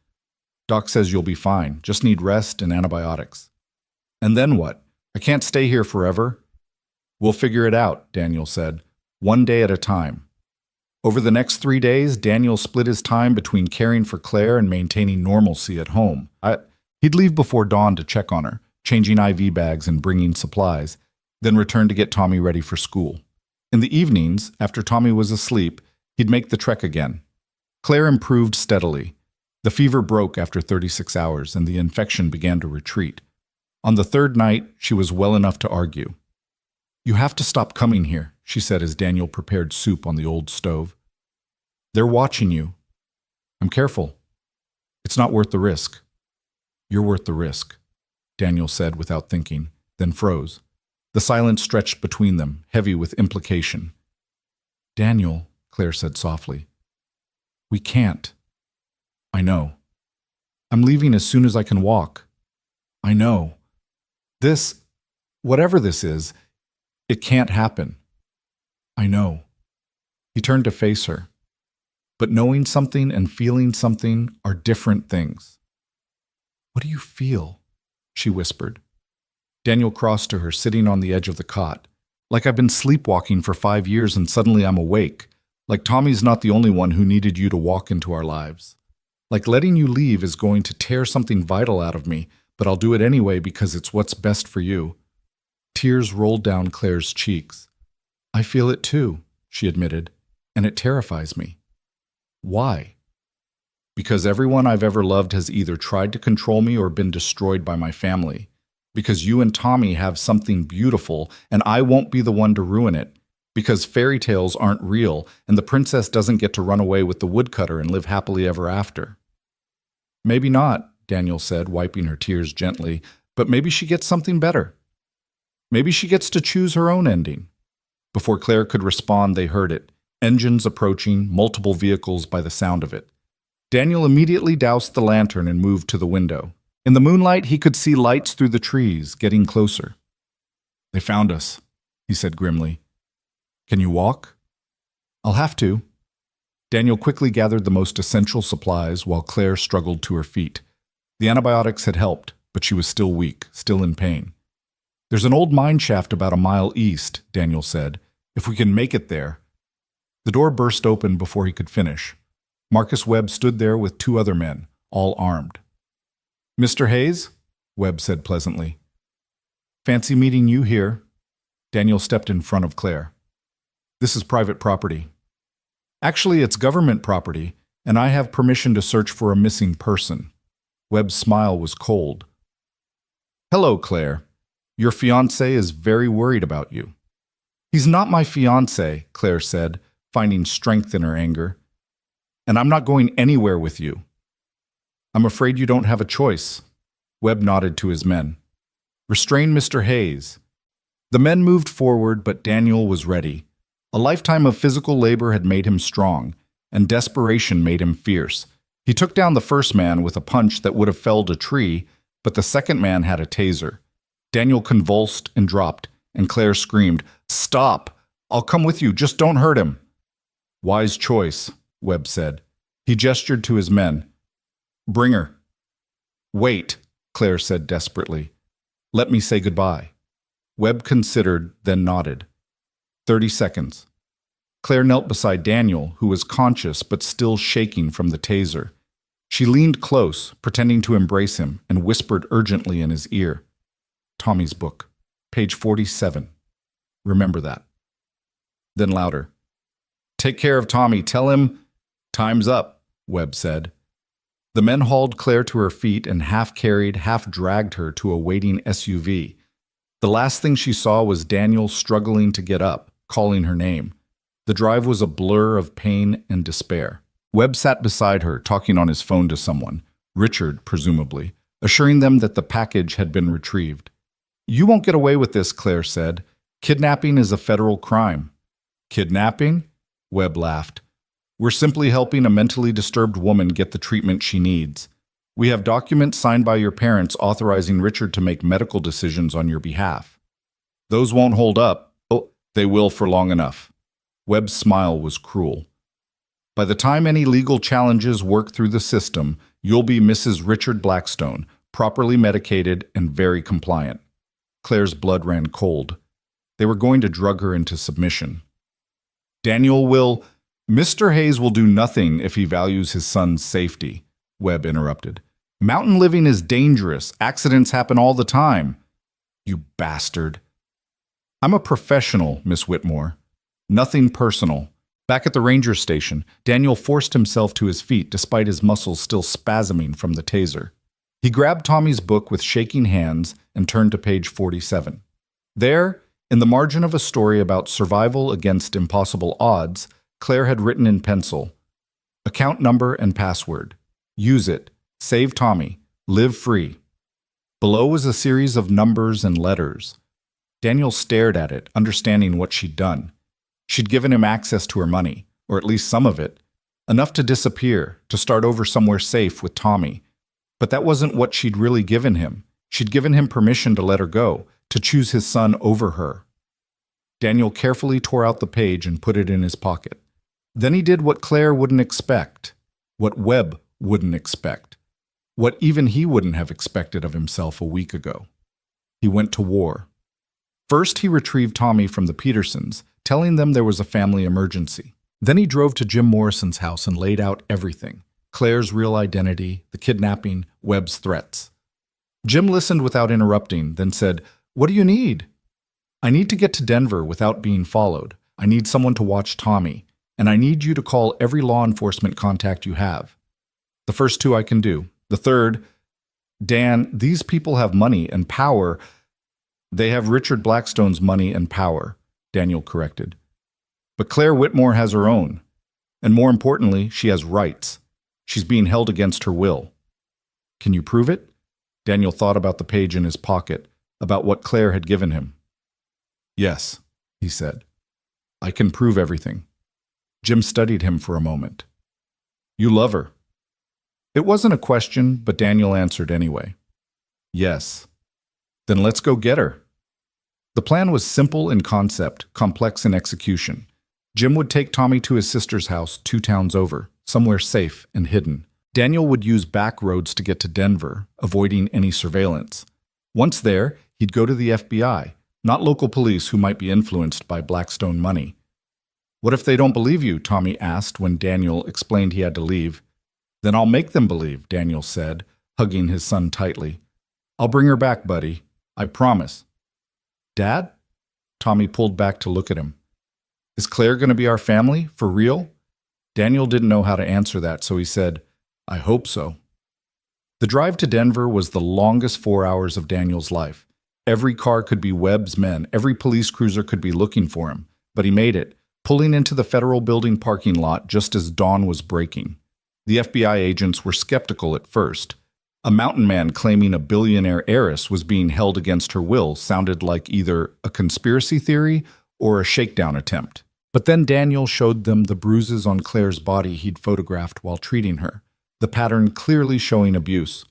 "Doc says you'll be fine. Just need rest and antibiotics." "And then what? I can't stay here forever." "We'll figure it out," Daniel said. "One day at a time." Over the next 3 days, Daniel split his time between caring for Claire and maintaining normalcy at home. He'd leave before dawn to check on her, changing IV bags and bringing supplies, then return to get Tommy ready for school. In the evenings, after Tommy was asleep, he'd make the trek again. Claire improved steadily. The fever broke after 36 hours, and the infection began to retreat. On the third night, she was well enough to argue. "You have to stop coming here," she said as Daniel prepared soup on the old stove. "They're watching you." "I'm careful." "It's not worth the risk." "You're worth the risk," Daniel said without thinking, then froze. The silence stretched between them, heavy with implication. "Daniel," Claire said softly, "we can't." "I know." "I'm leaving as soon as I can walk." "I know. This, whatever this is, it can't happen." "I know." He turned to face her. "But knowing something and feeling something are different things." "What do you feel?" she whispered. Daniel crossed to her, sitting on the edge of the cot. "Like I've been sleepwalking for 5 years and suddenly I'm awake. Like Tommy's not the only one who needed you to walk into our lives. Like letting you leave is going to tear something vital out of me, but I'll do it anyway because it's what's best for you." Tears rolled down Claire's cheeks. "I feel it too," she admitted, "and it terrifies me." "Why?" "Because everyone I've ever loved has either tried to control me or been destroyed by my family. Because you and Tommy have something beautiful, and I won't be the one to ruin it. Because fairy tales aren't real, and the princess doesn't get to run away with the woodcutter and live happily ever after." "Maybe not," Daniel said, wiping her tears gently, "but maybe she gets something better. Maybe she gets to choose her own ending." Before Claire could respond, they heard it. Engines approaching, multiple vehicles by the sound of it. Daniel immediately doused the lantern and moved to the window. In the moonlight, he could see lights through the trees, getting closer. "They found us," he said grimly. "Can you walk?" "I'll have to." Daniel quickly gathered the most essential supplies while Claire struggled to her feet. The antibiotics had helped, but she was still weak, still in pain. "There's an old mine shaft about a mile east," Daniel said. "If we can make it there." The door burst open before he could finish. Marcus Webb stood there with 2 other men, all armed. "Mr. Hayes?" Webb said pleasantly. "Fancy meeting you here." Daniel stepped in front of Claire. "This is private property." "Actually, it's government property, and I have permission to search for a missing person." Webb's smile was cold. "Hello, Claire. Your fiancé is very worried about you." "He's not my fiancé," Claire said, finding strength in her anger. "And I'm not going anywhere with you." "I'm afraid you don't have a choice." Webb nodded to his men. "Restrain Mr. Hayes." The men moved forward, but Daniel was ready. A lifetime of physical labor had made him strong, and desperation made him fierce. He took down the first man with a punch that would have felled a tree, but the second man had a taser. Daniel convulsed and dropped, and Claire screamed, "Stop! I'll come with you, just don't hurt him." "Wise choice," Webb said. He gestured to his men. "Bring her." "Wait," Claire said desperately. "Let me say goodbye." Webb considered, then nodded. 30 seconds. Claire knelt beside Daniel, who was conscious but still shaking from the taser. She leaned close, pretending to embrace him, and whispered urgently in his ear. "Tommy's book, page 47. Remember that." Then louder. "Take care of Tommy. Tell him—" "Time's up," Webb said. The men hauled Claire to her feet and half carried, half dragged her to a waiting SUV. The last thing she saw was Daniel struggling to get up, calling her name. The drive was a blur of pain and despair. Webb sat beside her, talking on his phone to someone, Richard, presumably, assuring them that the package had been retrieved. "You won't get away with this," Claire said. "Kidnapping is a federal crime." "Kidnapping?" Webb laughed. "We're simply helping a mentally disturbed woman get the treatment she needs. We have documents signed by your parents authorizing Richard to make medical decisions on your behalf. Those won't hold up. Oh, they will for long enough." Webb's smile was cruel. "By the time any legal challenges work through the system, you'll be Mrs. Richard Blackstone, properly medicated and very compliant." Claire's blood ran cold. They were going to drug her into submission. Mr. Hayes will do nothing if he values his son's safety," Webb interrupted. "Mountain living is dangerous. Accidents happen all the time." "You bastard." "I'm a professional, Miss Whitmore. Nothing personal." Back at the ranger station, Daniel forced himself to his feet despite his muscles still spasming from the taser. He grabbed Tommy's book with shaking hands and turned to page 47. There, in the margin of a story about survival against impossible odds, Claire had written in pencil, "Account number and password. Use it. Save Tommy. Live free." Below was a series of numbers and letters. Daniel stared at it, understanding what she'd done. She'd given him access to her money, or at least some of it, enough to disappear, to start over somewhere safe with Tommy. But that wasn't what she'd really given him. She'd given him permission to let her go, to choose his son over her. Daniel carefully tore out the page and put it in his pocket. Then he did what Claire wouldn't expect, what Webb wouldn't expect, what even he wouldn't have expected of himself a week ago. He went to war. First, he retrieved Tommy from the Petersons, telling them there was a family emergency. Then he drove to Jim Morrison's house and laid out everything: Claire's real identity, the kidnapping, Webb's threats. Jim listened without interrupting, then said, "What do you need?" "I need to get to Denver without being followed. I need someone to watch Tommy. And I need you to call every law enforcement contact you have." "The first two I can do. The third—" "Dan, these people have money and power." "They have Richard Blackstone's money and power," Daniel corrected. "But Claire Whitmore has her own. And more importantly, she has rights. She's being held against her will." "Can you prove it?" Daniel thought about the page in his pocket, about what Claire had given him. "Yes," he said. "I can prove everything." Jim studied him for a moment. "You love her." It wasn't a question, but Daniel answered anyway. "Yes." "Then let's go get her." The plan was simple in concept, complex in execution. Jim would take Tommy to his sister's house 2 towns over, somewhere safe and hidden. Daniel would use back roads to get to Denver, avoiding any surveillance. Once there, he'd go to the FBI, not local police who might be influenced by Blackstone money. "What if they don't believe you?" Tommy asked when Daniel explained he had to leave. "Then I'll make them believe," Daniel said, hugging his son tightly. "I'll bring her back, buddy. I promise." "Dad?" Tommy pulled back to look at him. "Is Claire going to be our family, for real?" Daniel didn't know how to answer that, so he said, "I hope so." The drive to Denver was the longest 4 hours of Daniel's life. Every car could be Webb's men, every police cruiser could be looking for him, but he made it, pulling into the federal building parking lot just as dawn was breaking. The FBI agents were skeptical at first. A mountain man claiming a billionaire heiress was being held against her will sounded like either a conspiracy theory or a shakedown attempt. But then Daniel showed them the bruises on Claire's body he'd photographed while treating her, the pattern clearly showing abuse.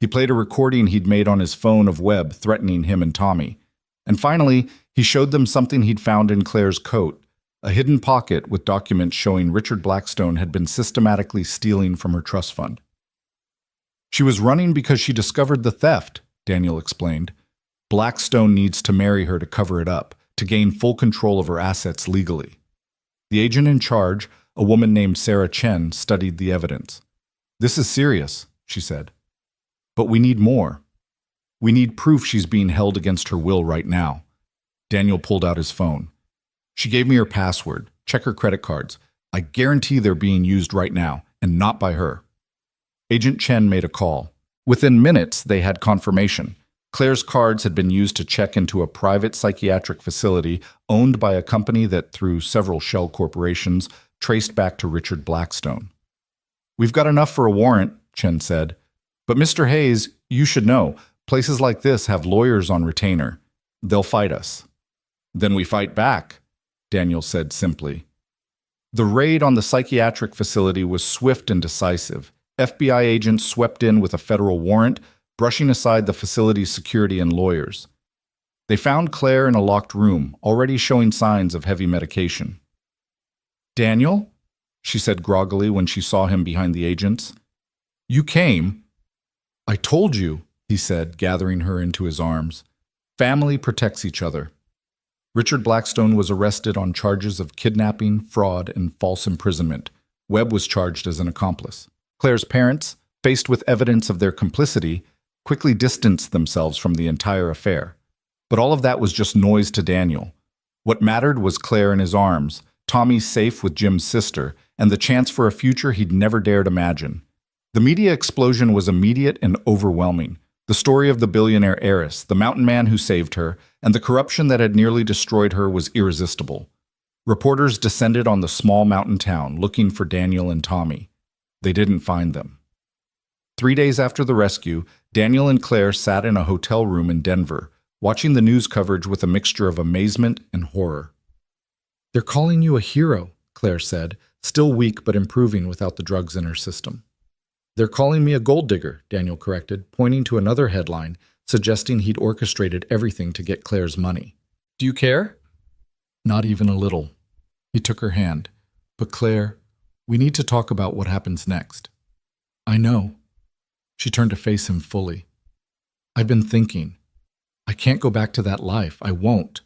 He played a recording he'd made on his phone of Webb threatening him and Tommy. And finally, he showed them something he'd found in Claire's coat, a hidden pocket with documents showing Richard Blackstone had been systematically stealing from her trust fund. "She was running because she discovered the theft," Daniel explained. "Blackstone needs to marry her to cover it up, to gain full control of her assets legally." The agent in charge, a woman named Sarah Chen, studied the evidence. "This is serious," she said. "But we need more. We need proof she's being held against her will right now." Daniel pulled out his phone. "She gave me her password. Check her credit cards. I guarantee they're being used right now, and not by her." Agent Chen made a call. Within minutes, they had confirmation. Claire's cards had been used to check into a private psychiatric facility owned by a company that, through several shell corporations, traced back to Richard Blackstone. "We've got enough for a warrant," Chen said. "But Mr. Hayes, you should know, places like this have lawyers on retainer. They'll fight us." "Then we fight back," Daniel said simply. The raid on the psychiatric facility was swift and decisive. FBI agents swept in with a federal warrant, brushing aside the facility's security and lawyers. They found Claire in a locked room, already showing signs of heavy medication. "Daniel?" she said groggily when she saw him behind the agents. "You came." "I told you," he said, gathering her into his arms. "Family protects each other." Richard Blackstone was arrested on charges of kidnapping, fraud, and false imprisonment. Webb was charged as an accomplice. Claire's parents, faced with evidence of their complicity, quickly distanced themselves from the entire affair. But all of that was just noise to Daniel. What mattered was Claire in his arms, Tommy safe with Jim's sister, and the chance for a future he'd never dared imagine. The media explosion was immediate and overwhelming. The story of the billionaire heiress, the mountain man who saved her, and the corruption that had nearly destroyed her was irresistible. Reporters descended on the small mountain town, looking for Daniel and Tommy. They didn't find them. 3 days after the rescue, Daniel and Claire sat in a hotel room in Denver, watching the news coverage with a mixture of amazement and horror. "They're calling you a hero," Claire said, still weak but improving without the drugs in her system. "They're calling me a gold digger," Daniel corrected, pointing to another headline, suggesting he'd orchestrated everything to get Claire's money. "Do you care?" "Not even a little." He took her hand. "But Claire, we need to talk about what happens next." "I know." She turned to face him fully. "I've been thinking. I can't go back to that life. I won't.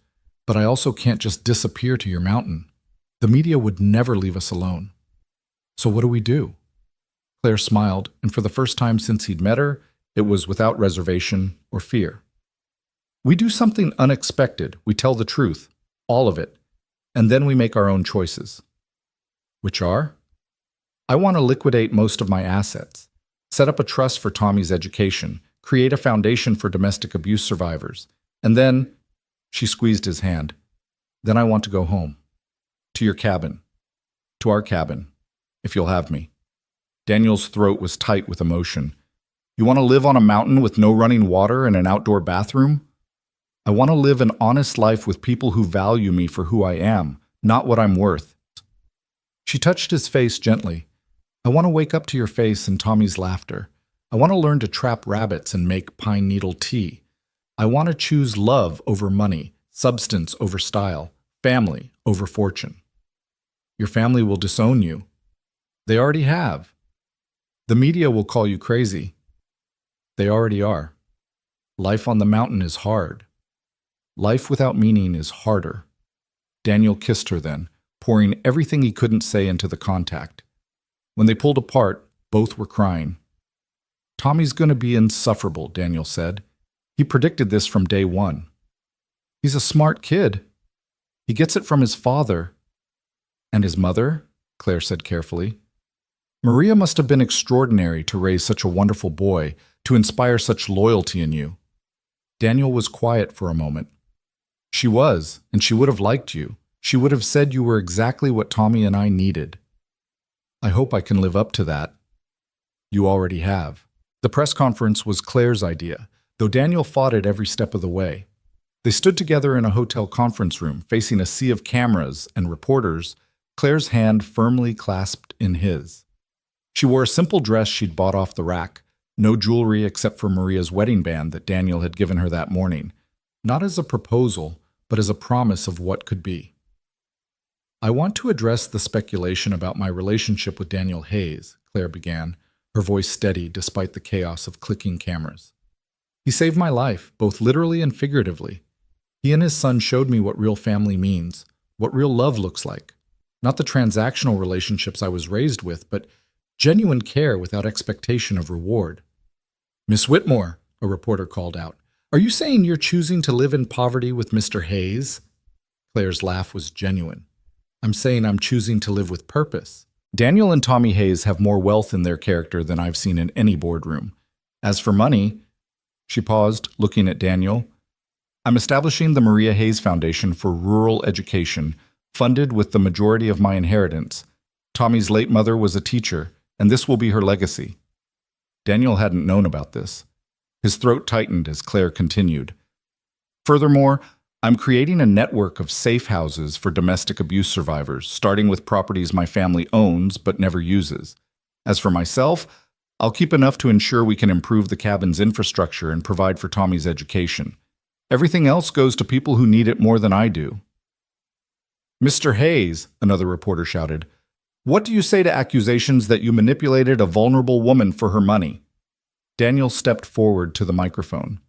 But I also can't just disappear to your mountain. The media would never leave us alone. So what do we do?" Claire smiled, and for the first time since he'd met her, it was without reservation or fear. "We do something unexpected. We tell the truth, all of it, and then we make our own choices." "Which are?" "I want to liquidate most of my assets, set up a trust for Tommy's education, create a foundation for domestic abuse survivors, and then," she squeezed his hand, "then I want to go home. To your cabin. To our cabin, if you'll have me." Daniel's throat was tight with emotion. "You want to live on a mountain with no running water and an outdoor bathroom?" "I want to live an honest life with people who value me for who I am, not what I'm worth." She touched his face gently. "I want to wake up to your face and Tommy's laughter. I want to learn to trap rabbits and make pine needle tea. I want to choose love over money, substance over style, family over fortune." "Your family will disown you." "They already have." "The media will call you crazy." "They already are." "Life on the mountain is hard." "Life without meaning is harder." Daniel kissed her then, pouring everything he couldn't say into the contact. When they pulled apart, both were crying. "Tommy's going to be insufferable," Daniel said. "He predicted this from day one." "He's a smart kid. He gets it from his father." "And his mother?" Claire said carefully. "Maria must have been extraordinary to raise such a wonderful boy, to inspire such loyalty in you." Daniel was quiet for a moment. "She was, and she would have liked you. She would have said you were exactly what Tommy and I needed." "I hope I can live up to that." "You already have." The press conference was Claire's idea, though Daniel fought it every step of the way. They stood together in a hotel conference room, facing a sea of cameras and reporters, Claire's hand firmly clasped in his. She wore a simple dress she'd bought off the rack, no jewelry except for Maria's wedding band that Daniel had given her that morning, not as a proposal, but as a promise of what could be. "I want to address the speculation about my relationship with Daniel Hayes," Claire began, her voice steady despite the chaos of clicking cameras. "He saved my life, both literally and figuratively. He and his son showed me what real family means, what real love looks like. Not the transactional relationships I was raised with, but genuine care without expectation of reward." "Miss Whitmore," a reporter called out, "are you saying you're choosing to live in poverty with Mr. Hayes?" Claire's laugh was genuine. "I'm saying I'm choosing to live with purpose. Daniel and Tommy Hayes have more wealth in their character than I've seen in any boardroom. As for money, she paused, looking at Daniel. I'm establishing the Maria Hayes Foundation for Rural Education, funded with the majority of my inheritance. Tommy's late mother was a teacher, and this will be her legacy. Daniel hadn't known about this. His throat tightened as Claire continued. Furthermore, I'm creating a network of safe houses for domestic abuse survivors, starting with properties my family owns but never uses. As for myself, I'll keep enough to ensure we can improve the cabin's infrastructure and provide for Tommy's education. Everything else goes to people who need it more than I do. Mr. Hayes, another reporter shouted, what do you say to accusations that you manipulated a vulnerable woman for her money? Daniel stepped forward to the microphone.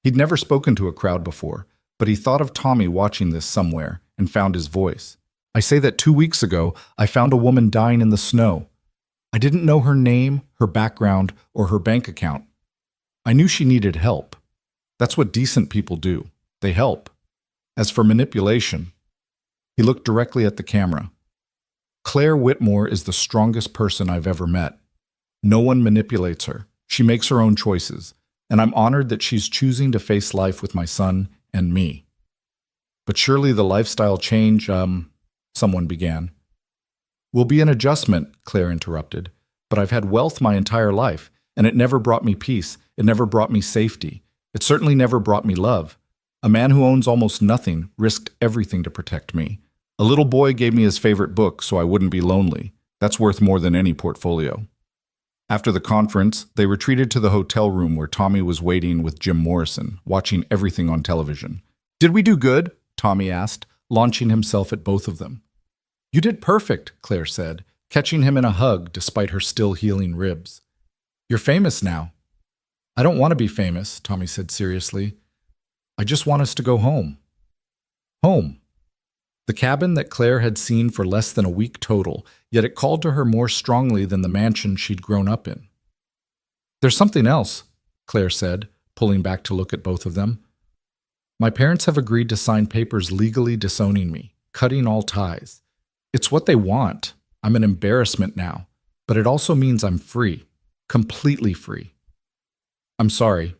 He'd never spoken to a crowd before, but he thought of Tommy watching this somewhere and found his voice. I say that 2 weeks ago, I found a woman dying in the snow. I didn't know her name, her background, or her bank account. I knew she needed help. That's what decent people do. They help. As for manipulation, he looked directly at the camera. Claire Whitmore is the strongest person I've ever met. No one manipulates her. She makes her own choices, and I'm honored that she's choosing to face life with my son and me. But surely the lifestyle change, someone began. Will be an adjustment, Claire interrupted. But I've had wealth my entire life, and it never brought me peace. It never brought me safety. It certainly never brought me love. A man who owns almost nothing risked everything to protect me. A little boy gave me his favorite book so I wouldn't be lonely. That's worth more than any portfolio. After the conference, they retreated to the hotel room where Tommy was waiting with Jim Morrison, watching everything on television. Did we do good? Tommy asked, launching himself at both of them. You did perfect, Claire said, catching him in a hug despite her still healing ribs. You're famous now. I don't want to be famous, Tommy said seriously. I just want us to go home. Home. The cabin that Claire had seen for less than a week total, yet it called to her more strongly than the mansion she'd grown up in. There's something else, Claire said, pulling back to look at both of them. My parents have agreed to sign papers legally disowning me, cutting all ties. It's what they want. I'm an embarrassment now, but it also means I'm free, completely free. I'm sorry,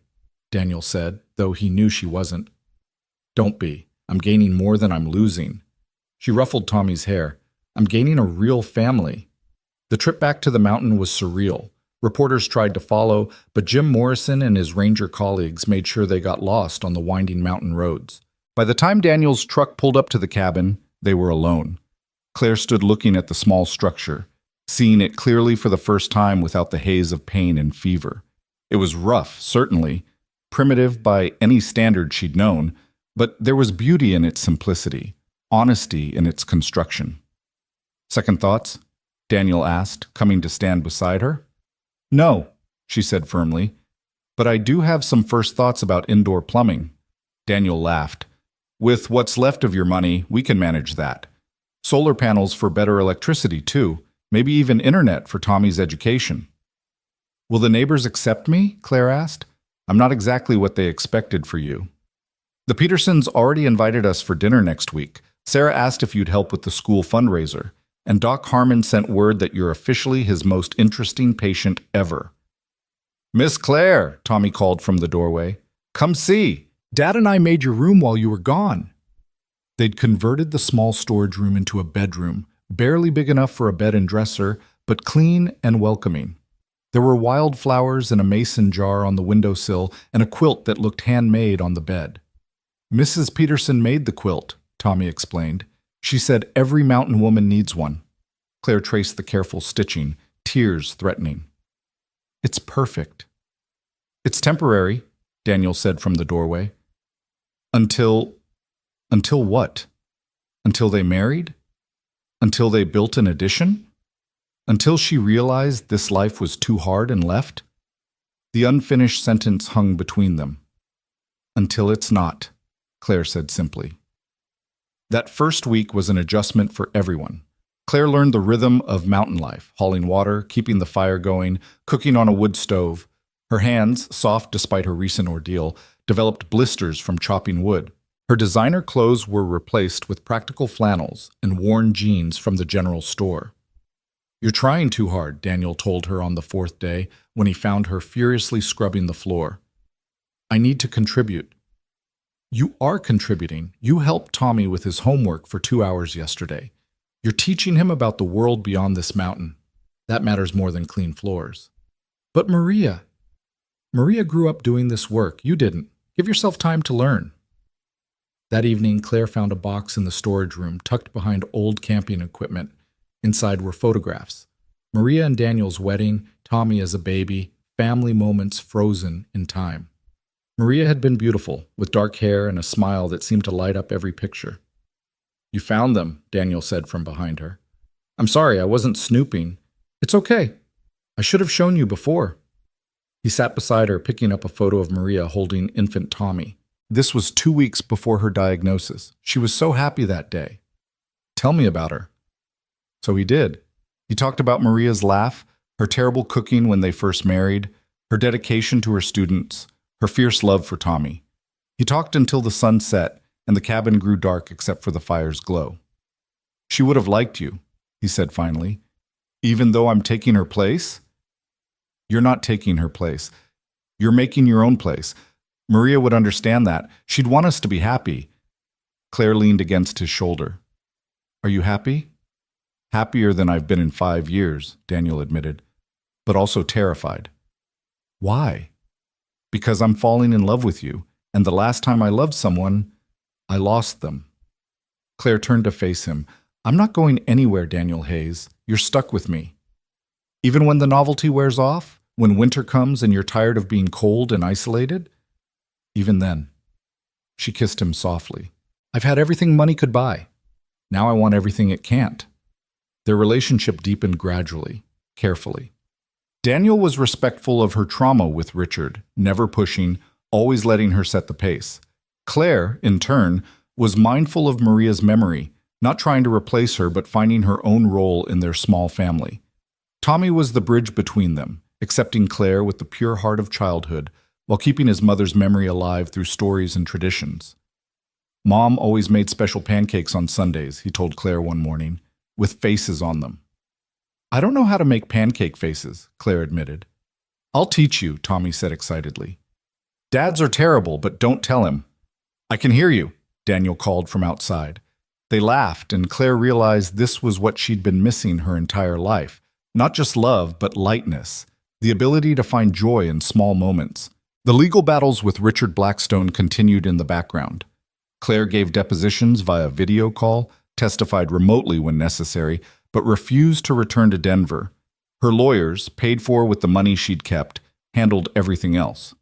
Daniel said, though he knew she wasn't. Don't be. I'm gaining more than I'm losing. She ruffled Tommy's hair. I'm gaining a real family. The trip back to the mountain was surreal. Reporters tried to follow, but Jim Morrison and his ranger colleagues made sure they got lost on the winding mountain roads. By the time Daniel's truck pulled up to the cabin, they were alone. Claire stood looking at the small structure, seeing it clearly for the first time without the haze of pain and fever. It was rough, certainly, primitive by any standard she'd known, but there was beauty in its simplicity, honesty in its construction. Second thoughts? Daniel asked, coming to stand beside her. No, she said firmly, but I do have some first thoughts about indoor plumbing. Daniel laughed. With what's left of your money, we can manage that. Solar panels for better electricity, too. Maybe even internet for Tommy's education. Will the neighbors accept me? Claire asked. I'm not exactly what they expected for you. The Petersons already invited us for dinner next week. Sarah asked if you'd help with the school fundraiser, and Doc Harmon sent word that you're officially his most interesting patient ever. Miss Claire, Tommy called from the doorway. Come see. Dad and I made your room while you were gone. They'd converted the small storage room into a bedroom, barely big enough for a bed and dresser, but clean and welcoming. There were wildflowers in a mason jar on the windowsill and a quilt that looked handmade on the bed. Mrs. Peterson made the quilt, Tommy explained. She said every mountain woman needs one. Claire traced the careful stitching, tears threatening. It's perfect. It's temporary, Daniel said from the doorway. Until what? Until they married? Until they built an addition? Until she realized this life was too hard and left? The unfinished sentence hung between them. Until it's not, Claire said simply. That first week was an adjustment for everyone. Claire learned the rhythm of mountain life, hauling water, keeping the fire going, cooking on a wood stove. Her hands, soft despite her recent ordeal, developed blisters from chopping wood. Her designer clothes were replaced with practical flannels and worn jeans from the general store. You're trying too hard, Daniel told her on the fourth day when he found her furiously scrubbing the floor. I need to contribute. You are contributing. You helped Tommy with his homework for 2 hours yesterday. You're teaching him about the world beyond this mountain. That matters more than clean floors. But Maria grew up doing this work. You didn't. Give yourself time to learn. That evening, Claire found a box in the storage room tucked behind old camping equipment. Inside were photographs. Maria and Daniel's wedding, Tommy as a baby, family moments frozen in time. Maria had been beautiful, with dark hair and a smile that seemed to light up every picture. You found them, Daniel said from behind her. I'm sorry, I wasn't snooping. It's okay. I should have shown you before. He sat beside her, picking up a photo of Maria holding infant Tommy. This was 2 weeks before her diagnosis. She was so happy that day. Tell me about her. So he did. He talked about Maria's laugh, her terrible cooking when they first married, her dedication to her students, her fierce love for Tommy. He talked until the sun set and the cabin grew dark except for the fire's glow. She would have liked you, he said finally. Even though I'm taking her place? You're not taking her place. You're making your own place. Maria would understand that. She'd want us to be happy. Claire leaned against his shoulder. Are you happy? Happier than I've been in 5 years, Daniel admitted, but also terrified. Why? Because I'm falling in love with you, and the last time I loved someone, I lost them. Claire turned to face him. I'm not going anywhere, Daniel Hayes. You're stuck with me. Even when the novelty wears off, when winter comes and you're tired of being cold and isolated? Even then. She kissed him softly. I've had everything money could buy. Now I want everything it can't. Their relationship deepened gradually, carefully. Daniel was respectful of her trauma with Richard, never pushing, always letting her set the pace. Claire, in turn, was mindful of Maria's memory, not trying to replace her but finding her own role in their small family. Tommy was the bridge between them, accepting Claire with the pure heart of childhood while keeping his mother's memory alive through stories and traditions. Mom always made special pancakes on Sundays, he told Claire one morning, with faces on them. I don't know how to make pancake faces, Claire admitted. I'll teach you, Tommy said excitedly. Dads are terrible, but don't tell him. I can hear you, Daniel called from outside. They laughed, and Claire realized this was what she'd been missing her entire life. Not just love, but lightness, the ability to find joy in small moments. The legal battles with Richard Blackstone continued in the background. Claire gave depositions via video call, testified remotely when necessary, but refused to return to Denver. Her lawyers, paid for with the money she'd kept, handled everything else.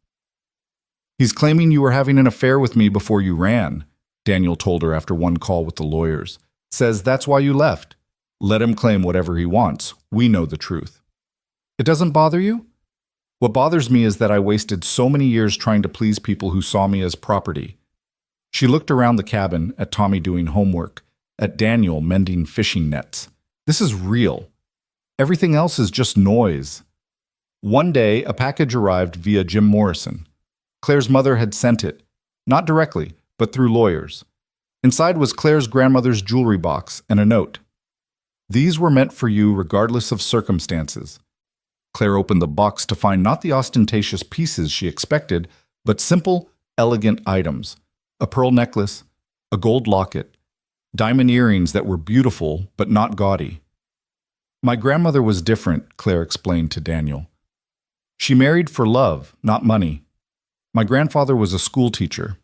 He's claiming you were having an affair with me before you ran, Daniel told her after one call with the lawyers. Says that's why you left. Let him claim whatever he wants. We know the truth. It doesn't bother you? What bothers me is that I wasted so many years trying to please people who saw me as property. She looked around the cabin, at Tommy doing homework, at Daniel mending fishing nets. This is real. Everything else is just noise. One day, a package arrived via Jim Morrison. Claire's mother had sent it, not directly, but through lawyers. Inside was Claire's grandmother's jewelry box and a note. These were meant for you regardless of circumstances. Claire opened the box to find not the ostentatious pieces she expected, but simple, elegant items. A pearl necklace, a gold locket, diamond earrings that were beautiful but not gaudy. My grandmother was different, Claire explained to Daniel. She married for love, not money. My grandfather was a school teacher.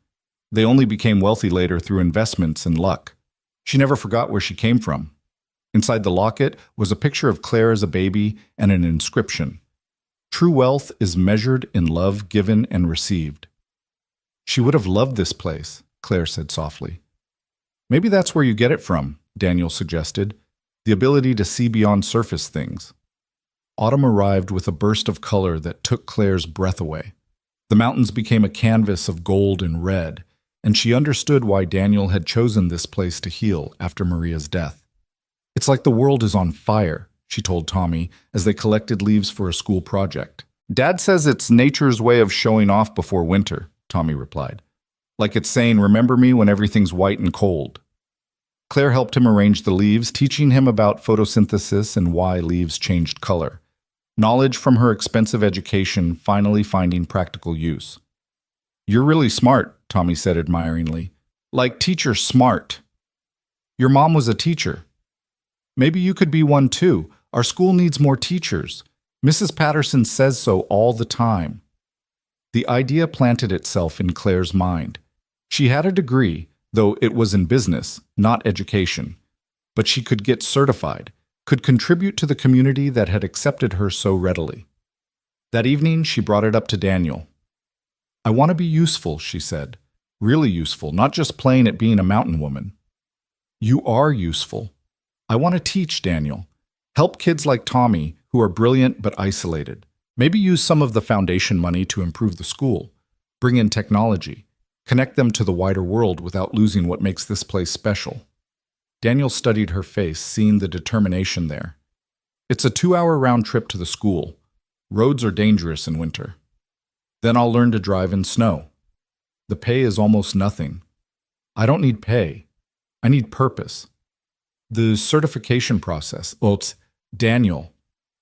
They only became wealthy later through investments and luck. She never forgot where she came from. Inside the locket was a picture of Claire as a baby and an inscription. True wealth is measured in love given and received. She would have loved this place, Claire said softly. Maybe that's where you get it from, Daniel suggested, the ability to see beyond surface things. Autumn arrived with a burst of color that took Claire's breath away. The mountains became a canvas of gold and red, and she understood why Daniel had chosen this place to heal after Maria's death. It's like the world is on fire, she told Tommy as they collected leaves for a school project. Dad says it's nature's way of showing off before winter, Tommy replied. Like it's saying, remember me when everything's white and cold. Claire helped him arrange the leaves, teaching him about photosynthesis and why leaves changed color. Knowledge from her expensive education finally finding practical use. "You're really smart," Tommy said admiringly. "Like teacher smart. Your mom was a teacher. Maybe you could be one too. Our school needs more teachers. Mrs. Patterson says so all the time." The idea planted itself in Claire's mind. She had a degree, though it was in business, not education. But she could get certified, could contribute to the community that had accepted her so readily. That evening, she brought it up to Daniel. "I want to be useful," she said. "Really useful, not just playing at being a mountain woman." "You are useful. I want to teach, Daniel. Help kids like Tommy, who are brilliant but isolated. Maybe use some of the foundation money to improve the school. Bring in technology. Connect them to the wider world without losing what makes this place special." Daniel studied her face, seeing the determination there. "It's a 2-hour round trip to the school. Roads are dangerous in winter. Then I'll learn to drive in snow. The pay is almost nothing. I don't need pay. I need purpose. The certification process, well, it's Daniel."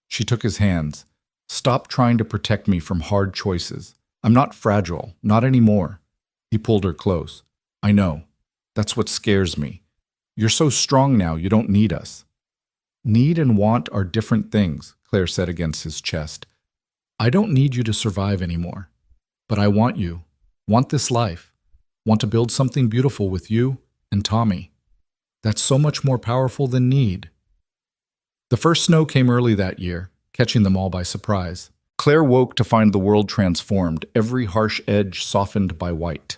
She took his hands. "Stop trying to protect me from hard choices. I'm not fragile, not anymore." He pulled her close. "I know. That's what scares me. You're so strong now, you don't need us." "Need and want are different things," Claire said against his chest. "I don't need you to survive anymore. But I want you. Want this life. Want to build something beautiful with you and Tommy. That's so much more powerful than need." The first snow came early that year, catching them all by surprise. Claire woke to find the world transformed, every harsh edge softened by white.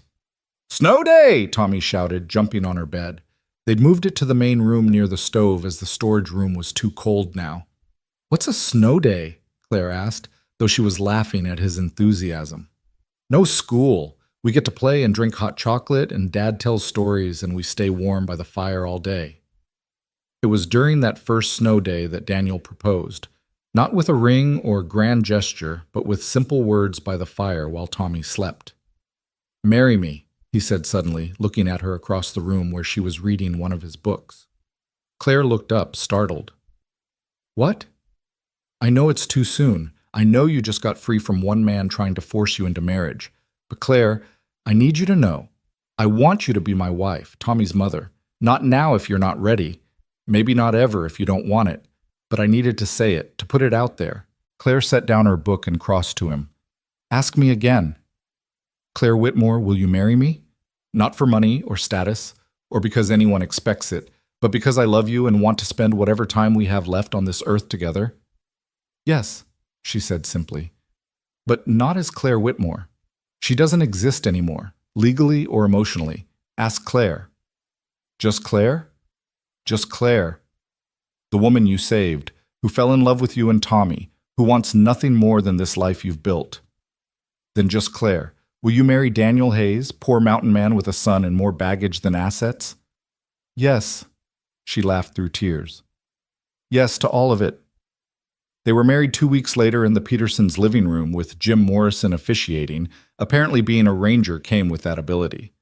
"Snow day!" Tommy shouted, jumping on her bed. They'd moved it to the main room near the stove as the storage room was too cold now. "What's a snow day?" Claire asked, though she was laughing at his enthusiasm. "No school. We get to play and drink hot chocolate, and Dad tells stories, and we stay warm by the fire all day." It was during that first snow day that Daniel proposed, not with a ring or grand gesture, but with simple words by the fire while Tommy slept. "Marry me," he said suddenly, looking at her across the room where she was reading one of his books. Claire looked up, startled. "What?" "I know it's too soon. I know you just got free from one man trying to force you into marriage. But Claire, I need you to know. I want you to be my wife, Tommy's mother. Not now if you're not ready. Maybe not ever if you don't want it. But I needed to say it, to put it out there." Claire set down her book and crossed to him. "Ask me again. Claire Whitmore, will you marry me? Not for money or status, or because anyone expects it, but because I love you and want to spend whatever time we have left on this earth together?" "Yes," she said simply. "But not as Claire Whitmore. She doesn't exist anymore, legally or emotionally. Ask Claire." "Just Claire?" "Just Claire. The woman you saved, who fell in love with you and Tommy, who wants nothing more than this life you've built." "Then just Claire. Will you marry Daniel Hayes, poor mountain man with a son and more baggage than assets?" "Yes." She laughed through tears. "Yes to all of it." They were married 2 weeks later in the Petersons' living room with Jim Morrison officiating. Apparently being a ranger came with that ability.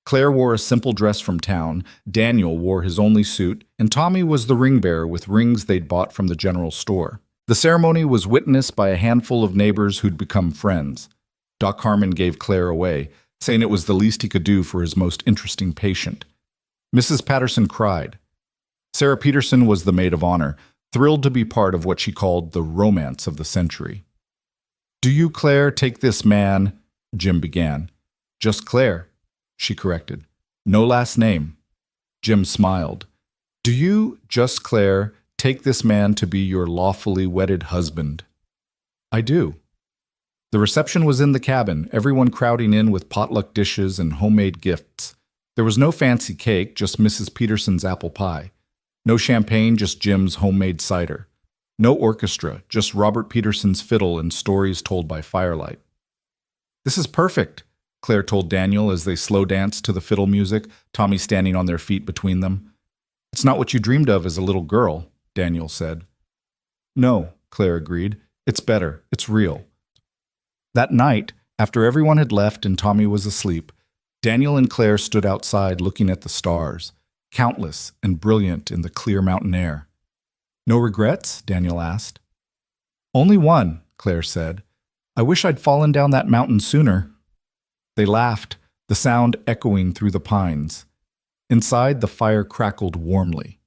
Claire wore a simple dress from town, Daniel wore his only suit, and Tommy was the ring bearer with rings they'd bought from the general store. The ceremony was witnessed by a handful of neighbors who'd become friends. Doc Harmon gave Claire away, saying it was the least he could do for his most interesting patient. Mrs. Patterson cried. Sarah Peterson was the maid of honor, thrilled to be part of what she called the romance of the century. "Do you, Claire, take this man?" Jim began. "Just Claire," she corrected. "No last name." Jim smiled. "Do you, just Claire, take this man to be your lawfully wedded husband?" "I do." The reception was in the cabin, everyone crowding in with potluck dishes and homemade gifts. There was no fancy cake, just Mrs. Peterson's apple pie. No champagne, just Jim's homemade cider. No orchestra, just Robert Peterson's fiddle and stories told by firelight. "This is perfect," Claire told Daniel as they slow danced to the fiddle music, Tommy standing on their feet between them. "It's not what you dreamed of as a little girl," Daniel said. "No," Claire agreed. "It's better. It's real." That night, after everyone had left and Tommy was asleep, Daniel and Claire stood outside looking at the stars. countless and brilliant in the clear mountain air. No regrets? Daniel asked. Only one, Claire said. I wish I'd fallen down that mountain sooner. They laughed, the sound echoing through the pines. Inside, the fire crackled warmly.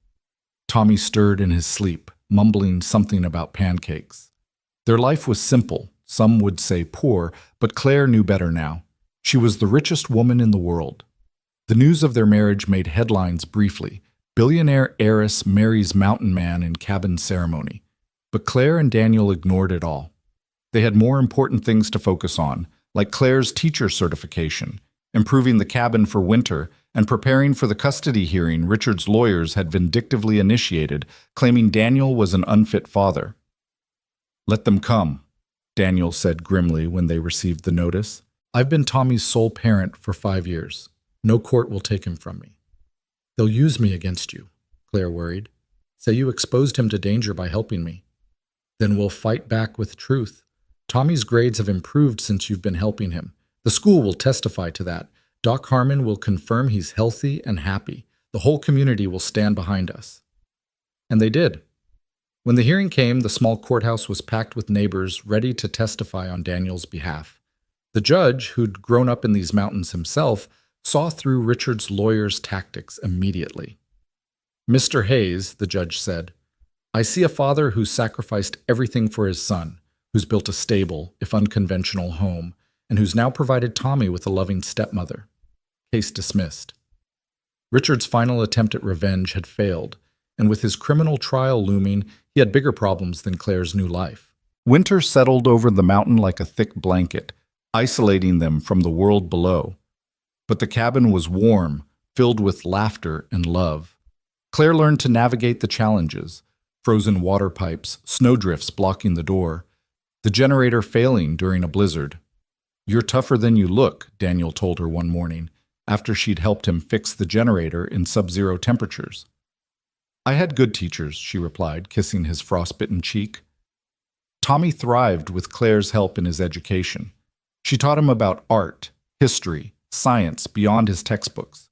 Tommy stirred in his sleep, mumbling something about pancakes. Their life was simple, some would say poor, but Claire knew better now. She was the richest woman in the world. The news of their marriage made headlines briefly. Billionaire heiress marries mountain man in cabin ceremony. But Claire and Daniel ignored it all. They had more important things to focus on, like Claire's teacher certification, improving the cabin for winter, and preparing for the custody hearing Richard's lawyers had vindictively initiated, claiming Daniel was an unfit father. Let them come, Daniel said grimly when they received the notice. I've been Tommy's sole parent for 5 years. No court will take him from me. They'll use me against you, Claire worried. Say you exposed him to danger by helping me. Then we'll fight back with truth. Tommy's grades have improved since you've been helping him. The school will testify to that. Doc Harmon will confirm he's healthy and happy. The whole community will stand behind us. And they did. When the hearing came, the small courthouse was packed with neighbors ready to testify on Daniel's behalf. The judge, who'd grown up in these mountains himself, saw through Richard's lawyer's tactics immediately. Mr. Hayes, the judge said, I see a father who's sacrificed everything for his son, who's built a stable, if unconventional, home, and who's now provided Tommy with a loving stepmother. Case dismissed. Richard's final attempt at revenge had failed, and with his criminal trial looming, he had bigger problems than Claire's new life. Winter settled over the mountain like a thick blanket, isolating them from the world below. But the cabin was warm, filled with laughter and love. Claire learned to navigate the challenges, frozen water pipes, snowdrifts blocking the door, the generator failing during a blizzard. You're tougher than you look, Daniel told her one morning, after she'd helped him fix the generator in sub-zero temperatures. I had good teachers, she replied, kissing his frostbitten cheek. Tommy thrived with Claire's help in his education. She taught him about art, history, science beyond his textbooks.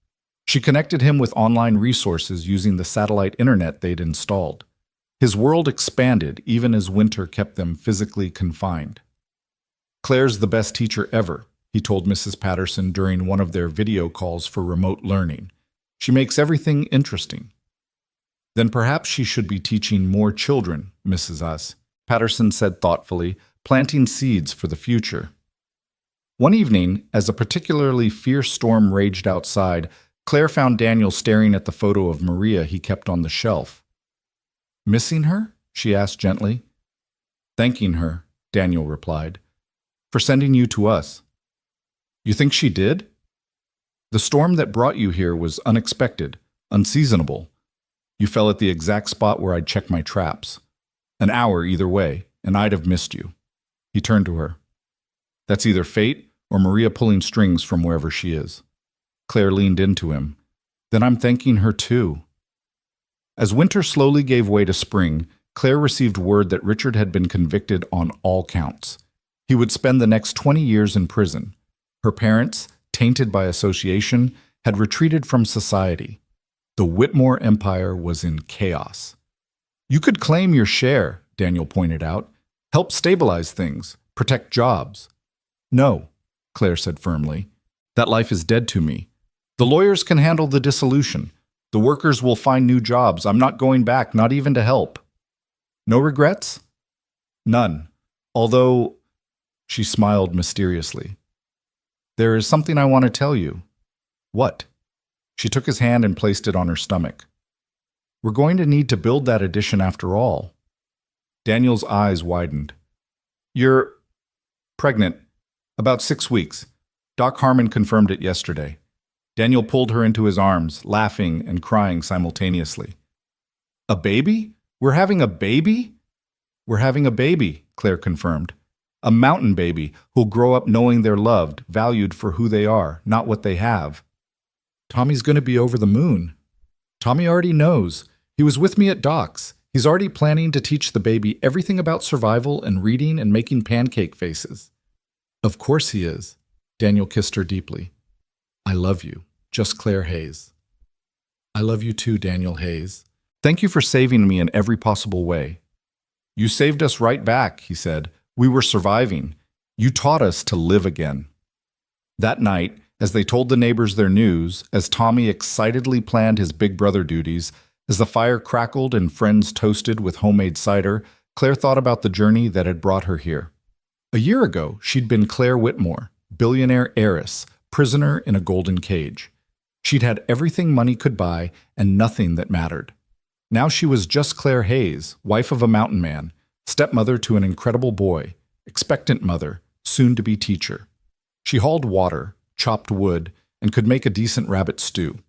She connected him with online resources using the satellite internet they'd installed. His world expanded even as winter kept them physically confined. Claire's the best teacher ever, he told Mrs. Patterson during one of their video calls for remote learning. She makes everything interesting. Then perhaps she should be teaching more children, Mrs. Us, Patterson said thoughtfully, planting seeds for the future. One evening, as a particularly fierce storm raged outside, Claire found Daniel staring at the photo of Maria he kept on the shelf. Missing her? She asked gently. Thanking her, Daniel replied, for sending you to us. You think she did? The storm that brought you here was unexpected, unseasonable. You fell at the exact spot where I'd check my traps. An hour either way, and I'd have missed you. He turned to her. That's either fate or Maria pulling strings from wherever she is. Claire leaned into him. Then I'm thanking her too. As winter slowly gave way to spring, Claire received word that Richard had been convicted on all counts. He would spend the next 20 years in prison. Her parents, tainted by association, had retreated from society. The Whitmore empire was in chaos. You could claim your share, Daniel pointed out. Help stabilize things, protect jobs. No, Claire said firmly. That life is dead to me. The lawyers can handle the dissolution. The workers will find new jobs. I'm not going back, not even to help. No regrets? None. Although, she smiled mysteriously. There is something I want to tell you. What? She took his hand and placed it on her stomach. We're going to need to build that addition after all. Daniel's eyes widened. You're pregnant. About 6 weeks. Doc Harmon confirmed it yesterday. Daniel pulled her into his arms, laughing and crying simultaneously. A baby? We're having a baby? We're having a baby, Claire confirmed. A mountain baby who'll grow up knowing they're loved, valued for who they are, not what they have. Tommy's going to be over the moon. Tommy already knows. He was with me at Doc's. He's already planning to teach the baby everything about survival and reading and making pancake faces. Of course he is. Daniel kissed her deeply. I love you. Just Claire Hayes. I love you too, Daniel Hayes. Thank you for saving me in every possible way. You saved us right back, he said. We were surviving. You taught us to live again. That night, as they told the neighbors their news, as Tommy excitedly planned his big brother duties, as the fire crackled and friends toasted with homemade cider, Claire thought about the journey that had brought her here. A year ago, she'd been Claire Whitmore, billionaire heiress, prisoner in a golden cage. She'd had everything money could buy and nothing that mattered. Now she was just Claire Hayes, wife of a mountain man, stepmother to an incredible boy, expectant mother, soon-to-be teacher. She hauled water, chopped wood, and could make a decent rabbit stew.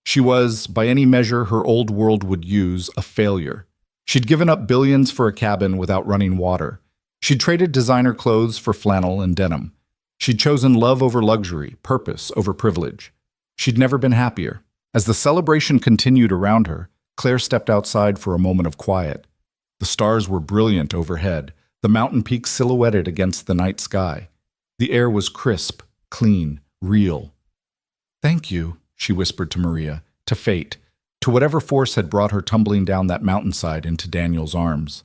She was, by any measure her old world would use, a failure. She'd given up billions for a cabin without running water. She'd traded designer clothes for flannel and denim. She'd chosen love over luxury, purpose over privilege. She'd never been happier. As the celebration continued around her, Claire stepped outside for a moment of quiet. The stars were brilliant overhead, the mountain peaks silhouetted against the night sky. The air was crisp, clean, real. "Thank you," she whispered to Maria, to fate, to whatever force had brought her tumbling down that mountainside into Daniel's arms.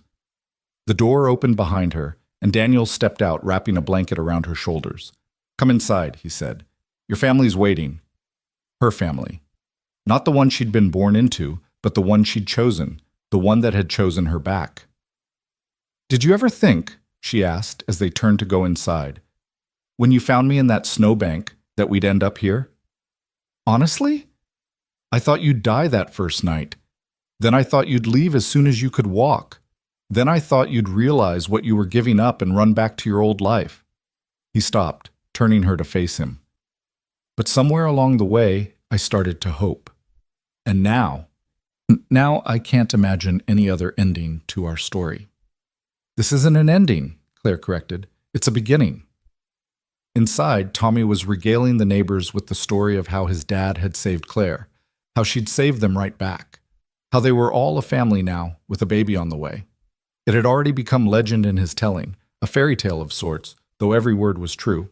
The door opened behind her, and Daniel stepped out, wrapping a blanket around her shoulders. "Come inside," he said. "Your family's waiting." Her family. Not the one she'd been born into, but the one she'd chosen, the one that had chosen her back. "Did you ever think," she asked as they turned to go inside, "when you found me in that snowbank, that we'd end up here?" "Honestly? I thought you'd die that first night. Then I thought you'd leave as soon as you could walk. Then I thought you'd realize what you were giving up and run back to your old life." He stopped, turning her to face him. "But somewhere along the way, I started to hope. And now I can't imagine any other ending to our story." "This isn't an ending," Claire corrected. "It's a beginning." Inside, Tommy was regaling the neighbors with the story of how his dad had saved Claire, how she'd saved them right back, how they were all a family now, with a baby on the way. It had already become legend in his telling, a fairy tale of sorts, though every word was true.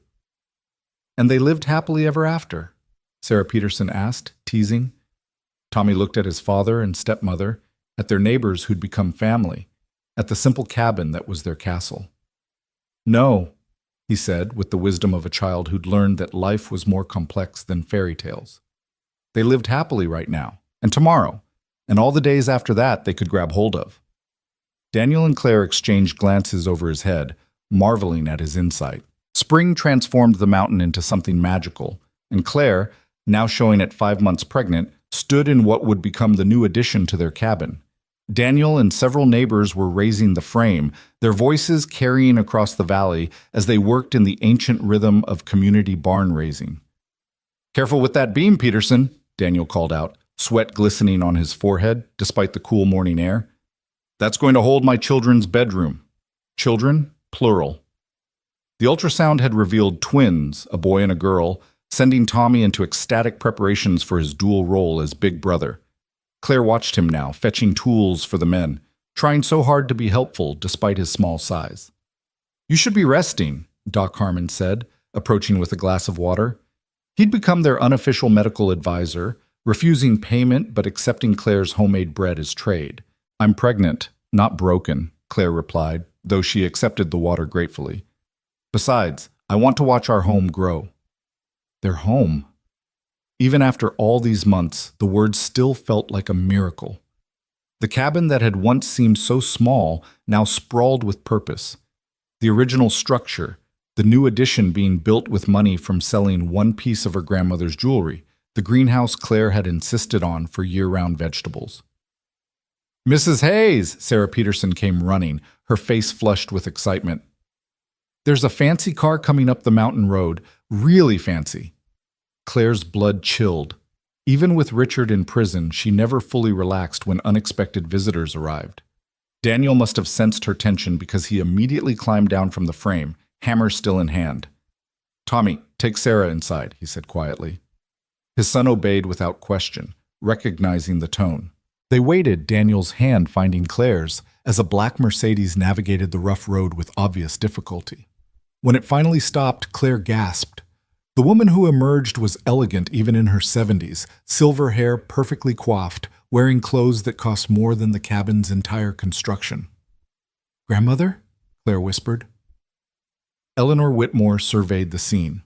"And they lived happily ever after?" Sarah Peterson asked, teasing. Tommy looked at his father and stepmother, at their neighbors who'd become family, at the simple cabin that was their castle. "No," he said, with the wisdom of a child who'd learned that life was more complex than fairy tales. They lived happily right now, and tomorrow, and all the days after that they could grab hold of. Daniel and Claire exchanged glances over his head, marveling at his insight. Spring transformed the mountain into something magical, and Claire, now showing at 5 months pregnant, stood in what would become the new addition to their cabin. Daniel and several neighbors were raising the frame, their voices carrying across the valley as they worked in the ancient rhythm of community barn raising. "Careful with that beam, Peterson," Daniel called out, sweat glistening on his forehead despite the cool morning air. "That's going to hold my children's bedroom." Children, plural. The ultrasound had revealed twins, a boy and a girl, sending Tommy into ecstatic preparations for his dual role as big brother. Claire watched him now, fetching tools for the men, trying so hard to be helpful despite his small size. "You should be resting," Doc Harmon said, approaching with a glass of water. He'd become their unofficial medical advisor, refusing payment but accepting Claire's homemade bread as trade. "I'm pregnant, not broken," Claire replied, though she accepted the water gratefully. "Besides, I want to watch our home grow." Their home. Even after all these months, the words still felt like a miracle. The cabin that had once seemed so small now sprawled with purpose. The original structure, the new addition being built with money from selling one piece of her grandmother's jewelry, the greenhouse Claire had insisted on for year-round vegetables. "Mrs. Hayes!" Sarah Peterson came running, her face flushed with excitement. "There's a fancy car coming up the mountain road, really fancy." Claire's blood chilled. Even with Richard in prison, she never fully relaxed when unexpected visitors arrived. Daniel must have sensed her tension because he immediately climbed down from the frame, hammer still in hand. "Tommy, take Sarah inside," he said quietly. His son obeyed without question, recognizing the tone. They waited, Daniel's hand finding Claire's, as a black Mercedes navigated the rough road with obvious difficulty. When it finally stopped, Claire gasped. The woman who emerged was elegant even in her 70s, silver hair perfectly coiffed, wearing clothes that cost more than the cabin's entire construction. "Grandmother?" Claire whispered. Eleanor Whitmore surveyed the scene.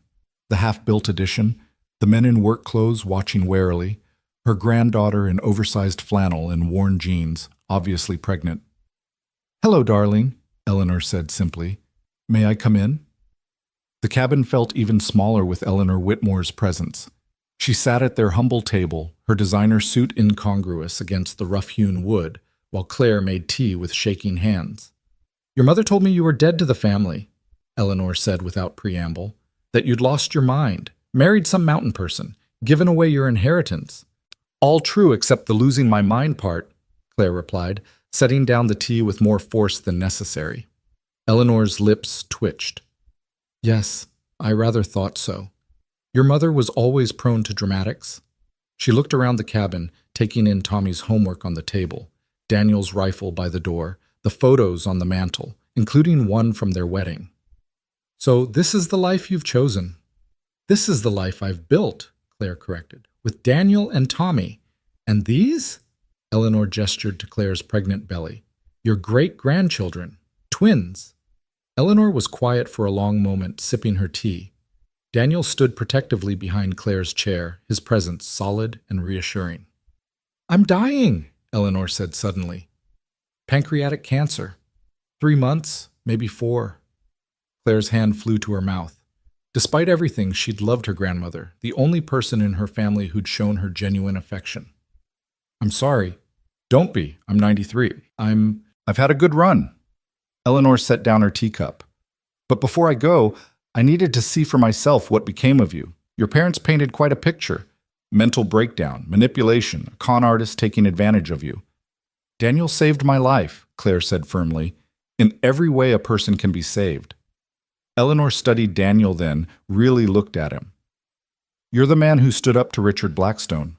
The half-built addition, the men in work clothes watching warily, her granddaughter in oversized flannel and worn jeans, obviously pregnant. "Hello, darling," Eleanor said simply. "May I come in?" The cabin felt even smaller with Eleanor Whitmore's presence. She sat at their humble table, her designer suit incongruous against the rough-hewn wood, while Claire made tea with shaking hands. "Your mother told me you were dead to the family," Eleanor said without preamble, "that you'd lost your mind, married some mountain person, given away your inheritance." "All true except the losing my mind part," Claire replied, setting down the tea with more force than necessary. Eleanor's lips twitched. "Yes, I rather thought so. Your mother was always prone to dramatics." She looked around the cabin, taking in Tommy's homework on the table, Daniel's rifle by the door, the photos on the mantel, including one from their wedding. "So this is the life you've chosen." "This is the life I've built," Claire corrected, "with Daniel and Tommy. And these?" Eleanor gestured to Claire's pregnant belly. "Your great-grandchildren, twins." Eleanor was quiet for a long moment, sipping her tea. Daniel stood protectively behind Claire's chair, his presence solid and reassuring. "I'm dying," Eleanor said suddenly. "Pancreatic cancer. 3 months, maybe 4. Claire's hand flew to her mouth. Despite everything, she'd loved her grandmother, the only person in her family who'd shown her genuine affection. "I'm sorry." "Don't be. I'm 93. I've had a good run." Eleanor set down her teacup. "But before I go, I needed to see for myself what became of you. Your parents painted quite a picture. Mental breakdown, manipulation, a con artist taking advantage of you." "Daniel saved my life," Claire said firmly. "In every way a person can be saved." Eleanor studied Daniel then, really looked at him. "You're the man who stood up to Richard Blackstone."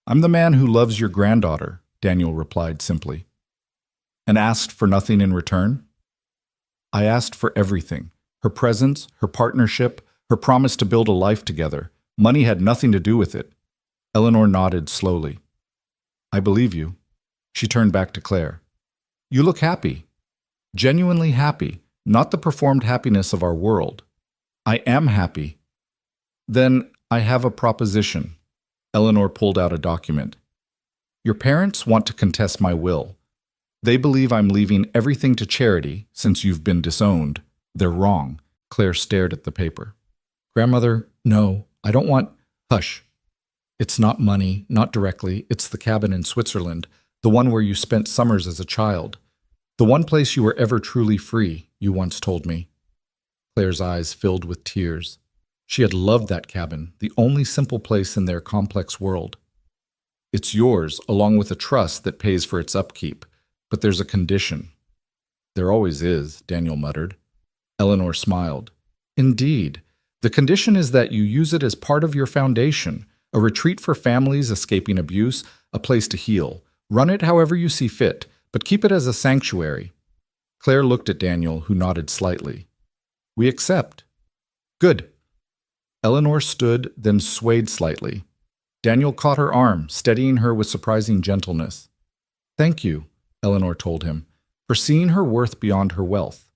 "I'm the man who loves your granddaughter," Daniel replied simply. "And asked for nothing in return?" "I asked for everything. Her presence, her partnership, her promise to build a life together. Money had nothing to do with it." Eleanor nodded slowly. "I believe you." She turned back to Claire. "You look happy. Genuinely happy, not the performed happiness of our world." "I am happy." "Then I have a proposition." Eleanor pulled out a document. "Your parents want to contest my will. They believe I'm leaving everything to charity since you've been disowned. They're wrong." Claire stared at the paper. "Grandmother, no, I don't want—" "Hush. It's not money, not directly. It's the cabin in Switzerland, the one where you spent summers as a child. The one place you were ever truly free, you once told me." Claire's eyes filled with tears. She had loved that cabin, the only simple place in their complex world. "It's yours, along with a trust that pays for its upkeep. But there's a condition." "There always is," Daniel muttered. Eleanor smiled. "Indeed. The condition is that you use it as part of your foundation, a retreat for families escaping abuse, a place to heal. Run it however you see fit, but keep it as a sanctuary." Claire looked at Daniel, who nodded slightly. "We accept." "Good." Eleanor stood, then swayed slightly. Daniel caught her arm, steadying her with surprising gentleness. "Thank you," Eleanor told him, "for seeing her worth beyond her wealth."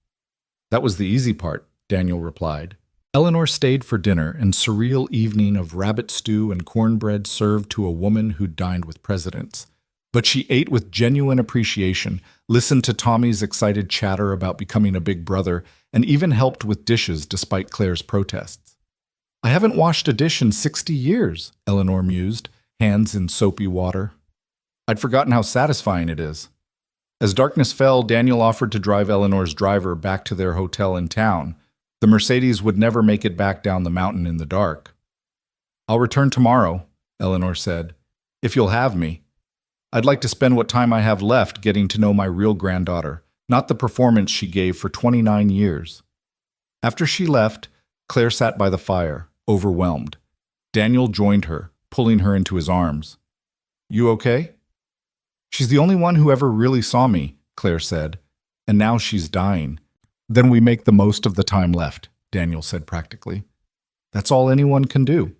"That was the easy part," Daniel replied. Eleanor stayed for dinner, an surreal evening of rabbit stew and cornbread served to a woman who'd dined with presidents. But she ate with genuine appreciation, listened to Tommy's excited chatter about becoming a big brother, and even helped with dishes despite Claire's protests. "I haven't washed a dish in 60 years, Eleanor mused, hands in soapy water. "I'd forgotten how satisfying it is." As darkness fell, Daniel offered to drive Eleanor's driver back to their hotel in town. The Mercedes would never make it back down the mountain in the dark. "I'll return tomorrow," Eleanor said, "if you'll have me. I'd like to spend what time I have left getting to know my real granddaughter, not the performance she gave for 29 years. After she left, Claire sat by the fire, overwhelmed. Daniel joined her, pulling her into his arms. "You okay?" "She's the only one who ever really saw me," Claire said, "and now she's dying." "Then we make the most of the time left," Daniel said practically. That's all anyone can do.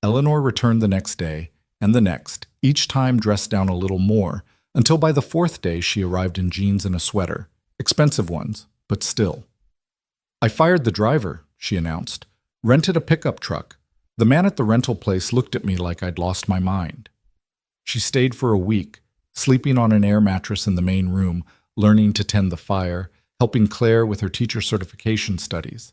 Eleanor returned the next day, and the next, each time dressed down a little more, until by the fourth day she arrived in jeans and a sweater. Expensive ones, but still. I fired the driver, she announced. Rented a pickup truck. The man at the rental place looked at me like I'd lost my mind. She stayed for a week, sleeping on an air mattress in the main room, learning to tend the fire, helping Claire with her teacher certification studies.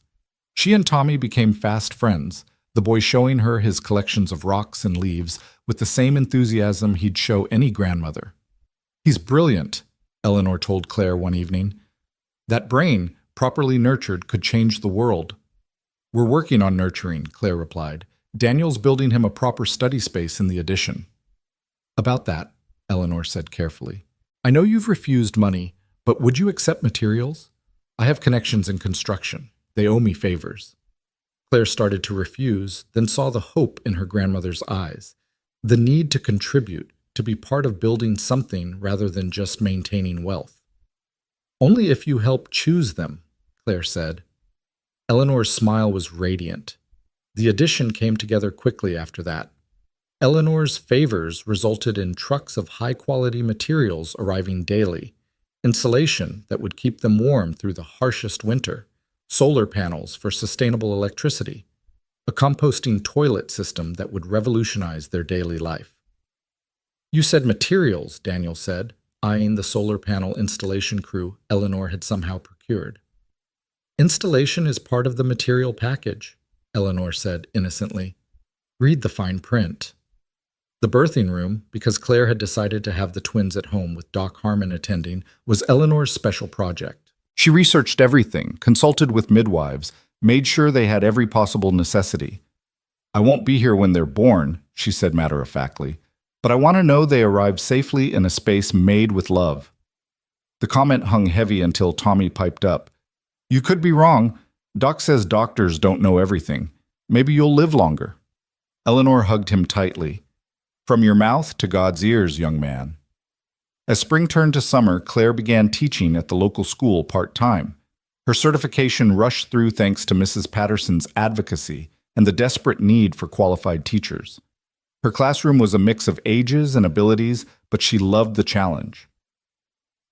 She and Tommy became fast friends, the boy showing her his collections of rocks and leaves with the same enthusiasm he'd show any grandmother. He's brilliant, Eleanor told Claire one evening. That brain, properly nurtured, could change the world. We're working on nurturing, Claire replied. Daniel's building him a proper study space in the addition. About that, Eleanor said carefully. I know you've refused money, but would you accept materials? I have connections in construction. They owe me favors. Claire started to refuse, then saw the hope in her grandmother's eyes, the need to contribute, to be part of building something rather than just maintaining wealth. Only if you help choose them, Claire said. Eleanor's smile was radiant. The addition came together quickly after that. Eleanor's favors resulted in trucks of high-quality materials arriving daily, insulation that would keep them warm through the harshest winter, solar panels for sustainable electricity, a composting toilet system that would revolutionize their daily life. You said materials, Daniel said, eyeing the solar panel installation crew Eleanor had somehow procured. Installation is part of the material package, Eleanor said innocently. Read the fine print. The birthing room, because Claire had decided to have the twins at home with Doc Harmon attending, was Eleanor's special project. She researched everything, consulted with midwives, made sure they had every possible necessity. I won't be here when they're born, she said matter-of-factly, but I want to know they arrived safely in a space made with love. The comment hung heavy until Tommy piped up. You could be wrong. Doc says doctors don't know everything. Maybe you'll live longer. Eleanor hugged him tightly. From your mouth to God's ears, young man. As spring turned to summer, Claire began teaching at the local school part-time. Her certification rushed through thanks to Mrs. Patterson's advocacy and the desperate need for qualified teachers. Her classroom was a mix of ages and abilities, but she loved the challenge.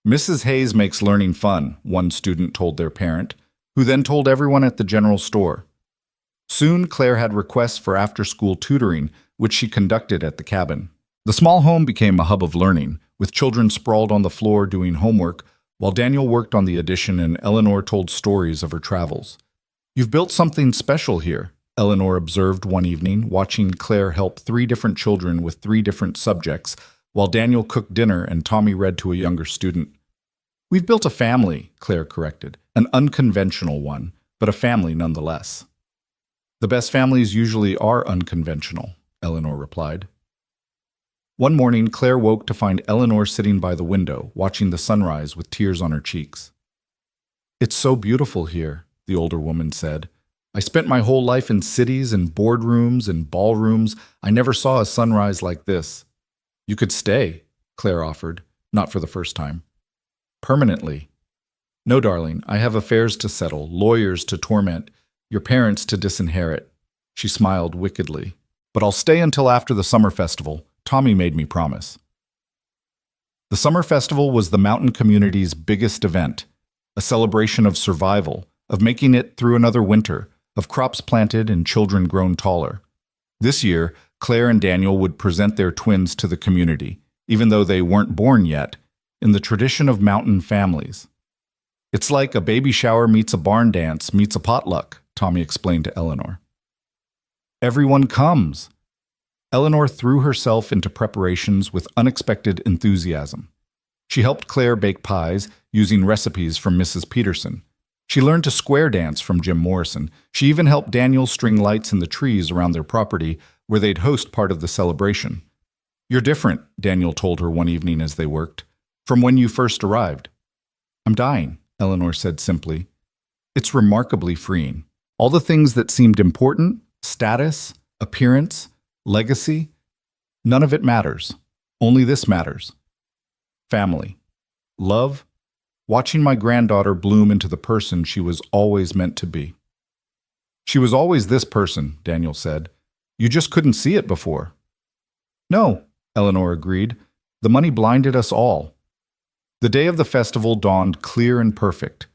Mrs. Hayes makes learning fun, one student told their parent, who then told everyone at the general store. Soon, Claire had requests for after-school tutoring, which she conducted at the cabin. The small home became a hub of learning, with children sprawled on the floor doing homework, while Daniel worked on the addition and Eleanor told stories of her travels. You've built something special here, Eleanor observed one evening, watching Claire help 3 different children with 3 different subjects, while Daniel cooked dinner and Tommy read to a younger student. We've built a family, Claire corrected, an unconventional one, but a family nonetheless. The best families usually are unconventional, Eleanor replied. One morning, Claire woke to find Eleanor sitting by the window, watching the sunrise with tears on her cheeks. It's so beautiful here, the older woman said. I spent my whole life in cities and boardrooms and ballrooms. I never saw a sunrise like this. You could stay, Claire offered, not for the first time. Permanently. No, darling, I have affairs to settle, lawyers to torment, your parents to disinherit. She smiled wickedly. But I'll stay until after the summer festival. Tommy made me promise. The summer festival was the mountain community's biggest event, a celebration of survival, of making it through another winter, of crops planted and children grown taller. This year, Claire and Daniel would present their twins to the community, even though they weren't born yet, in the tradition of mountain families. It's like a baby shower meets a barn dance meets a potluck, Tommy explained to Eleanor. Everyone comes. Eleanor threw herself into preparations with unexpected enthusiasm. She helped Claire bake pies using recipes from Mrs. Peterson. She learned to square dance from Jim Morrison. She even helped Daniel string lights in the trees around their property where they'd host part of the celebration. You're different, Daniel told her one evening as they worked, from when you first arrived. I'm dying, Eleanor said simply. It's remarkably freeing. All the things that seemed important, status, appearance, legacy, none of it matters. Only this matters. Family. Love. Watching my granddaughter bloom into the person she was always meant to be. She was always this person, Daniel said. You just couldn't see it before. No, Eleanor agreed. The money blinded us all. The day of the festival dawned clear and perfect.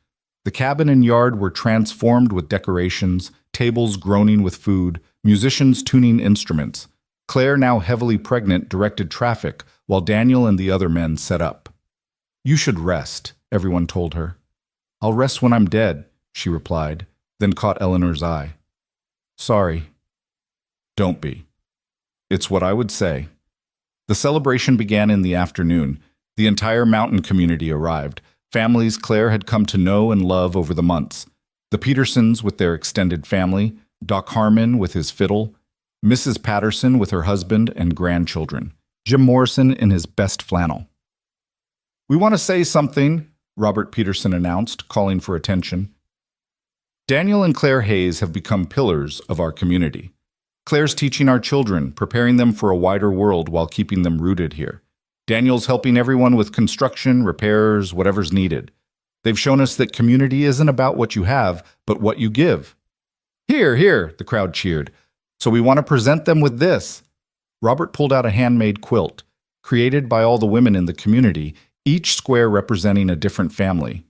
The cabin and yard were transformed with decorations, tables groaning with food, musicians tuning instruments. Claire, now heavily pregnant, directed traffic, while Daniel and the other men set up. You should rest, everyone told her. I'll rest when I'm dead, she replied, then caught Eleanor's eye. Sorry. Don't be. It's what I would say. The celebration began in the afternoon. The entire mountain community arrived, families Claire had come to know and love over the months. The Petersons with their extended family, Doc Harmon with his fiddle, Mrs. Patterson with her husband and grandchildren, Jim Morrison in his best flannel. We want to say something, Robert Peterson announced, calling for attention. Daniel and Claire Hayes have become pillars of our community. Claire's teaching our children, preparing them for a wider world while keeping them rooted here. Daniel's helping everyone with construction, repairs, whatever's needed. They've shown us that community isn't about what you have, but what you give. Here, here, the crowd cheered. So we want to present them with this. Robert pulled out a handmade quilt, created by all the women in the community, each square representing a different family.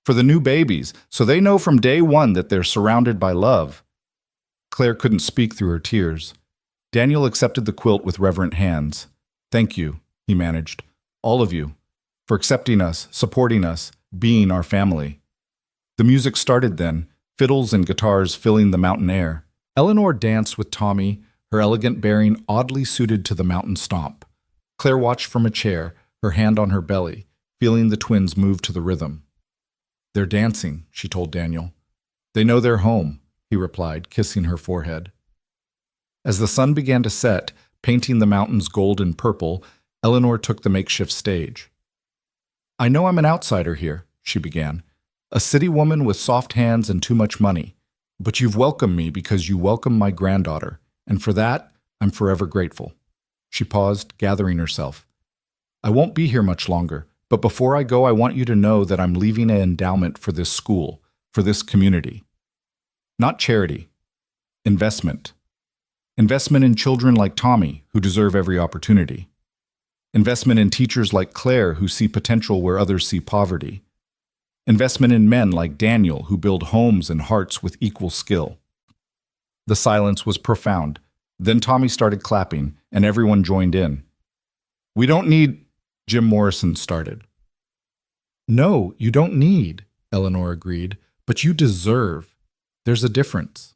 For the new babies, so they know from day one that they're surrounded by love. Claire couldn't speak through her tears. Daniel accepted the quilt with reverent hands. Thank you, he managed, all of you, for accepting us, supporting us, being our family. The music started then, fiddles and guitars filling the mountain air. Eleanor danced with Tommy, her elegant bearing oddly suited to the mountain stomp. Claire watched from a chair, her hand on her belly, feeling the twins move to the rhythm. They're dancing, she told Daniel. They know they're home, he replied, kissing her forehead. As the sun began to set, painting the mountains gold and purple, Eleanor took the makeshift stage. I know I'm an outsider here, she began, a city woman with soft hands and too much money, but you've welcomed me because you welcomed my granddaughter, and for that, I'm forever grateful. She paused, gathering herself. I won't be here much longer, but before I go, I want you to know that I'm leaving an endowment for this school, for this community. Not charity. Investment. Investment in children like Tommy, who deserve every opportunity. Investment in teachers like Claire, who see potential where others see poverty. Investment in men like Daniel, who build homes and hearts with equal skill. The silence was profound. Then Tommy started clapping, and everyone joined in. We don't need, Jim Morrison started. No, you don't need, Eleanor agreed, but you deserve. There's a difference.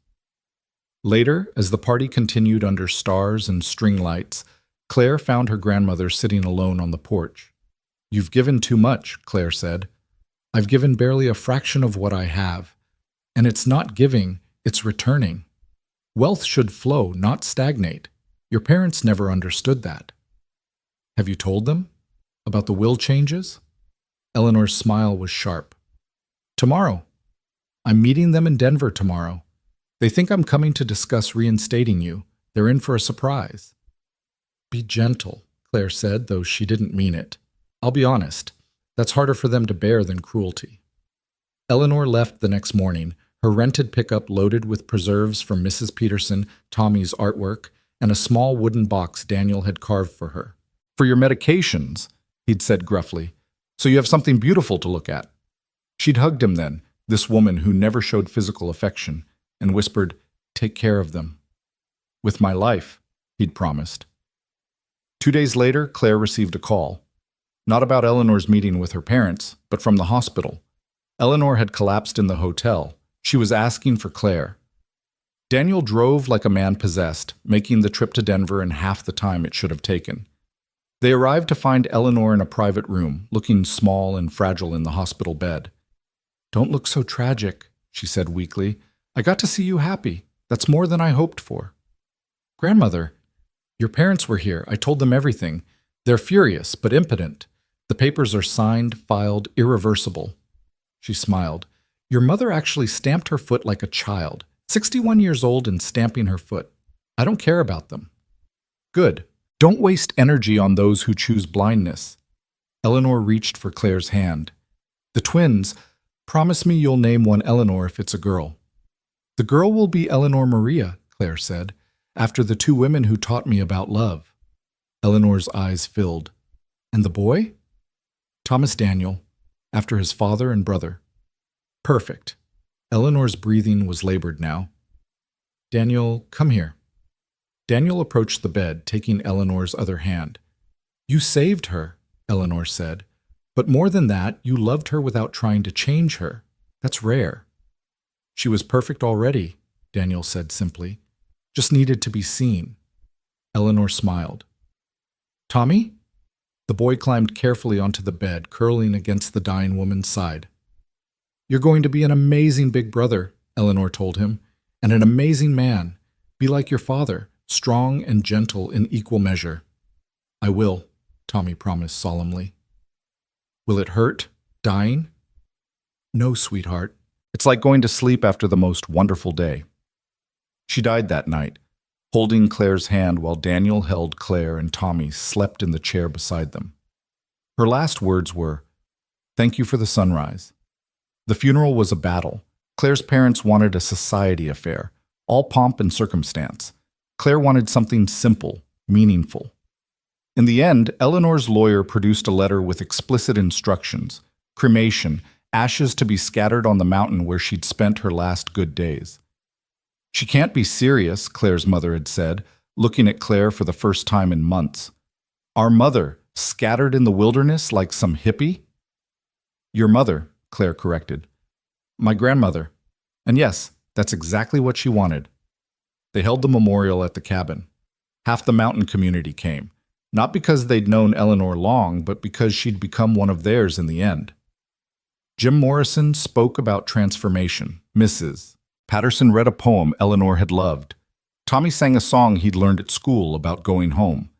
Later, as the party continued under stars and string lights, Claire found her grandmother sitting alone on the porch. You've given too much, Claire said. I've given barely a fraction of what I have. And it's not giving, it's returning. Wealth should flow, not stagnate. Your parents never understood that. Have you told them? About the will changes? Eleanor's smile was sharp. Tomorrow. I'm meeting them in Denver tomorrow. They think I'm coming to discuss reinstating you. They're in for a surprise. Be gentle, Claire said, though she didn't mean it. I'll be honest. That's harder for them to bear than cruelty. Eleanor left the next morning, her rented pickup loaded with preserves from Mrs. Peterson, Tommy's artwork, and a small wooden box Daniel had carved for her. For your medications, he'd said gruffly, so you have something beautiful to look at. She'd hugged him then, this woman who never showed physical affection, and whispered, take care of them. With my life, he'd promised. 2 days later, Claire received a call. Not about Eleanor's meeting with her parents, but from the hospital. Eleanor had collapsed in the hotel. She was asking for Claire. Daniel drove like a man possessed, making the trip to Denver in half the time it should have taken. They arrived to find Eleanor in a private room, looking small and fragile in the hospital bed. Don't look so tragic, she said weakly. I got to see you happy. That's more than I hoped for. Grandmother, your parents were here. I told them everything. They're furious, but impotent. The papers are signed, filed, irreversible. She smiled. Your mother actually stamped her foot like a child, 61 years old and stamping her foot. I don't care about them. Good. Don't waste energy on those who choose blindness. Eleanor reached for Claire's hand. The twins, promise me you'll name one Eleanor if it's a girl. The girl will be Eleanor Maria, Claire said, after the two women who taught me about love. Eleanor's eyes filled. And the boy? Thomas Daniel, after his father and brother. Perfect. Eleanor's breathing was labored now. Daniel, come here. Daniel approached the bed, taking Eleanor's other hand. You saved her, Eleanor said. But more than that, you loved her without trying to change her. That's rare. She was perfect already, Daniel said simply. Just needed to be seen. Eleanor smiled. Tommy? The boy climbed carefully onto the bed, curling against the dying woman's side. You're going to be an amazing big brother, Eleanor told him, and an amazing man. Be like your father, strong and gentle in equal measure. I will, Tommy promised solemnly. Will it hurt, dying? No, sweetheart. It's like going to sleep after the most wonderful day. She died that night, holding Claire's hand while Daniel held Claire and Tommy slept in the chair beside them. Her last words were, "Thank you for the sunrise." The funeral was a battle. Claire's parents wanted a society affair, all pomp and circumstance. Claire wanted something simple, meaningful. In the end, Eleanor's lawyer produced a letter with explicit instructions: cremation, ashes to be scattered on the mountain where she'd spent her last good days. She can't be serious, Claire's mother had said, looking at Claire for the first time in months. Our mother, scattered in the wilderness like some hippie? Your mother, Claire corrected. My grandmother. And yes, that's exactly what she wanted. They held the memorial at the cabin. Half the mountain community came, not because they'd known Eleanor long, but because she'd become one of theirs in the end. Jim Morrison spoke about transformation. Mrs. Patterson read a poem Eleanor had loved. Tommy sang a song he'd learned at school about going home.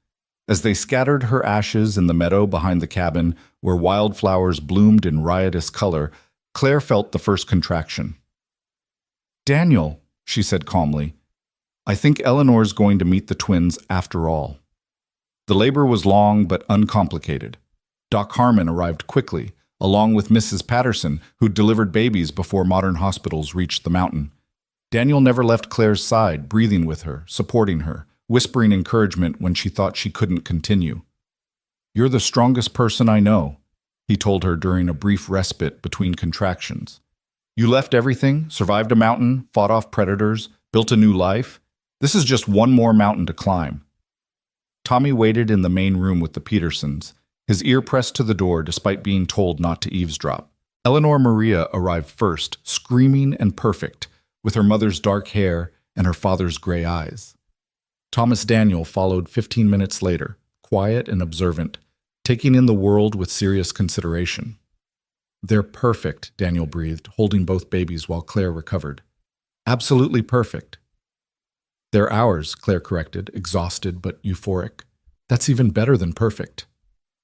As they scattered her ashes in the meadow behind the cabin, where wildflowers bloomed in riotous color, Claire felt the first contraction. Daniel, she said calmly, I think Eleanor's going to meet the twins after all. The labor was long but uncomplicated. Doc Harmon arrived quickly, along with Mrs. Patterson, who delivered babies before modern hospitals reached the mountain. Daniel never left Claire's side, breathing with her, supporting her, whispering encouragement when she thought she couldn't continue. You're the strongest person I know, he told her during a brief respite between contractions. You left everything, survived a mountain, fought off predators, built a new life. This is just one more mountain to climb. Tommy waited in the main room with the Petersons, his ear pressed to the door despite being told not to eavesdrop. Eleanor Maria arrived first, screaming and perfect, with her mother's dark hair and her father's gray eyes. Thomas Daniel followed 15 minutes later, quiet and observant, taking in the world with serious consideration. They're perfect, Daniel breathed, holding both babies while Claire recovered. Absolutely perfect. They're ours, Claire corrected, exhausted but euphoric. That's even better than perfect.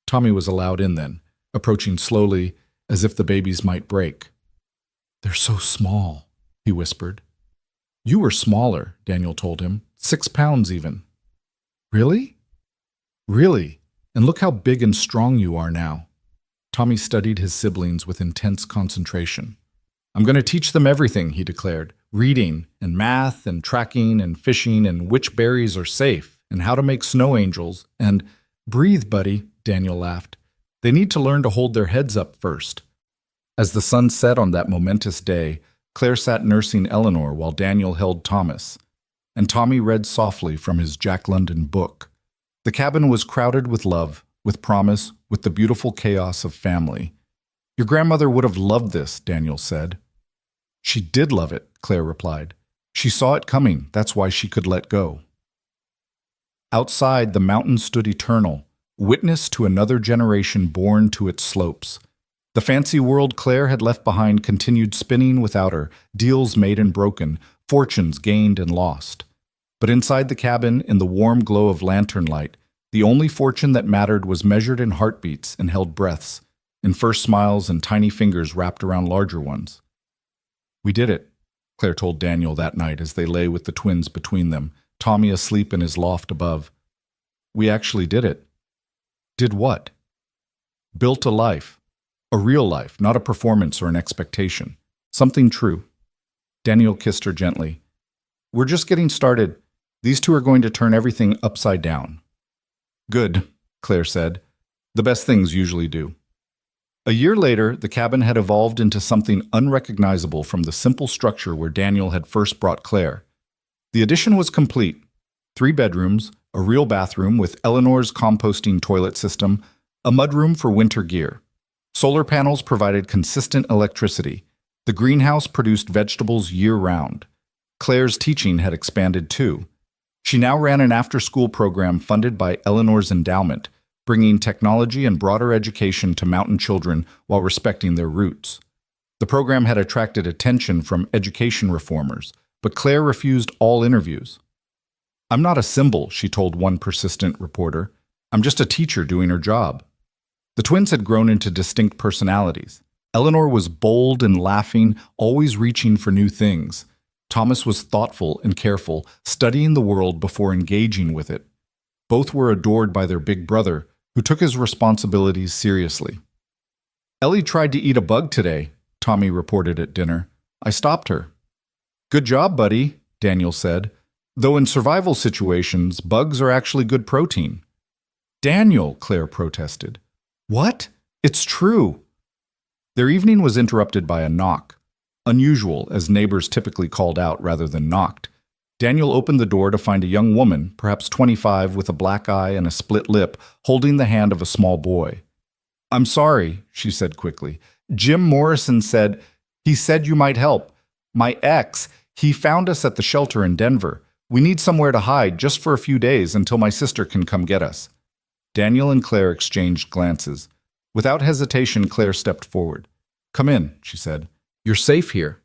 Tommy was allowed in then, approaching slowly as if the babies might break. They're so small, he whispered. You were smaller, Daniel told him. 6 pounds even. Really? Really. And look how big and strong you are now. Tommy studied his siblings with intense concentration. I'm going to teach them everything, he declared. Reading and math and tracking and fishing and which berries are safe and how to make snow angels and breathe, buddy, Daniel laughed. They need to learn to hold their heads up first. As the sun set on that momentous day, Claire sat nursing Eleanor while Daniel held Thomas, and Tommy read softly from his Jack London book. The cabin was crowded with love, with promise, with the beautiful chaos of family. Your grandmother would have loved this, Daniel said. She did love it, Claire replied. She saw it coming, that's why she could let go. Outside, the mountain stood eternal, witness to another generation born to its slopes. The fancy world Claire had left behind continued spinning without her, deals made and broken, fortunes gained and lost. But inside the cabin, in the warm glow of lantern light, the only fortune that mattered was measured in heartbeats and held breaths, in first smiles and tiny fingers wrapped around larger ones. We did it, Claire told Daniel that night as they lay with the twins between them, Tommy asleep in his loft above. We actually did it. Did what? Built a life. A real life, not a performance or an expectation. Something true. Daniel kissed her gently. We're just getting started. These two are going to turn everything upside down. Good, Claire said. The best things usually do. A year later, the cabin had evolved into something unrecognizable from the simple structure where Daniel had first brought Claire. The addition was complete. 3 bedrooms, a real bathroom with Eleanor's composting toilet system, a mudroom for winter gear. Solar panels provided consistent electricity. The greenhouse produced vegetables year-round. Claire's teaching had expanded too. She now ran an after-school program funded by Eleanor's endowment, bringing technology and broader education to mountain children while respecting their roots. The program had attracted attention from education reformers, but Claire refused all interviews. I'm not a symbol, she told one persistent reporter. I'm just a teacher doing her job. The twins had grown into distinct personalities. Eleanor was bold and laughing, always reaching for new things. Thomas was thoughtful and careful, studying the world before engaging with it. Both were adored by their big brother, who took his responsibilities seriously. Ellie tried to eat a bug today, Tommy reported at dinner. I stopped her. Good job, buddy, Daniel said. Though in survival situations, bugs are actually good protein. Daniel, Claire protested. What? It's true. Their evening was interrupted by a knock. Unusual, as neighbors typically called out rather than knocked. Daniel opened the door to find a young woman, perhaps 25, with a black eye and a split lip, holding the hand of a small boy. I'm sorry, she said quickly. Jim Morrison said, he said you might help. My ex, he found us at the shelter in Denver. We need somewhere to hide just for a few days until my sister can come get us. Daniel and Claire exchanged glances. Without hesitation, Claire stepped forward. Come in, she said. You're safe here.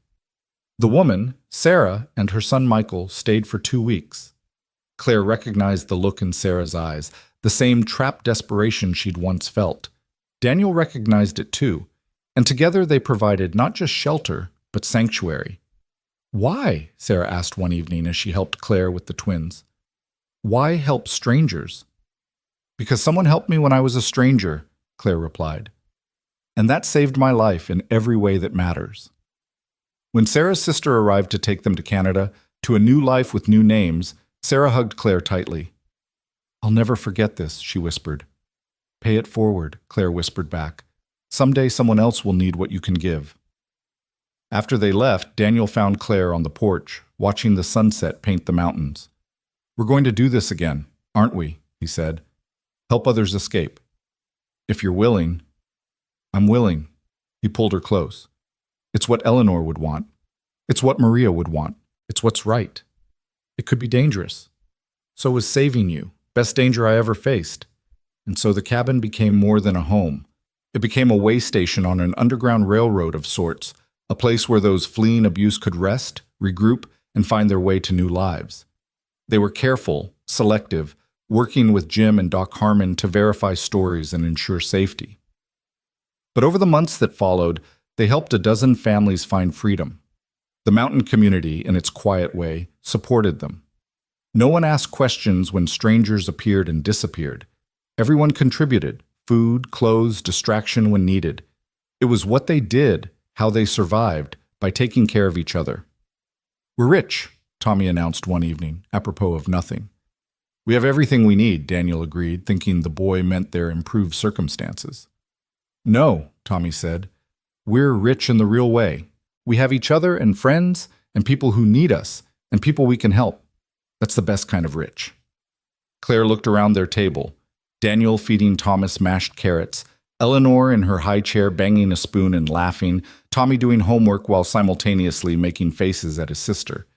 The woman, Sarah, and her son Michael stayed for 2 weeks. Claire recognized the look in Sarah's eyes, the same trapped desperation she'd once felt. Daniel recognized it too, and together they provided not just shelter, but sanctuary. Why? Sarah asked one evening as she helped Claire with the twins. Why help strangers? Because someone helped me when I was a stranger, Claire replied. And that saved my life in every way that matters. When Sarah's sister arrived to take them to Canada, to a new life with new names, Sarah hugged Claire tightly. I'll never forget this, she whispered. Pay it forward, Claire whispered back. Someday someone else will need what you can give. After they left, Daniel found Claire on the porch, watching the sunset paint the mountains. We're going to do this again, aren't we? He said. Help others escape. If you're willing. I'm willing. He pulled her close. It's what Eleanor would want. It's what Maria would want. It's what's right. It could be dangerous. So was saving you. Best danger I ever faced. And so the cabin became more than a home. It became a way station on an underground railroad of sorts, a place where those fleeing abuse could rest, regroup, and find their way to new lives. They were careful, selective, working with Jim and Doc Harmon to verify stories and ensure safety. But over the months that followed, they helped a dozen families find freedom. The mountain community, in its quiet way, supported them. No one asked questions when strangers appeared and disappeared. Everyone contributed, food, clothes, distraction when needed. It was what they did, how they survived, by taking care of each other. We're rich, Tommy announced one evening, apropos of nothing. We have everything we need, Daniel agreed, thinking the boy meant their improved circumstances. No, Tommy said. We're rich in the real way. We have each other and friends and people who need us and people we can help. That's the best kind of rich. Claire looked around their table, Daniel feeding Thomas mashed carrots, Eleanor in her high chair banging a spoon and laughing, Tommy doing homework while simultaneously making faces at his sister.